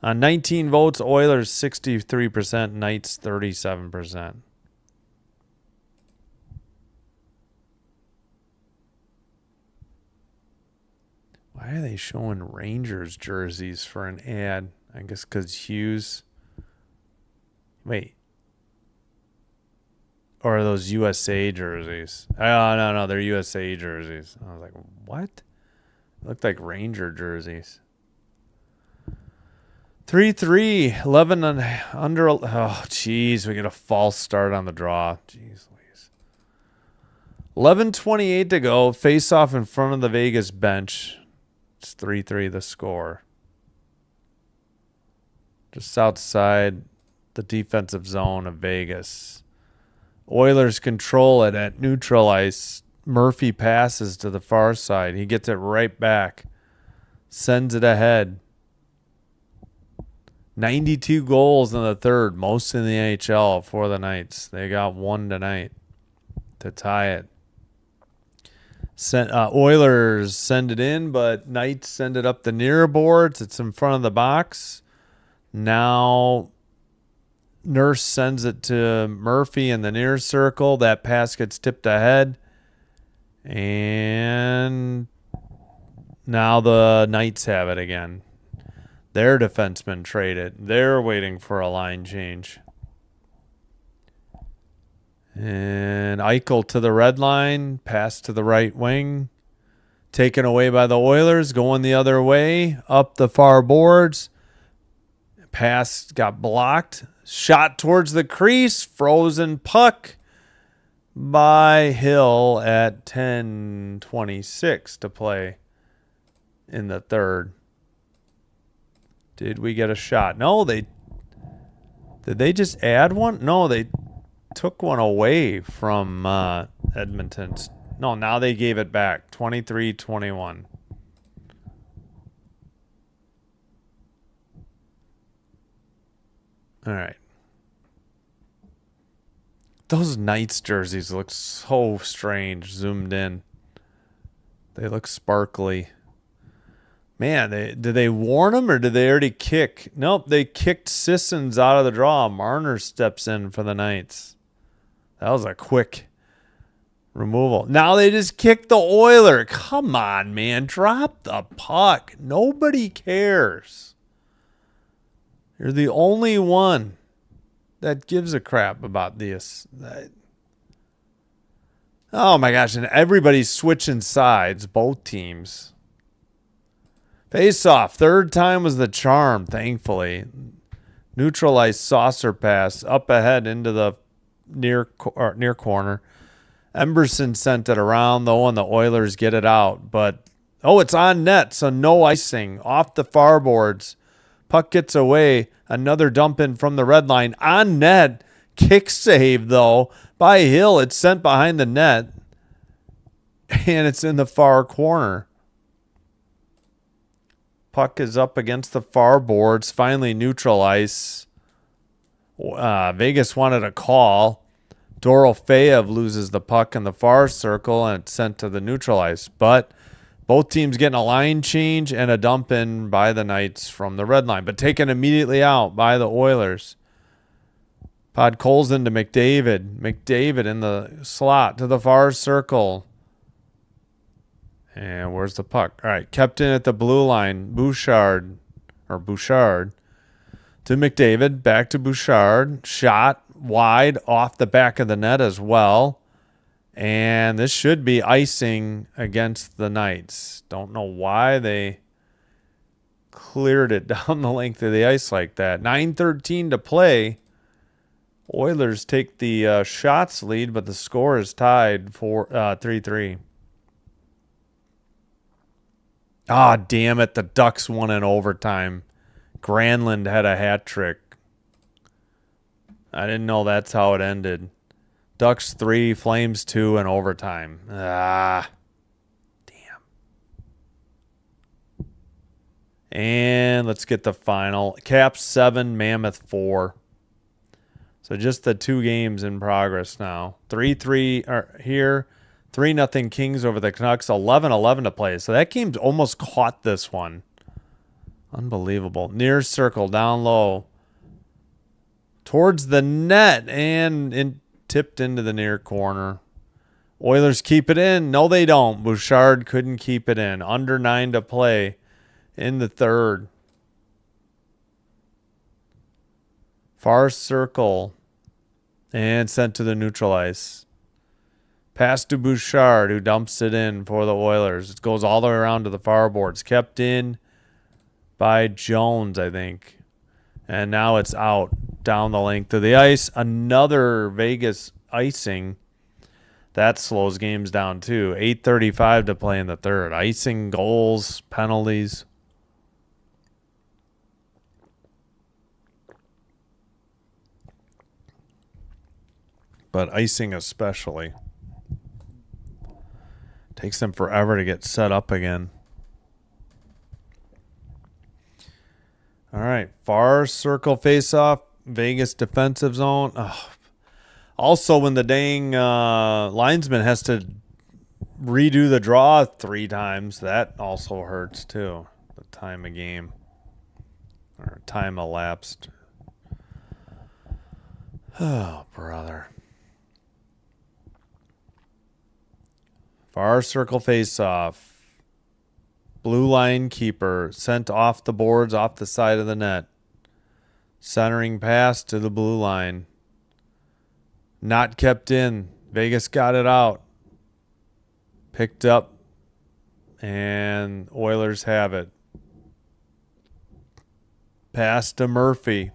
19 votes, Oilers 63%, Knights 37%. Why are they showing Rangers jerseys for an ad? I guess because Hughes. Wait. Or are those USA jerseys? Oh, no, they're USA jerseys. I was like, what? Looked like Ranger jerseys. 3-3, 11 under. Oh, jeez, we get a false start on the draw. Jeez Louise. 11:28 to go. Face off in front of the Vegas bench. It's 3-3 the score. Just outside the defensive zone of Vegas. Oilers control it at neutral ice. Murphy passes to the far side. He gets it right back. Sends it ahead. 92 goals in the third, most in the NHL for the Knights. They got one tonight to tie it. Oilers send it in, but Knights send it up the near boards. It's in front of the box. Now Nurse sends it to Murphy in the near circle. That pass gets tipped ahead. And now the Knights have it again. Their defenseman traded. They're waiting for a line change. And Eichel to the red line. Pass to the right wing. Taken away by the Oilers. Going the other way. Up the far boards. Pass got blocked. Shot towards the crease. Frozen puck by Hill at 10:26 to play in the third. Did we get a shot? No, did they just add one? No, they took one away from Edmonton. No, now they gave it back. 23-21. All right. Those Knights jerseys look so strange zoomed in. They look sparkly. Man, did they warn him or did they already kick? Nope, they kicked Sissons out of the draw. Marner steps in for the Knights. That was a quick removal. Now they just kicked the Oiler. Come on, man. Drop the puck. Nobody cares. You're the only one that gives a crap about this. Oh, my gosh. And everybody's switching sides, both teams. Face off. Third time was the charm, thankfully. Neutralized saucer pass up ahead into the near corner. Emberson sent it around, though, and the Oilers get it out. But, it's on net, so no icing. Off the far boards. Puck gets away. Another dump in from the red line. On net. Kick save, though, by Hill. It's sent behind the net. And it's in the far corner. Puck is up against the far boards. Finally neutralized. Vegas wanted a call. Dorofeyev loses the puck in the far circle, and it's sent to the neutralized. But both teams getting a line change and a dump in by the Knights from the red line, but taken immediately out by the Oilers. Podkolzin to McDavid. McDavid in the slot to the far circle. And where's the puck? All right, kept in at the blue line. Bouchard to McDavid. Back to Bouchard. Shot wide off the back of the net as well. And this should be icing against the Knights. Don't know why they cleared it down the length of the ice like that. 9:13 to play. Oilers take the shots lead, but the score is tied for 3-3. Ah, damn it. The Ducks won in overtime. Granlund had a hat trick. I didn't know that's how it ended. Ducks 3, Flames 2 in overtime. Damn. And let's get the final. Caps 7, Mammoth 4. So just the 2 games in progress now. 3-3 here. 3-0 Kings over the Canucks. 11-11 to play. So that game's almost caught this one. Unbelievable. Near circle, down low. Towards the net and tipped into the near corner. Oilers keep it in. No, they don't. Bouchard couldn't keep it in. Under 9 to play in the third. Far circle. And sent to the neutral ice. Pass to Bouchard, who dumps it in for the Oilers. It goes all the way around to the far boards. Kept in by Jones, I think. And now it's out down the length of the ice. Another Vegas icing. That slows games down too. 8:35 to play in the third. Icing, goals, penalties. But icing especially. Takes them forever to get set up again. All right. Far circle face-off. Vegas defensive zone. Oh. Also, when the dang linesman has to redo the draw 3 times, that also hurts too. The time of game. Or time elapsed. Oh, brother. Far circle face-off. Blue line keeper sent off the boards, off the side of the net. Centering pass to the blue line. Not kept in. Vegas got it out. Picked up. And Oilers have it. Pass to Murphy.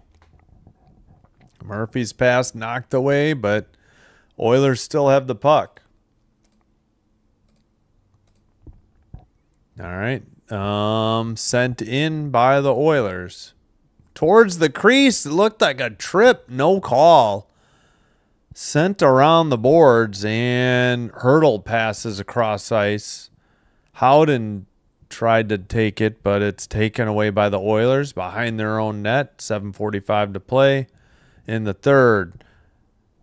Murphy's pass knocked away, but Oilers still have the puck. All right. Sent in by the Oilers. Towards the crease. It looked like a trip. No call. Sent around the boards and Hurdle passes across ice. Howden tried to take it, but it's taken away by the Oilers behind their own net. 7:45 to play in the third.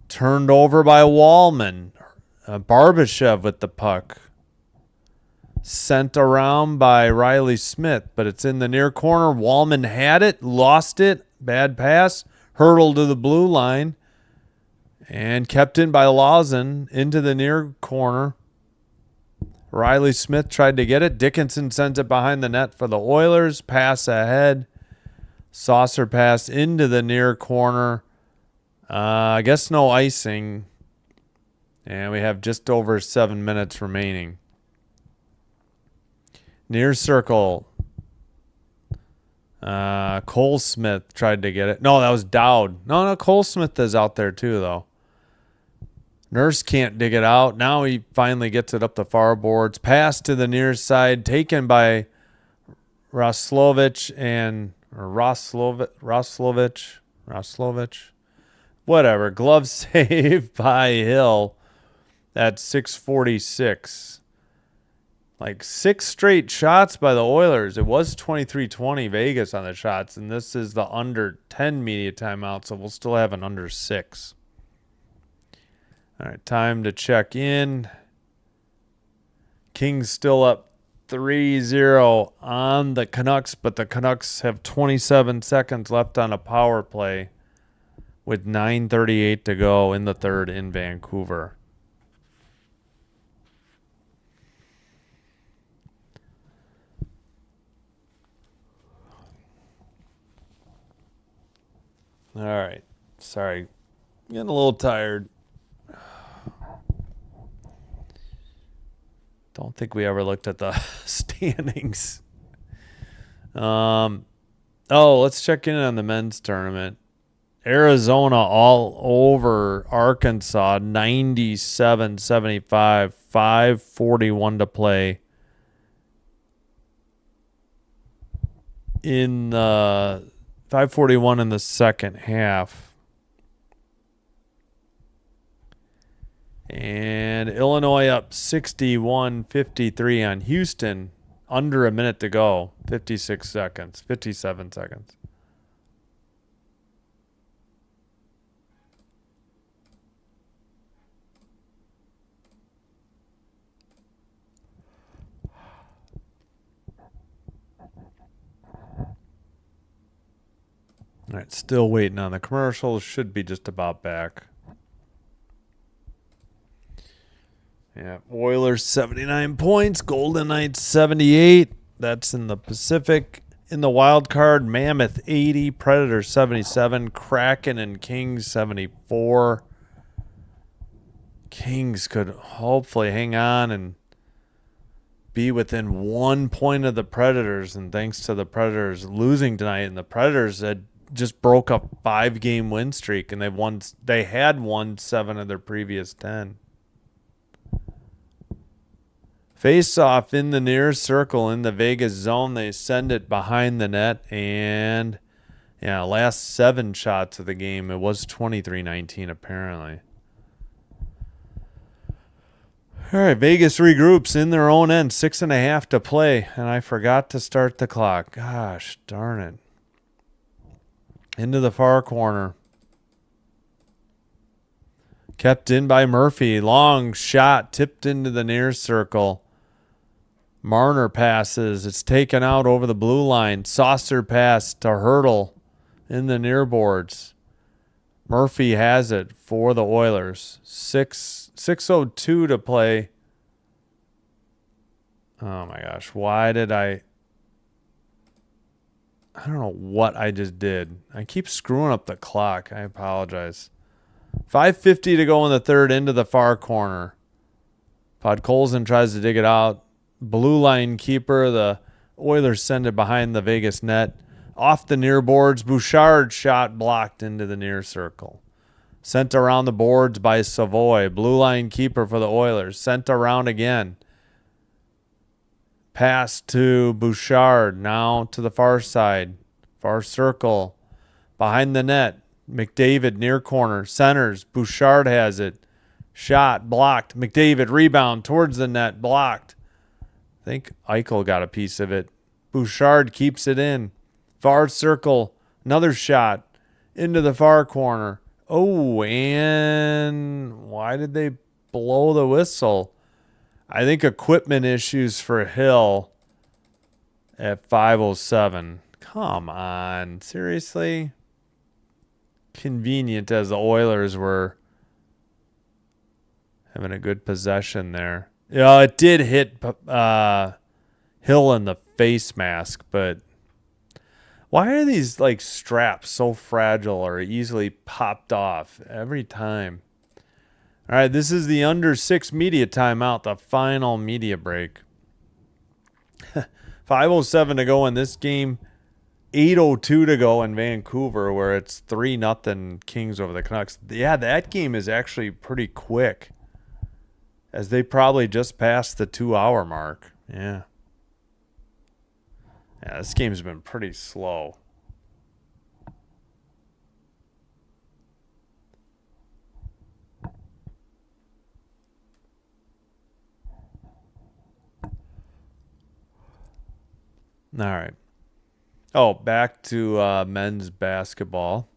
Turned over by Wallman. Barbashev with the puck. Sent around by Riley Smith, but it's in the near corner. Wallman had it, lost it. Bad pass. Hurdle to the blue line. And kept in by Lawson into the near corner. Riley Smith tried to get it. Dickinson sends it behind the net for the Oilers. Pass ahead. Saucer pass into the near corner. I guess no icing. And we have just over 7 minutes remaining. Near circle. Cole Smith tried to get it. No, that was Dowd. No, Cole Smith is out there too, though. Nurse can't dig it out. Now he finally gets it up the far boards. Pass to the near side, taken by Roslovich. Whatever. Glove save by Hill at 6:46. Like 6 straight shots by the Oilers. It was 23-20 Vegas on the shots, and this is the under 10 media timeout, so we'll still have an under 6. All right, time to check in. Kings still up 3-0 on the Canucks, but the Canucks have 27 seconds left on a power play with 9:38 to go in the third in Vancouver. All right. Sorry. Getting a little tired. Don't think we ever looked at the standings. Let's check in on the men's tournament. Arizona all over Arkansas, 97-75, 5:41 to play in the 5:41 in the second half. And Illinois up 61-53 on Houston. Under a minute to go. 57 seconds. All right, still waiting on the commercials. Should be just about back. Yeah, Oilers 79 points, Golden Knights 78. That's in the Pacific. In the wild card, Mammoth 80, Predators 77, Kraken and Kings 74. Kings could hopefully hang on and be within 1 point of the Predators, and thanks to the Predators losing tonight, and the Predators had just broke a 5-game win streak, and they had won 7 of their previous 10. Face off in the near circle in the Vegas zone. They send it behind the net, and last 7 shots of the game, it was 23-19 apparently. All right, Vegas regroups in their own end, 6.5 to play, and I forgot to start the clock. Gosh darn it. Into the far corner. Kept in by Murphy. Long shot tipped into the near circle. Marner passes. It's taken out over the blue line. Saucer pass to Hurdle in the near boards. Murphy has it for the Oilers. 6:02 to play. Oh my gosh. Why did I don't know what I just did. I keep screwing up the clock. I apologize. 5:50 to go in the third, into the far corner. Podkolzin tries to dig it out. Blue line keeper. The Oilers send it behind the Vegas net. Off the near boards. Bouchard shot blocked into the near circle. Sent around the boards by Savoy. Blue line keeper for the Oilers. Sent around again. Pass to Bouchard. Now to the far side. Far circle. Behind the net. McDavid near corner. Centers. Bouchard has it. Shot blocked. McDavid rebound towards the net. Blocked. I think Eichel got a piece of it. Bouchard keeps it in. Far circle. Another shot. Into the far corner. Oh, and why did they blow the whistle? I think equipment issues for Hill at 5:07. Come on. Seriously? Convenient as the Oilers were having a good possession there. Yeah, it did hit Hill in the face mask, but why are these like straps so fragile or easily popped off every time? All right, this is the under 6 media timeout, the final media break. 5:07 to go in this game. 8:02 to go in Vancouver, where it's 3-0 Kings over the Canucks. Yeah, that game is actually pretty quick, as they probably just passed the 2-hour mark. Yeah. Yeah, this game's been pretty slow. All right. Oh, back to men's basketball.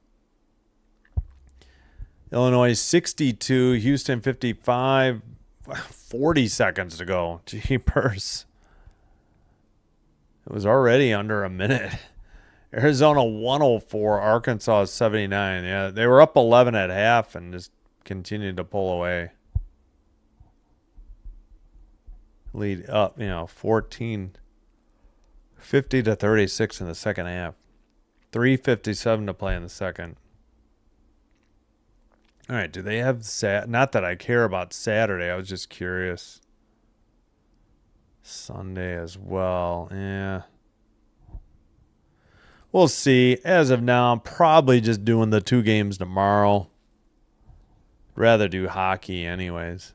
Illinois 62, Houston 55, 40 seconds to go. Jeepers. It was already under a minute. Arizona 104, Arkansas 79. Yeah, they were up 11 at half and just continued to pull away. Lead up, 14, 50 to 36 in the second half. 3:57 to play in the second. All right, do they have not that I care about Saturday, I was just curious. Sunday as well. Yeah. We'll see. As of now, I'm probably just doing the 2 games tomorrow. Rather do hockey anyways.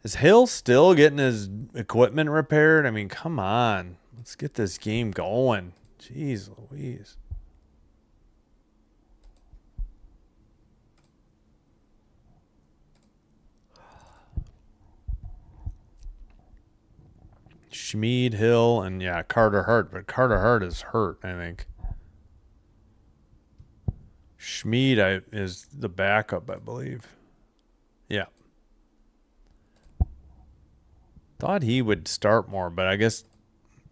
Is Hill still getting his equipment repaired? I mean, come on. Let's get this game going. Jeez Louise. Schmid, Hill, and yeah, Carter Hart. But Carter Hart is hurt, I think. Schmid is the backup, I believe. Yeah. Thought he would start more, but I guess,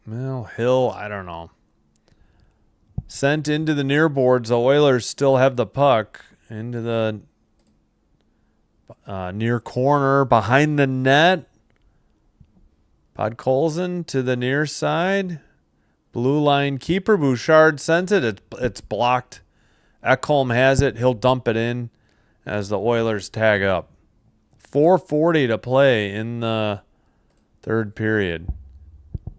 well, Hill, I don't know. Sent into the near boards. The Oilers still have the puck into the near corner behind the net. Podkolzin to the near side. Blue line keeper. Bouchard sends it. It's blocked. Ekholm has it. He'll dump it in as the Oilers tag up. 4:40 to play in the third period.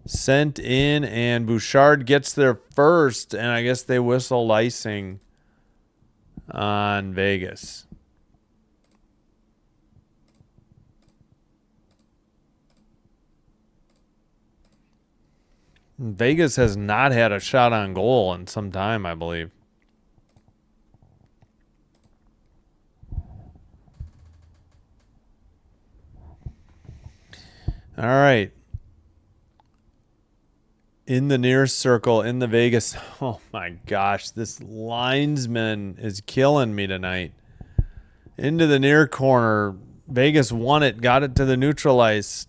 Sent in, and Bouchard gets there first, and I guess they whistled icing on Vegas. Vegas has not had a shot on goal in some time, I believe. All right. in the near circle in the Vegas. Oh my gosh, this linesman is killing me tonight. Into the near corner. Vegas won it, got it to the neutral ice.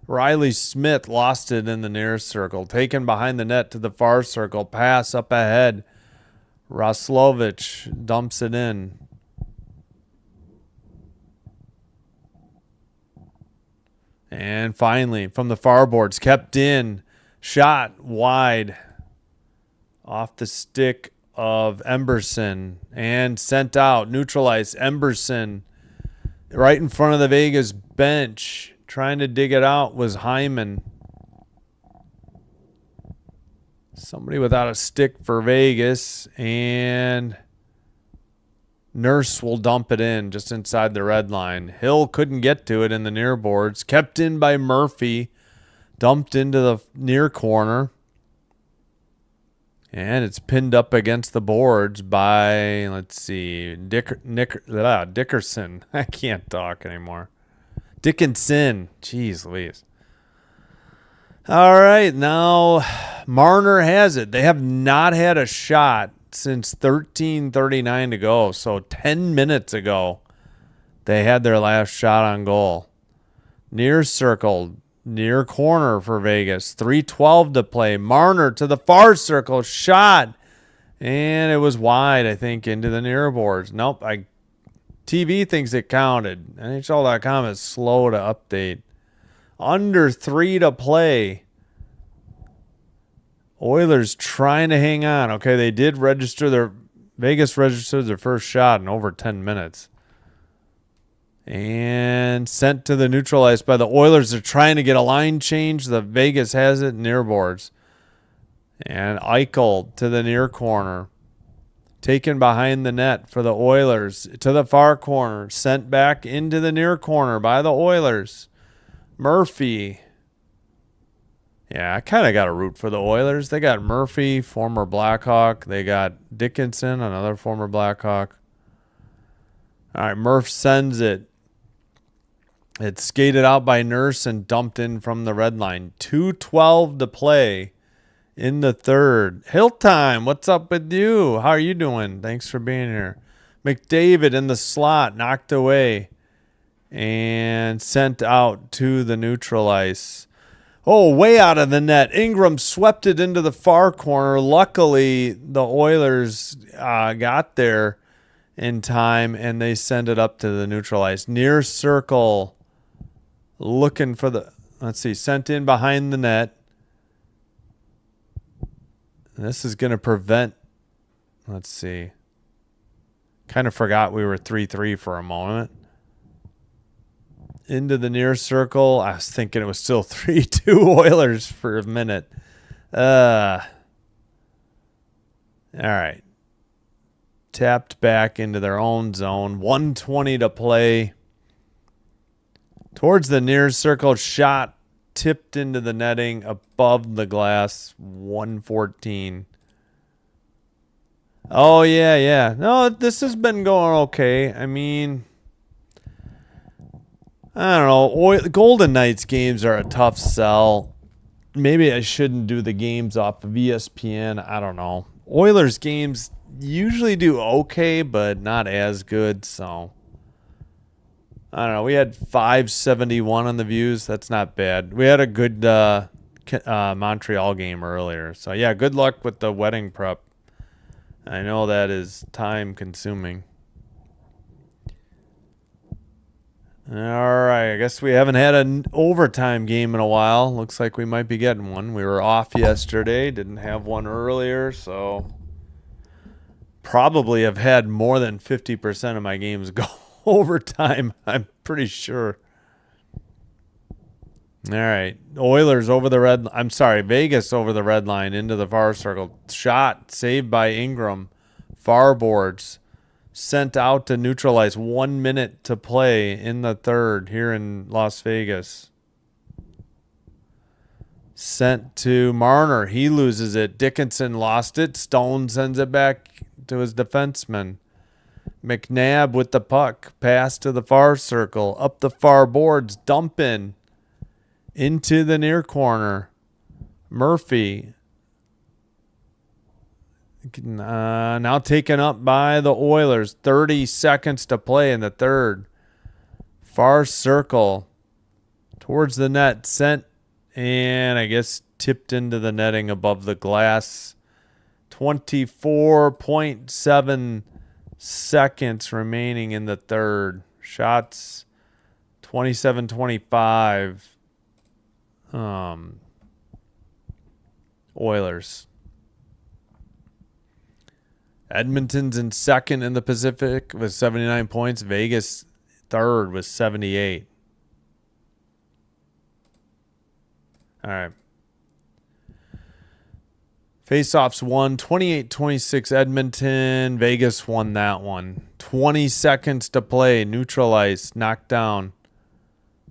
Riley Smith lost it in the near circle. Taken behind the net to the far circle. Pass up ahead. Roslovich dumps it in. And finally, from the far boards, kept in. Shot wide off the stick of Emberson and sent out. Neutralized. Emberson right in front of the Vegas bench. Trying to dig it out was Hyman. Somebody without a stick for Vegas. And Nurse will dump it in just inside the red line. Hill couldn't get to it in the near boards. Kept in by Murphy. Dumped into the near corner. And it's pinned up against the boards by, let's see, Dickerson. I can't talk anymore. Dickinson. Jeez Louise. All right, now Marner has it. They have not had a shot since 13:39 to go. So 10 minutes ago, they had their last shot on goal. Near circle, near corner for Vegas. 3:12 to play. Marner to the far circle, shot. And it was wide, I think, into the near boards. Nope, TV thinks it counted. NHL.com is slow to update. Under 3 to play. Oilers trying to hang on. Okay, they did Vegas registered their first shot in over 10 minutes. And sent to the neutral ice by the Oilers. They're trying to get a line change. The Vegas has it near boards. And Eichel to the near corner. Taken behind the net for the Oilers to the far corner. Sent back into the near corner by the Oilers. Murphy. Yeah, I kind of got to root for the Oilers. They got Murphy, former Blackhawk. They got Dickinson, another former Blackhawk. All right, Murph sends it. It's skated out by Nurse and dumped in from the red line. 2:12 to play in the third. Hill time, what's up with you? How are you doing? Thanks for being here. McDavid in the slot, knocked away and sent out to the neutral ice. Oh, way out of the net. Ingram swept it into the far corner. Luckily, the Oilers got there in time, and they send it up to the neutral ice. Near circle, looking for the, sent in behind the net. This is going to prevent, kind of forgot we were 3-3 for a moment. Into the near circle. I was thinking it was still 3-2 Oilers for a minute. All right. Tapped back into their own zone. 1:20 to play. Towards the near circle, shot tipped into the netting above the glass. 1:14. Oh, yeah. No, this has been going okay. I mean, I don't know. Golden Knights games are a tough sell. Maybe I shouldn't do the games off of ESPN. I don't know. Oilers games usually do okay, but not as good. So, I don't know. We had 571 on the views. That's not bad. We had a good Montreal game earlier. So, yeah, good luck with the wedding prep. I know that is time consuming. All right, I guess we haven't had an overtime game in a while. Looks like we might be getting one. We were off yesterday, didn't have one earlier, so probably have had more than 50% of my games go overtime, I'm pretty sure. All right, Vegas over the red line into the far circle. Shot, saved by Ingram. Far boards. Sent out to neutralize. 1 minute to play in the third here in Las Vegas. Sent to Marner. He loses it. Dickinson lost it. Stone sends it back to his defenseman. McNabb with the puck. Pass to the far circle. Up the far boards. Dump in. Into the near corner. Murphy. Now taken up by the Oilers. 30 seconds to play in the third. Far circle. Towards the net. Sent. And I guess tipped into the netting above the glass. 24.7 seconds remaining in the third. Shots 27-25. Oilers. Edmonton's in second in the Pacific with 79 points. Vegas third with 78. All right. Faceoffs won 28-26 Edmonton. Vegas won that one. 20 seconds to play. Neutralized. Knocked down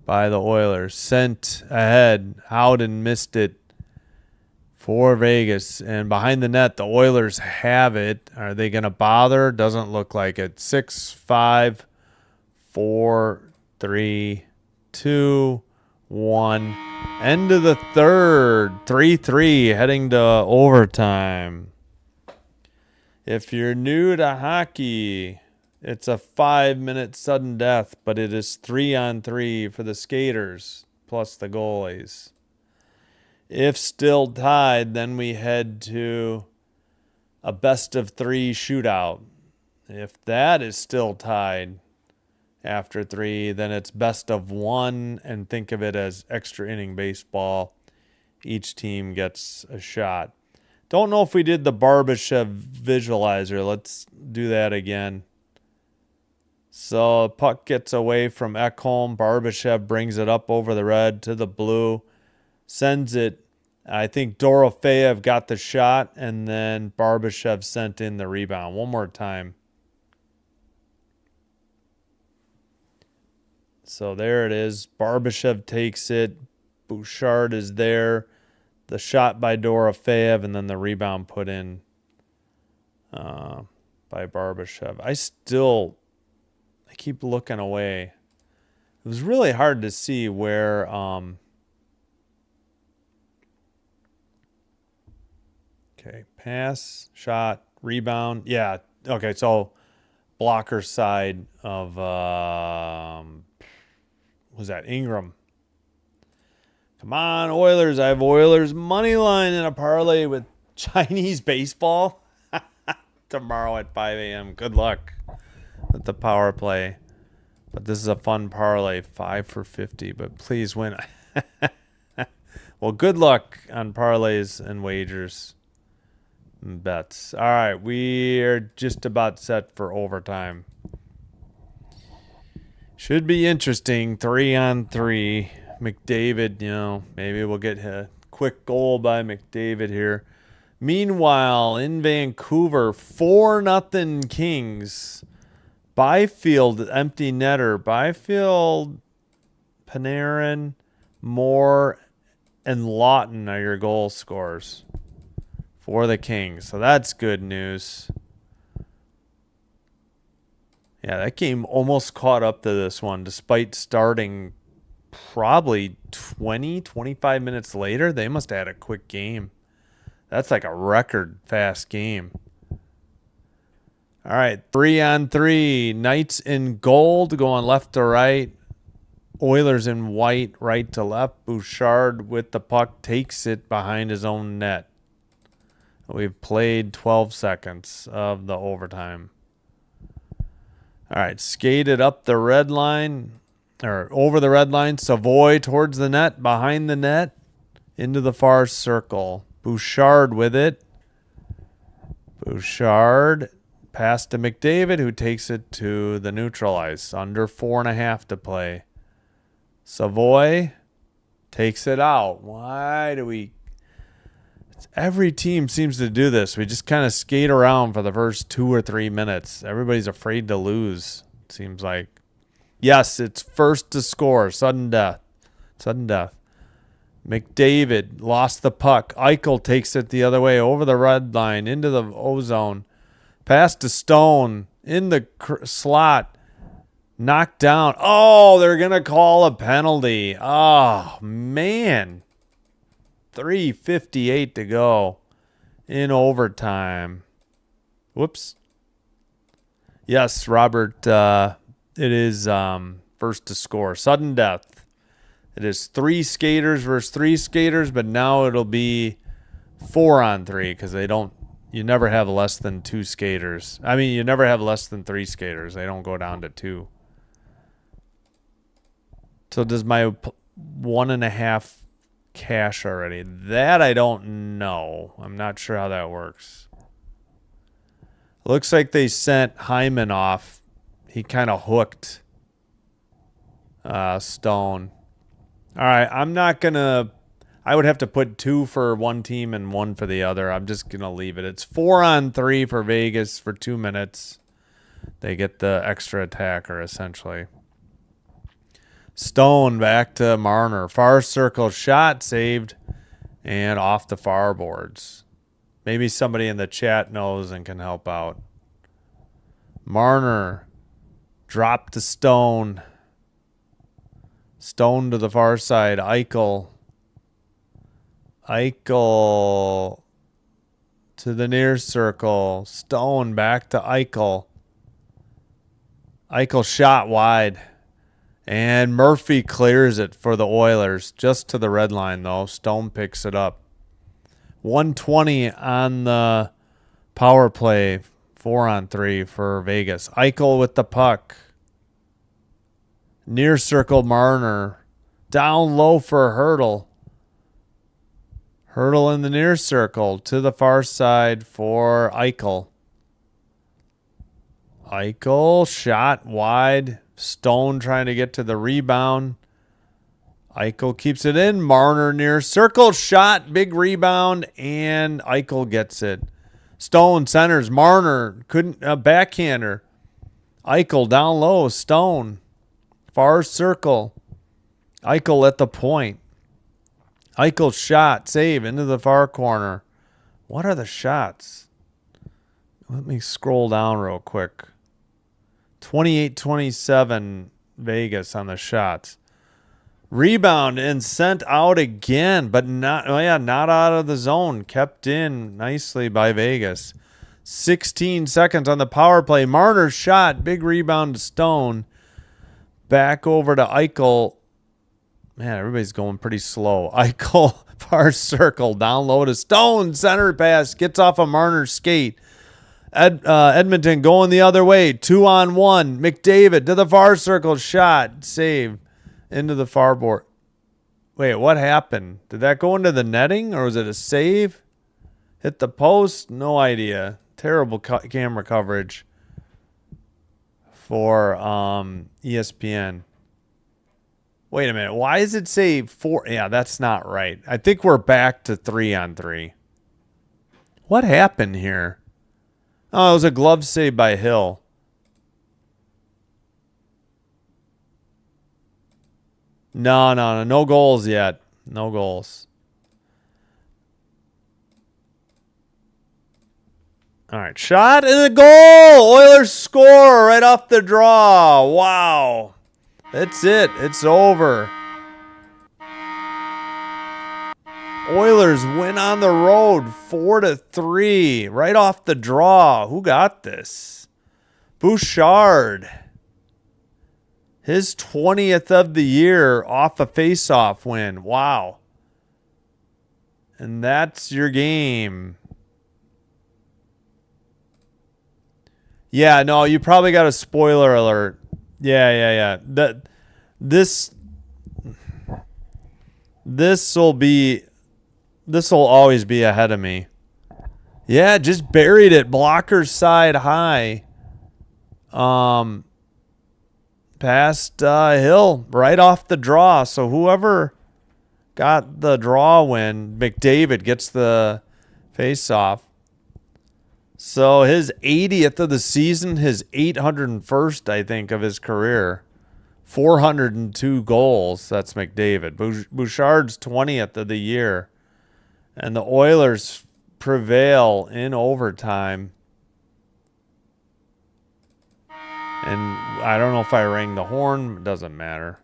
by the Oilers. Sent ahead. Howden missed it for Vegas. And behind the net, the Oilers have it. Are they going to bother? Doesn't look like it. 6-5, 4, 3, 2, 1. End of the third. 3-3 heading to overtime. If you're new to hockey, it's a 5-minute sudden death, but it is 3-on-3 for the skaters plus the goalies. If still tied, then we head to a best-of-3 shootout. If that is still tied after 3, then it's best-of-1, and think of it as extra inning baseball. Each team gets a shot. Don't know if we did the Barbashev visualizer. Let's do that again. So puck gets away from Ekholm. Barbashev brings it up over the red to the blue. Sends it. I think Dorofeyev got the shot, and then Barbashev sent in the rebound. One more time. So there it is. Barbashev takes it. Bouchard is there. The shot by Dorofeyev, and then the rebound put in by Barbashev. I keep looking away. It was really hard to see where okay, pass, shot, rebound. Yeah, okay, so blocker side of was that Ingram? Come on, Oilers. I have Oilers money line in a parlay with Chinese baseball tomorrow at 5 a.m. Good luck with the power play. But this is a fun parlay, 5 for 50. But please win. Well, good luck on parlays and wagers and bets. All right, we are just about set for overtime. Should be interesting. 3-on-3. McDavid, maybe we'll get a quick goal by McDavid here. Meanwhile, in Vancouver, 4-0 Kings. Byfield, empty netter. Byfield, Panarin, Moore, and Lawton are your goal scorers for the Kings. So that's good news. Yeah, that game almost caught up to this one, despite starting probably 20, 25 minutes later. They must have had a quick game. That's like a record fast game. All right, 3-on-3. Knights in gold going left to right. Oilers in white, right to left. Bouchard with the puck takes it behind his own net. We've played 12 seconds of the overtime. All right, skated up the red line, or over the red line. Savoy towards the net, behind the net, into the far circle. Bouchard with it. Bouchard pass to McDavid, who takes it to the neutral ice. Under 4.5 to play. Savoy takes it out. Why do we... Every team seems to do this. We just kind of skate around for the first 2 or 3 minutes. Everybody's afraid to lose, it seems like. Yes, it's first to score. Sudden death. Sudden death. McDavid lost the puck. Eichel takes it the other way over the red line into the O-zone. Pass to Stone in the slot. Knocked down. Oh, they're going to call a penalty. Oh, man. 3:58 to go in overtime. Whoops. Yes, Robert, it is first to score. Sudden death. It is 3 skaters versus 3 skaters, but now it'll be 4-on-3 because you never have less than 2 skaters. I mean, you never have less than 3 skaters. They don't go down to 2. So does my 1.5 cash already? That I don't know. I'm not sure how that works. Looks like they sent Hyman off. He kind of hooked Stone. All right, I'm not going to... I would have to put 2 for one team and 1 for the other. I'm just going to leave it. It's 4-on-3 for Vegas for 2 minutes. They get the extra attacker, essentially. Stone back to Marner. Far circle shot saved and off the far boards. Maybe somebody in the chat knows and can help out. Marner dropped to Stone. Stone to the far side. Eichel to the near circle. Stone back to Eichel. Eichel shot wide. And Murphy clears it for the Oilers. Just to the red line, though. Stone picks it up. 1:20 on the power play. 4-on-3 for Vegas. Eichel with the puck. Near circle Marner. Down low for Hurdle. Hurdle in the near circle. To the far side for Eichel. Eichel shot wide. Stone trying to get to the rebound. Eichel keeps it in. Marner near circle. Shot. Big rebound. And Eichel gets it. Stone centers. Marner couldn't. Backhander. Eichel down low. Stone. Far circle. Eichel at the point. Eichel shot. Save into the far corner. What are the shots? Let me scroll down real quick. 28-27 Vegas on the shots. Rebound and sent out again, but not out of the zone. Kept in nicely by Vegas. 16 seconds on the power play. Marner shot. Big rebound to Stone. Back over to Eichel. Man, everybody's going pretty slow. Eichel, far circle. Down low to Stone. Center pass. Gets off a Marner skate. Edmonton going the other way. 2-on-1. McDavid to the far circle. Shot. Save. Into the far board. Wait, what happened? Did that go into the netting or was it a save? Hit the post? No idea. Terrible camera coverage for ESPN. Wait a minute. Why does it say 4? Yeah, that's not right. I think we're back to 3-on-3. What happened here? Oh, it was a glove save by Hill. No goals yet. No goals. All right, shot and a goal. Oilers score right off the draw. Wow. That's it. It's over. Oilers win on the road 4-3 right off the draw. Who got this? Bouchard. His 20th of the year off a face-off win. Wow. And that's your game. Yeah, no, you probably got a spoiler alert. Yeah. This will always be ahead of me. Yeah, just buried it. Blocker side high. Past Hill right off the draw. So whoever got the draw win, McDavid gets the face-off. So his 80th of the season, his 801st, I think, of his career. 402 goals. That's McDavid. Bouchard's 20th of the year. And the Oilers prevail in overtime. And I don't know if I rang the horn. It doesn't matter.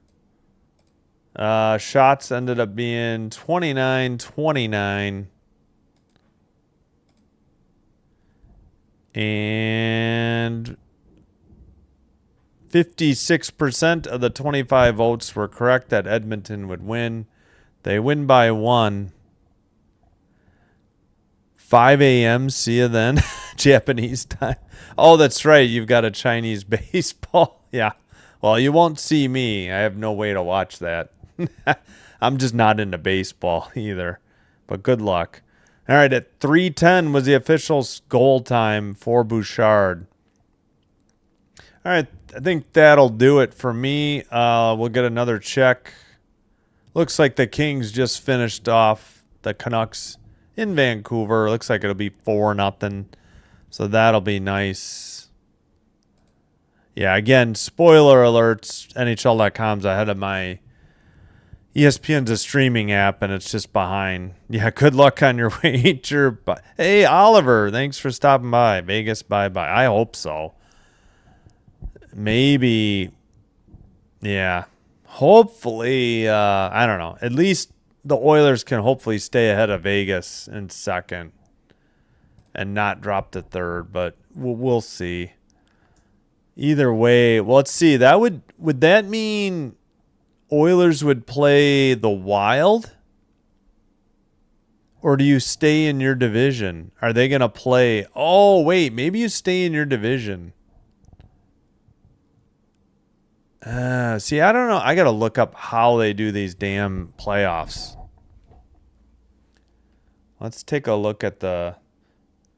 Shots ended up being 29-29. And 56% of the 25 votes were correct that Edmonton would win. They win by 1. 5 a.m. See you then. Japanese time. Oh, that's right. You've got a Chinese baseball. Yeah. Well, you won't see me. I have no way to watch that. I'm just not into baseball either. But good luck. All right. At 3:10 was the official goal time for Bouchard. All right. I think that'll do it for me. We'll get another check. Looks like the Kings just finished off the Canucks in Vancouver. Looks like it'll be 4-0. So that'll be nice. Yeah, again, spoiler alerts. NHL.com's ahead of my ESPN's a streaming app, and it's just behind. Yeah, good luck on your wager. But hey, Oliver, thanks for stopping by. Vegas, bye-bye. I hope so. Maybe, yeah. Hopefully, I don't know. At least the Oilers can hopefully stay ahead of Vegas in second and not drop to third, but we'll see. Either way, well, let's see. That would that mean Oilers would play the Wild? Or do you stay in your division? Are they going to play? Oh, wait, maybe you stay in your division. See, I don't know. I got to look up how they do these damn playoffs. Let's take a look at the...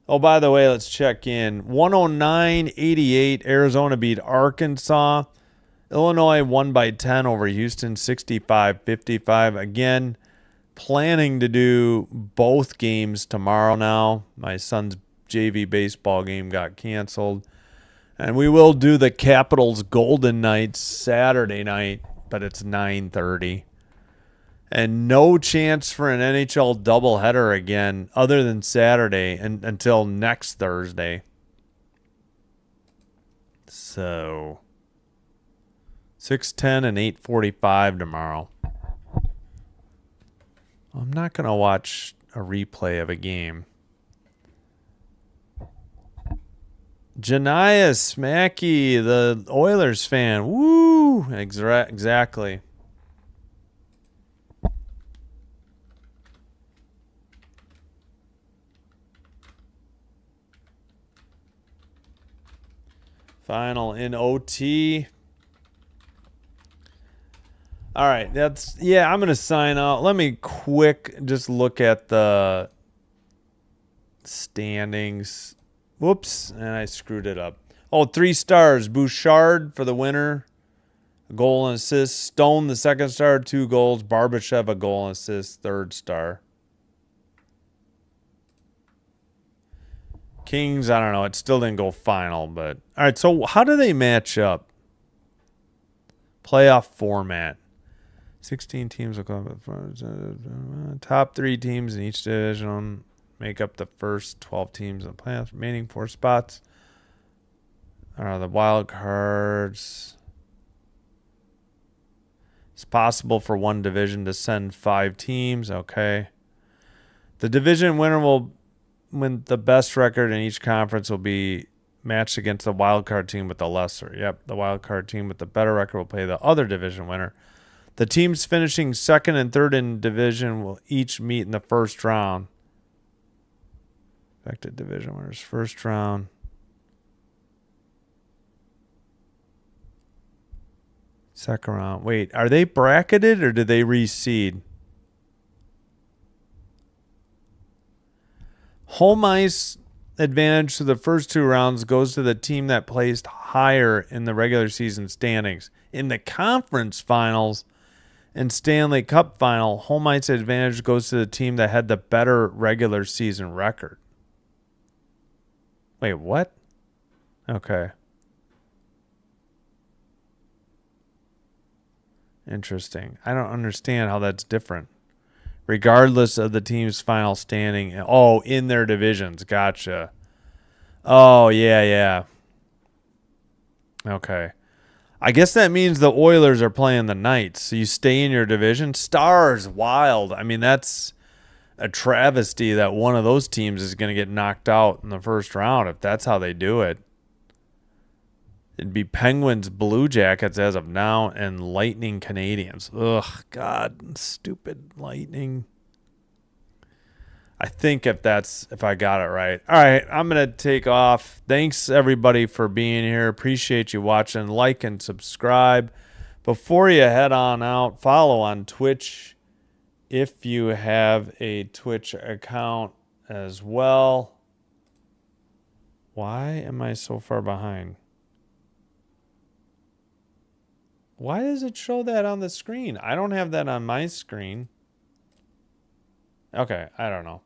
Oh, by the way, let's check in. 109-88, Arizona beat Arkansas. Illinois won by 10 over Houston, 65-55. Again, planning to do both games tomorrow now. My son's JV baseball game got canceled. And we will do the Capitals Golden Knights Saturday night, but it's 9:30. And no chance for an NHL doubleheader again other than Saturday until next Thursday. So 6:10 and 8:45 tomorrow. I'm not going to watch a replay of a game. Janiyah Smacky, the Oilers fan. Woo! Exactly. Final in OT. All right, I'm going to sign out. Let me just look at the standings. Whoops, and I screwed it up. Oh, 3 stars. Bouchard for the winner, a goal and assist. Stone, the second star, 2 goals. Barbashev, a goal and assist, 3rd star. Kings, I don't know. It still didn't go final, but... All right, so how do they match up? Playoff format. 16 teams will come. Top 3 teams in each division make up the first 12 teams in the playoffs. Remaining 4 spots are the wild cards. It's possible for one division to send 5 teams. Okay. The division winner will win. The best record in each conference will be matched against the wild card team with the lesser. Yep. The wild card team with the better record will play the other division winner. The teams finishing 2nd and 3rd in division will each meet in the first round. Affected division winners, first round. Second round. Wait, are they bracketed or did they reseed? Home ice advantage to the first 2 rounds goes to the team that placed higher in the regular season standings. In the conference finals and Stanley Cup final, home ice advantage goes to the team that had the better regular season record. Wait, what? Okay. Interesting. I don't understand how that's different. Regardless of the team's final standing. Oh, in their divisions. Gotcha. Oh, yeah. Okay. I guess that means the Oilers are playing the Knights. So you stay in your division. Stars, wild. I mean, that's a travesty that one of those teams is going to get knocked out in the first round if that's how they do it. It'd be Penguins, Blue Jackets as of now, and Lightning, Canadians. Ugh, God, stupid Lightning. I think if I got it right. All right, I'm going to take off. Thanks, everybody, for being here. Appreciate you watching. Like and subscribe. Before you head on out, follow on Twitch if you have a Twitch account as well. Why am I so far behind? Why does it show that on the screen? I don't have that on my screen. Okay, I don't know.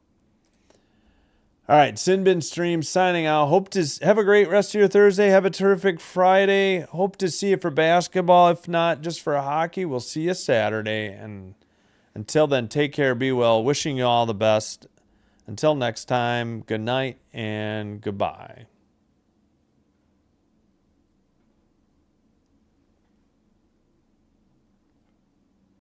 All right, Sinbin Stream signing out. Hope to have a great rest of your Thursday. Have a terrific Friday. Hope to see you for basketball. If not, just for hockey. We'll see you Saturday. And until then, take care, be well. Wishing you all the best. Until next time, good night and goodbye.